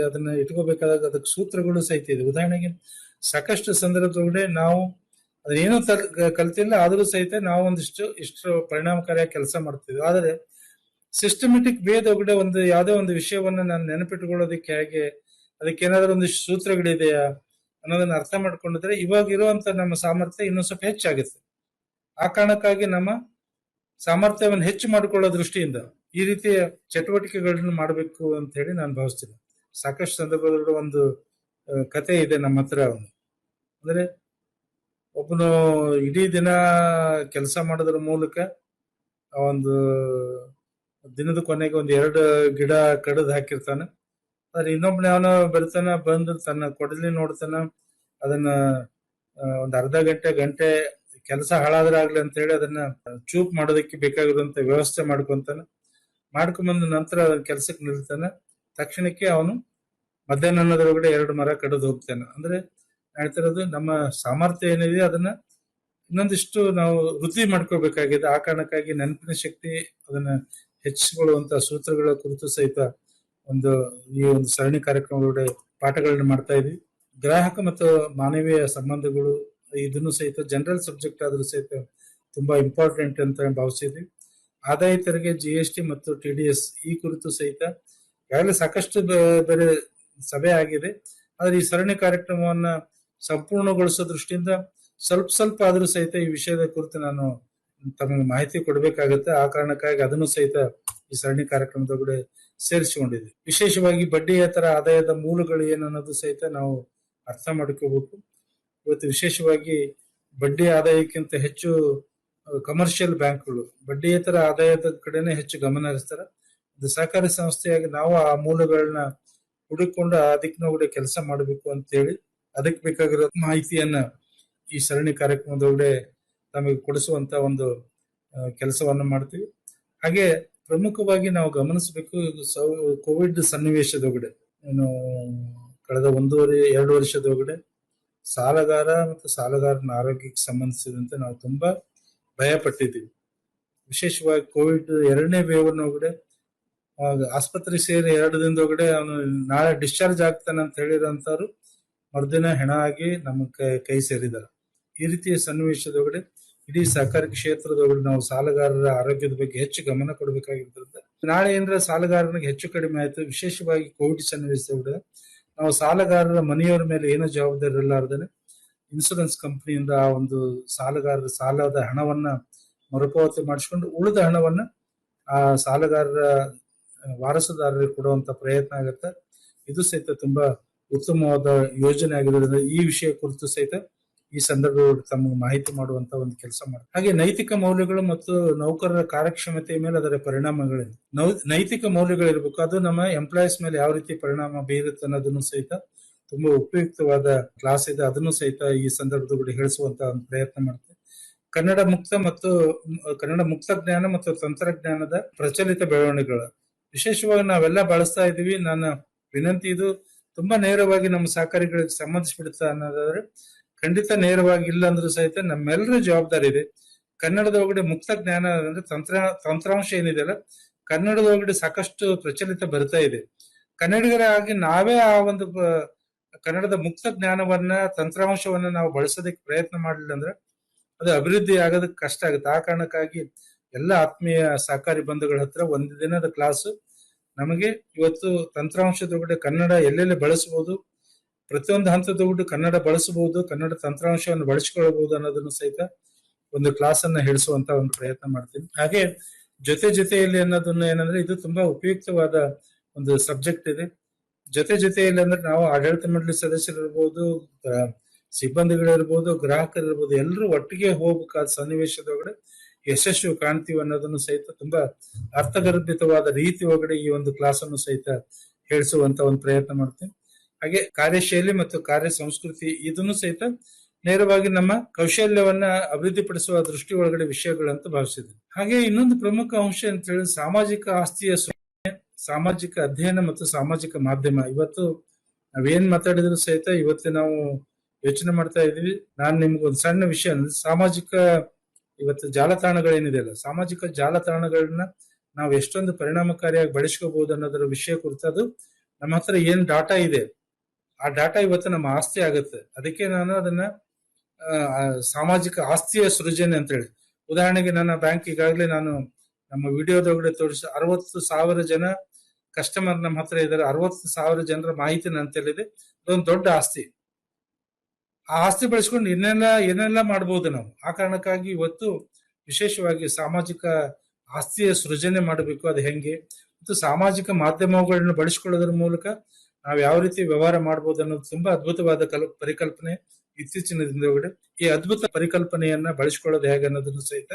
ಅದನ್ನ ಇಟ್ಕೋಬೇಕಾದಾಗ ಅದಕ್ಕೆ ಸೂತ್ರಗಳು ಸಹಿತ ಇದೆ. ಉದಾಹರಣೆಗೆ ಸಾಕಷ್ಟು ಸಂದರ್ಭದೊಳಗಡೆ ನಾವು ಅದೇನೋ ಕಲ್ತಿಲ್ಲ, ಆದ್ರೂ ಸಹಿತ ನಾವು ಇಷ್ಟು ಪರಿಣಾಮಕಾರಿಯಾಗಿ ಕೆಲಸ ಮಾಡ್ತೀವಿ. ಆದರೆ ಸಿಸ್ಟಮೆಟಿಕ್ ವೇದೊಳಗಡೆ ಯಾವುದೇ ಒಂದು ವಿಷಯವನ್ನ ನಾನು ನೆನಪಿಟ್ಕೊಳ್ಳೋದಕ್ಕೆ ಹೇಗೆ, ಅದಕ್ಕೆ ಏನಾದ್ರೂ ಒಂದಿಷ್ಟು ಸೂತ್ರಗಳಿದೆಯಾ ಅನ್ನೋದನ್ನ ಅರ್ಥ ಮಾಡ್ಕೊಂಡಿದ್ರೆ ಇವಾಗ ಇರುವಂತ ನಮ್ಮ ಸಾಮರ್ಥ್ಯ ಇನ್ನೂ ಸ್ವಲ್ಪ ಹೆಚ್ಚಾಗುತ್ತೆ. ಆ ಕಾರಣಕ್ಕಾಗಿ ನಮ್ಮ ಸಾಮರ್ಥ್ಯವನ್ನು ಹೆಚ್ಚು ಮಾಡಿಕೊಳ್ಳೋ ದೃಷ್ಟಿಯಿಂದ ಈ ರೀತಿಯ ಚಟುವಟಿಕೆಗಳನ್ನು ಮಾಡಬೇಕು ಅಂತ ಹೇಳಿ ನಾನು ಭಾವಿಸ್ತೇನೆ. ಸಾಕಷ್ಟು ಸಂದರ್ಭದಲ್ಲೂ ಒಂದು ಕತೆ ಇದೆ ನಮ್ಮ ಹತ್ರ. ಅಂದ್ರೆ ಒಬ್ಬನು ಇಡೀ ದಿನ ಕೆಲಸ ಮಾಡೋದ್ರ ಮೂಲಕ ಒಂದು ದಿನದ ಕೊನೆಗೆ 2 ಗಿಡ ಕಡಿದು ಹಾಕಿರ್ತಾನೆ. ಆದ್ರೆ ಇನ್ನೊಬ್ನ ಅವನು ಬರ್ತಾನ, ಬಂದು ತನ್ನ ಕೊಡಲಿ ನೋಡ್ತಾನ, ಅದನ್ನ ಒಂದ್ ಅರ್ಧ ಗಂಟೆ ಕೆಲಸ ಹಾಳಾದ್ರಾಗ್ಲಿ ಅಂತ ಹೇಳಿ ಅದನ್ನ ಚೂಪ್ ಮಾಡೋದಕ್ಕೆ ಬೇಕಾಗಿರುವಂತ ವ್ಯವಸ್ಥೆ ಮಾಡ್ಕೊಂಬಂದ ನಂತರ ಅದನ್ನ ಕೆಲ್ಸಕ್ಕೆ ನಿಲ್ತಾನೆ. ತಕ್ಷಣಕ್ಕೆ ಅವನು ಮಧ್ಯಾಹ್ನ ಅನ್ನೋದ್ರೊಳಗಡೆ 2 ಮರ ಕಡಿದು ಹೋಗ್ತಾನೆ. ಅಂದ್ರೆ ಹೇಳ್ತಿರೋದು, ನಮ್ಮ ಸಾಮರ್ಥ್ಯ ಏನಿದೆ ಅದನ್ನ ಇನ್ನೊಂದಿಷ್ಟು ನಾವು ವೃದ್ಧಿ ಮಾಡ್ಕೋಬೇಕಾಗಿದೆ. ಆ ಕಾರಣಕ್ಕಾಗಿ ನೆನಪಿನ ಶಕ್ತಿ ಅದನ್ನ ಹೆಚ್ಚಿಸಿಕೊಳ್ಳುವಂತ ಸೂತ್ರಗಳ ಕುರಿತು ಸಹಿತ ಈ ಒಂದು ಸರಣಿ ಕಾರ್ಯಕ್ರಮದೊಳಗಡೆ ಪಾಠಗಳನ್ನ ಮಾಡ್ತಾ ಇದೀವಿ. ಗ್ರಾಹಕ ಮತ್ತು ಮಾನವೀಯ ಸಂಬಂಧಗಳು ಇದನ್ನು ಸಹಿತ ಜನರಲ್ ಸಬ್ಜೆಕ್ಟ್ ಆದ್ರೂ ಸಹಿತ ತುಂಬಾ ಇಂಪಾರ್ಟೆಂಟ್ ಅಂತ ಭಾವಿಸಿದ್ವಿ. ಆದಾಯ ತೆರಿಗೆ, GST ಮತ್ತು TDS ಈ ಕುರಿತು ಸಹಿತ ಈಗಾಗಲೇ ಸಾಕಷ್ಟು ಬೇರೆ ಸಭೆ ಆಗಿದೆ. ಆದ್ರೆ ಈ ಸರಣಿ ಕಾರ್ಯಕ್ರಮವನ್ನ ಸಂಪೂರ್ಣಗೊಳಿಸೋ ದೃಷ್ಟಿಯಿಂದ ಸ್ವಲ್ಪ ಆದ್ರೂ ಸಹಿತ ಈ ವಿಷಯದ ಕುರಿತು ನಾನು ತಮಗೆ ಮಾಹಿತಿ ಕೊಡಬೇಕಾಗುತ್ತೆ. ಆ ಕಾರಣಕ್ಕಾಗಿ ಅದನ್ನು ಸಹಿತ ಈ ಸರಣಿ ಕಾರ್ಯಕ್ರಮದೊಳಗಡೆ ಸೇರಿಸಿಕೊಂಡಿದ್ವಿ. ವಿಶೇಷವಾಗಿ ಬಡ್ಡಿಯೇತರ ಆದಾಯದ ಮೂಲಗಳು ಏನನ್ನೋದು ಸಹಿತ ನಾವು ಅರ್ಥ ಮಾಡ್ಕೋಬೇಕು. ಇವತ್ತು ವಿಶೇಷವಾಗಿ ಬಡ್ಡಿ ಆದಾಯಕ್ಕಿಂತ ಹೆಚ್ಚು ಕಮರ್ಷಿಯಲ್ ಬ್ಯಾಂಕ್ಗಳು ಬಡ್ಡಿಯೇತರ ಆದಾಯದ ಕಡೆನೆ ಹೆಚ್ಚು ಗಮನ ಹರಿಸ್ತಾರೆ. ಇದು ಸಹಕಾರಿ ಸಂಸ್ಥೆಯಾಗಿ ನಾವು ಆ ಮೂಲಗಳನ್ನ ಹುಡುಕೊಂಡು ಆ ದಿಕ್ಕಿನೊಳಗಡೆ ಕೆಲಸ ಮಾಡಬೇಕು ಅಂತ ಹೇಳಿ ಅದಕ್ಕೆ ಬೇಕಾಗಿರೋ ಮಾಹಿತಿಯನ್ನ ಈ ಸರಣಿ ಕಾರ್ಯಕ್ರಮದೊಳಗಡೆ ತಮಗೆ ಕೊಡಿಸುವಂತ ಒಂದು ಕೆಲಸವನ್ನ ಮಾಡ್ತೀವಿ. ಹಾಗೆ ಪ್ರಮುಖವಾಗಿ ನಾವು ಗಮನಿಸಬೇಕು, ಕೋವಿಡ್ ಸನ್ನಿವೇಶದೊಳಗಡೆ ಕಳೆದ 1.5-2 ವರ್ಷದೊಳಗಡೆ ಸಾಲಗಾರ ಮತ್ತು ಸಾಲಗಾರನ ಆರೋಗ್ಯಕ್ಕೆ ಸಂಬಂಧಿಸಿದಂತೆ ನಾವು ತುಂಬಾ ಭಯ ಪಟ್ಟಿದ್ದೀವಿ. ವಿಶೇಷವಾಗಿ ಕೋವಿಡ್ 2ನೇ ವೇವ್ನೊಳಗಡೆ ಆಸ್ಪತ್ರೆ ಸೇರಿ 2 ದಿನದೊಳಗಡೆ ಅವನು ನಾಳೆ ಡಿಸ್ಚಾರ್ಜ್ ಆಗ್ತಾನೆ ಅಂತ ಹೇಳಿರೋಂಥವ್ರು ಮರುದಿನ ಹೆಣ ಆಗಿ ನಮ್ಮ ಕೈ ಸೇರಿದ್ದಾರೆ. ಈ ರೀತಿಯ ಸನ್ನಿವೇಶದೊಳಗಡೆ ಇಡೀ ಸಹಕಾರಿ ಕ್ಷೇತ್ರದೊಳಗಡೆ ನಾವು ಸಾಲಗಾರರ ಆರೋಗ್ಯದ ಬಗ್ಗೆ ಹೆಚ್ಚು ಗಮನ ಕೊಡಬೇಕಾಗಿರ್ತದೆ. ನಾಳೆ ಏನಾರ ಸಾಲಗಾರನಿಗೆ ಹೆಚ್ಚು ಕಡಿಮೆ ಆಯ್ತು, ವಿಶೇಷವಾಗಿ ಕೋವಿಡ್ ಸನ್ನಿವೇಶದೊಳಗಡೆ ನಾವು ಸಾಲಗಾರರ ಮನೆಯವರ ಮೇಲೆ ಏನೋ ಜವಾಬ್ದಾರಿ ಇರಲಾರ್ದೇನೆ ಇನ್ಶೂರೆನ್ಸ್ ಕಂಪನಿಯಿಂದ ಆ ಒಂದು ಸಾಲಗಾರರ ಸಾಲದ ಹಣವನ್ನ ಮರುಪಾವತಿ ಮಾಡಿಸ್ಕೊಂಡು ಉಳಿದ ಹಣವನ್ನ ಆ ಸಾಲಗಾರರ ವಾರಸುದಾರರಿಗೆ ಕೊಡುವಂತ ಪ್ರಯತ್ನ ಆಗುತ್ತೆ. ಇದು ಸಹಿತ ತುಂಬಾ ಉತ್ತಮವಾದ ಯೋಜನೆ ಆಗಿರೋದ್ರಿಂದ ಈ ವಿಷಯ ಕುರಿತು ಸಹಿತ ಈ ಸಂದರ್ಭದಲ್ಲಿ ತಮಗೆ ಮಾಹಿತಿ ಮಾಡುವಂತ ಒಂದು ಕೆಲಸ ಮಾಡ್ತಾರೆ. ಹಾಗೆ ನೈತಿಕ ಮೌಲ್ಯಗಳು ಮತ್ತು ನೌಕರರ ಕಾರ್ಯಕ್ಷಮತೆಯ ಮೇಲೆ ಅದರ ಪರಿಣಾಮಗಳೇನು, ನೈತಿಕ ಮೌಲ್ಯಗಳಿರ್ಬೇಕು. ಅದು ನಮ್ಮ ಎಂಪ್ಲಾಯೀಸ್ ಮೇಲೆ ಯಾವ ರೀತಿ ಪರಿಣಾಮ ಬೀರುತ್ತೆ ಅನ್ನೋದನ್ನು ಸಹಿತ ತುಂಬಾ ಉಪಯುಕ್ತವಾದ ಕ್ಲಾಸ್ ಇದೆ. ಅದನ್ನು ಸಹಿತ ಈ ಸಂದರ್ಭದಲ್ಲಿ ಹೇಳಿಸುವಂತ ಒಂದು ಪ್ರಯತ್ನ ಮಾಡ್ತೇವೆ. ಕನ್ನಡ ಮುಕ್ತ ಜ್ಞಾನ ಮತ್ತು ತಂತ್ರಜ್ಞಾನದ ಪ್ರಚಲಿತ ಬೆಳವಣಿಗೆಗಳು ವಿಶೇಷವಾಗಿ ನಾವೆಲ್ಲ ಬಳಸ್ತಾ ಇದೀವಿ. ನನ್ನ ವಿನಂತಿ ಇದು ತುಂಬಾ ನೇರವಾಗಿ ನಮ್ಮ ಸಹಕಾರಿಗಳಿಗೆ ಸಂಬಂಧಿಸಿಬಿಡುತ್ತಾ ಅನ್ನೋದಾದ್ರೆ ಖಂಡಿತ ನೇರವಾಗಿ ಇಲ್ಲ ಅಂದ್ರೂ ಸಹಿತ ನಮ್ಮೆಲ್ಲರ ಜವಾಬ್ದಾರಿ ಇದೆ. ಕನ್ನಡದೊಳಗಡೆ ಮುಕ್ತ ಜ್ಞಾನ ಅಂದ್ರೆ ತಂತ್ರಾಂಶ ಏನಿದೆಯಲ್ಲ, ಕನ್ನಡದೊಳಗಡೆ ಸಾಕಷ್ಟು ಪ್ರಚಲಿತ ಬರ್ತಾ ಇದೆ. ಕನ್ನಡಿಗರಾಗಿ ನಾವೇ ಆ ಒಂದು ಕನ್ನಡದ ಮುಕ್ತ ಜ್ಞಾನವನ್ನ ತಂತ್ರಾಂಶವನ್ನ ನಾವು ಬಳಸೋದಕ್ಕೆ ಪ್ರಯತ್ನ ಮಾಡಲಿಲ್ಲ ಅಂದ್ರೆ ಅದು ಅಭಿವೃದ್ಧಿ ಆಗೋದಕ್ಕೆ ಕಷ್ಟ ಆಗುತ್ತೆ. ಆ ಕಾರಣಕ್ಕಾಗಿ ಎಲ್ಲ ಆತ್ಮೀಯ ಸಹಕಾರಿ ಬಂಧುಗಳ ಹತ್ರ ಒಂದು ದಿನದ ಕ್ಲಾಸ್ ನಮಗೆ ಇವತ್ತು ತಂತ್ರಾಂಶದೊಳಗಡೆ ಕನ್ನಡ ಎಲ್ಲೆಲ್ಲಿ ಬಳಸಬಹುದು, ಪ್ರತಿಯೊಂದು ಹಂತದೊಳಗೂ ಕನ್ನಡ ಬಳಸಬಹುದು, ಕನ್ನಡ ತಂತ್ರಾಂಶವನ್ನು ಬಳಸಿಕೊಳ್ಳಬಹುದು ಅನ್ನೋದನ್ನು ಸಹಿತ ಒಂದು ಕ್ಲಾಸ್ ಅನ್ನ ಹೇಳಿಸುವಂತ ಒಂದು ಪ್ರಯತ್ನ ಮಾಡ್ತೀನಿ. ಹಾಗೆ ಜೊತೆಯಲ್ಲಿ ಅನ್ನೋದನ್ನ ಏನಂದ್ರೆ ಇದು ತುಂಬಾ ಉಪಯುಕ್ತವಾದ ಒಂದು ಸಬ್ಜೆಕ್ಟ್ ಇದೆ. ಜೊತೆಯಲ್ಲಿ ಅಂದ್ರೆ ನಾವು ಆಡಳಿತ ಮಂಡಳಿ ಸದಸ್ಯರಿರ್ಬೋದು, ಸಿಬ್ಬಂದಿಗಳಿರ್ಬೋದು, ಗ್ರಾಹಕರಿರ್ಬೋದು, ಎಲ್ಲರೂ ಒಟ್ಟಿಗೆ ಹೋಗ್ಬೇಕಾದ ಸನ್ನಿವೇಶದೊಳಗಡೆ ಯಶಸ್ವಿ ಕಾಣ್ತೀವಿ ಅನ್ನೋದನ್ನು ಸಹಿತ ತುಂಬಾ ಅರ್ಥಗರ್ಭಿತವಾದ ರೀತಿ ಒಳಗಡೆ ಈ ಒಂದು ಕ್ಲಾಸ್ ಅನ್ನು ಸಹಿತ ಹೇಳಿಸುವಂತ ಒಂದು ಪ್ರಯತ್ನ ಮಾಡ್ತೀನಿ. ಹಾಗೆ ಕಾರ್ಯಶೈಲಿ ಮತ್ತು ಕಾರ್ಯ ಸಂಸ್ಕೃತಿ ಇದನ್ನು ಸಹಿತ ನೇರವಾಗಿ ನಮ್ಮ ಕೌಶಲ್ಯವನ್ನ ಅಭಿವೃದ್ಧಿಪಡಿಸುವ ದೃಷ್ಟಿ ಒಳಗಡೆ ವಿಷಯಗಳಂತ ಭಾವಿಸಿದೆ. ಹಾಗೆ ಇನ್ನೊಂದು ಪ್ರಮುಖ ಅಂಶ ಅಂತ ಹೇಳಿ ಸಾಮಾಜಿಕ ಆಸ್ತಿಯ ಸಾಮಾಜಿಕ ಅಧ್ಯಯನ ಮತ್ತು ಸಾಮಾಜಿಕ ಮಾಧ್ಯಮ. ಇವತ್ತು ನಾವೇನ್ ಮಾತಾಡಿದ್ರು ಸಹಿತ ಇವತ್ತು ನಾವು ಯೋಚನೆ ಮಾಡ್ತಾ ಇದೀವಿ. ನಾನು ನಿಮ್ಗೊಂದು ಸಣ್ಣ ವಿಷಯ ಸಾಮಾಜಿಕ ಇವತ್ತು ಜಾಲತಾಣಗಳೇನಿದೆ ಅಲ್ಲ, ಸಾಮಾಜಿಕ ಜಾಲತಾಣಗಳನ್ನ ನಾವು ಎಷ್ಟೊಂದು ಪರಿಣಾಮಕಾರಿಯಾಗಿ ಬಳಸ್ಕೋಬಹುದು ಅನ್ನೋದರ ವಿಷಯ ಕುರಿತದು ನಮ್ಮ ಹತ್ರ ಏನ್ ಡಾಟಾ ಇದೆ, ಆ ಡಾಟಾ ಇವತ್ತು ನಮ್ಮ ಆಸ್ತಿ ಆಗುತ್ತೆ. ಅದಕ್ಕೆ ನಾನು ಅದನ್ನ ಸಾಮಾಜಿಕ ಆಸ್ತಿಯ ಸೃಜನೆ ಅಂತ ಹೇಳಿ, ಉದಾಹರಣೆಗೆ ನನ್ನ ಬ್ಯಾಂಕ್ ಈಗಾಗಲೇ ನಾನು ನಮ್ಮ ವಿಡಿಯೋದೊಳಗಡೆ ತೋರಿಸಿ 60,000 ಜನ ಕಸ್ಟಮರ್ ನಮ್ಮ ಹತ್ರ ಇದ್ದಾರೆ. 60,000 ಜನರ ಮಾಹಿತಿ ನನ್ನ ತಲೆಯಿದೆ. ಅದೊಂದು ದೊಡ್ಡ ಆಸ್ತಿ. ಆ ಆಸ್ತಿ ಬಳಸ್ಕೊಂಡು ಏನೆಲ್ಲ ಮಾಡಬಹುದು ನಾವು. ಆ ಕಾರಣಕ್ಕಾಗಿ ಇವತ್ತು ವಿಶೇಷವಾಗಿ ಸಾಮಾಜಿಕ ಆಸ್ತಿಯ ಸೃಜನೆ ಮಾಡಬೇಕು. ಅದು ಹೆಂಗೆ ಮತ್ತು ಸಾಮಾಜಿಕ ಮಾಧ್ಯಮಗಳನ್ನ ಬಳಸಿಕೊಳ್ಳೋದ್ರ ಮೂಲಕ ನಾವು ಯಾವ ರೀತಿ ವ್ಯವಹಾರ ಮಾಡಬಹುದು ಅನ್ನೋದು ತುಂಬಾ ಅದ್ಭುತವಾದ ಪರಿಕಲ್ಪನೆ ಇತ್ತೀಚಿನ ದಿನದೊಳಗಡೆ. ಈ ಅದ್ಭುತ ಪರಿಕಲ್ಪನೆಯನ್ನ ಬಳಸಿಕೊಳ್ಳೋದು ಹೇಗೆ ಅನ್ನೋದನ್ನು ಸಹಿತ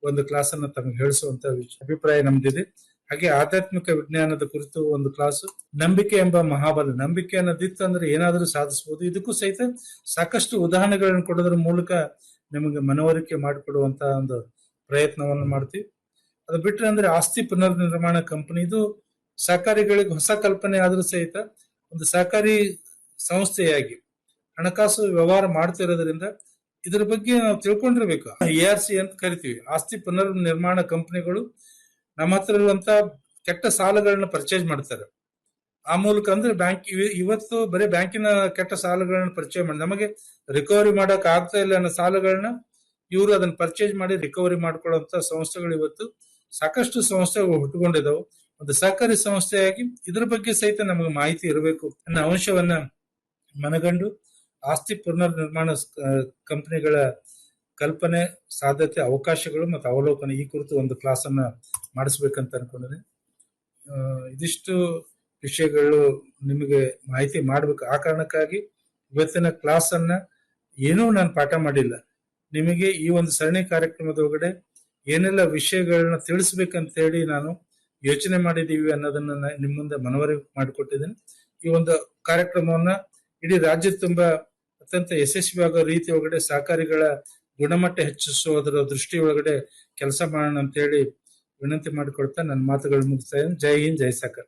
ಒಂದು ಕ್ಲಾಸ್ ಅನ್ನ ತಮಗೆ ಹೇಳಿಸುವಂತ ಅಭಿಪ್ರಾಯ ನಮ್ದಿದೆ. ಹಾಗೆ ಆಧ್ಯಾತ್ಮಿಕ ವಿಜ್ಞಾನದ ಕುರಿತು ಒಂದು ಕ್ಲಾಸ್, ನಂಬಿಕೆ ಎಂಬ ಮಹಾಬಲ. ನಂಬಿಕೆ ಅನ್ನೋದಿತ್ತು ಅಂದ್ರೆ ಏನಾದರೂ ಸಾಧಿಸಬಹುದು. ಇದಕ್ಕೂ ಸಹಿತ ಸಾಕಷ್ಟು ಉದಾಹರಣೆಗಳನ್ನು ಕೊಡೋದ್ರ ಮೂಲಕ ನಿಮಗೆ ಮನವರಿಕೆ ಮಾಡಿಕೊಡುವಂತ ಒಂದು ಪ್ರಯತ್ನವನ್ನು ಮಾಡ್ತೀವಿ. ಅದು ಬಿಟ್ರೆ ಅಂದ್ರೆ ಆಸ್ತಿ ಪುನರ್ ನಿರ್ಮಾಣ ಕಂಪನಿ, ಇದು ಸಹಕಾರಿಗಳಿಗೆ ಹೊಸ ಕಲ್ಪನೆ ಆದ್ರೂ ಸಹಿತ ಒಂದು ಸಹಕಾರಿ ಸಂಸ್ಥೆಯಾಗಿ ಹಣಕಾಸು ವ್ಯವಹಾರ ಮಾಡ್ತಿರೋದ್ರಿಂದ ಇದರ ಬಗ್ಗೆ ನಾವು ತಿಳ್ಕೊಂಡಿರ್ಬೇಕು. ARC ಅಂತ ಕರಿತೀವಿ, ಆಸ್ತಿ ಪುನರ್ ನಿರ್ಮಾಣ ಕಂಪನಿಗಳು ನಮ್ಮ ಹತ್ರ ಇರುವಂತ ಕೆಟ್ಟ ಸಾಲಗಳನ್ನ ಪರ್ಚೇಸ್ ಮಾಡ್ತಾರೆ. ಆ ಮೂಲಕ ಅಂದ್ರೆ ಬ್ಯಾಂಕ್ ಇವತ್ತು ಬರೀ ಬ್ಯಾಂಕಿನ ಕೆಟ್ಟ ಸಾಲಗಳನ್ನ ಪರಿಚಯ ಮಾಡಿ ನಮಗೆ ರಿಕವರಿ ಮಾಡಕ್ ಆಗ್ತಾ ಇಲ್ಲ ಅನ್ನೋ ಸಾಲಗಳನ್ನ ಇವರು ಅದನ್ನ ಪರ್ಚೇಸ್ ಮಾಡಿ ರಿಕವರಿ ಮಾಡ್ಕೊಳ್ಳುವಂತ ಸಂಸ್ಥೆಗಳು ಇವತ್ತು ಸಾಕಷ್ಟು ಸಂಸ್ಥೆಗಳು ಹುಟ್ಟುಕೊಂಡಿದ್ದಾವೆ. ಒಂದು ಸಹಕಾರಿ ಸಂಸ್ಥೆಯಾಗಿ ಇದ್ರ ಬಗ್ಗೆ ಸಹಿತ ನಮಗೆ ಮಾಹಿತಿ ಇರಬೇಕು ಅನ್ನೋ ಅಂಶವನ್ನ ಮನಗಂಡು ಆಸ್ತಿ ಪುನರ್ ನಿರ್ಮಾಣ ಕಂಪನಿಗಳ ಕಲ್ಪನೆ, ಸಾಧ್ಯತೆ, ಅವಕಾಶಗಳು ಮತ್ತು ಅವಲೋಕನ ಈ ಕುರಿತು ಒಂದು ಕ್ಲಾಸ್ ಅನ್ನ ಮಾಡಿಸ್ಬೇಕಂತ ಅನ್ಕೊಂಡಿದ್ದೀನಿ. ಇದಿಷ್ಟು ವಿಷಯಗಳು ನಿಮಗೆ ಮಾಹಿತಿ ಮಾಡ್ಬೇಕು. ಆ ಕಾರಣಕ್ಕಾಗಿ ಇವತ್ತಿನ ಕ್ಲಾಸ್ ಅನ್ನ ಏನೂ ನಾನು ಪಾಠ ಮಾಡಿಲ್ಲ. ನಿಮಗೆ ಈ ಒಂದು ಸರಣಿ ಕಾರ್ಯಕ್ರಮದೊಳಗಡೆ ಏನೆಲ್ಲ ವಿಷಯಗಳನ್ನ ತಿಳಿಸ್ಬೇಕಂತ ಹೇಳಿ ನಾನು ಯೋಚನೆ ಮಾಡಿದೀವಿ ಅನ್ನೋದನ್ನ ನಿಮ್ಮ ಮುಂದೆ ಮನವರಿಕೆ ಮಾಡಿಕೊಟ್ಟಿದ್ದೀನಿ. ಈ ಒಂದು ಕಾರ್ಯಕ್ರಮವನ್ನ ಇಡೀ ರಾಜ್ಯದ ತುಂಬಾ ಅತ್ಯಂತ ಯಶಸ್ವಿಯಾಗೋ ರೀತಿ ಒಳಗಡೆ ಸಹಕಾರಿಗಳ ಗುಣಮಟ್ಟ ಹೆಚ್ಚಿಸುವುದರ ದೃಷ್ಟಿ ಒಳಗಡೆ ಕೆಲಸ ಮಾಡೋಣ ಅಂತ ಹೇಳಿ ವಿನಂತಿ ಮಾಡಿಕೊಡ್ತಾ ನನ್ನ ಮಾತುಗಳು ಮುಗಿಸ್ತಾ ಇದ್ದೀನಿ. ಜೈ ಹಿಂದ್, ಜೈ ಸಹಕಾರ.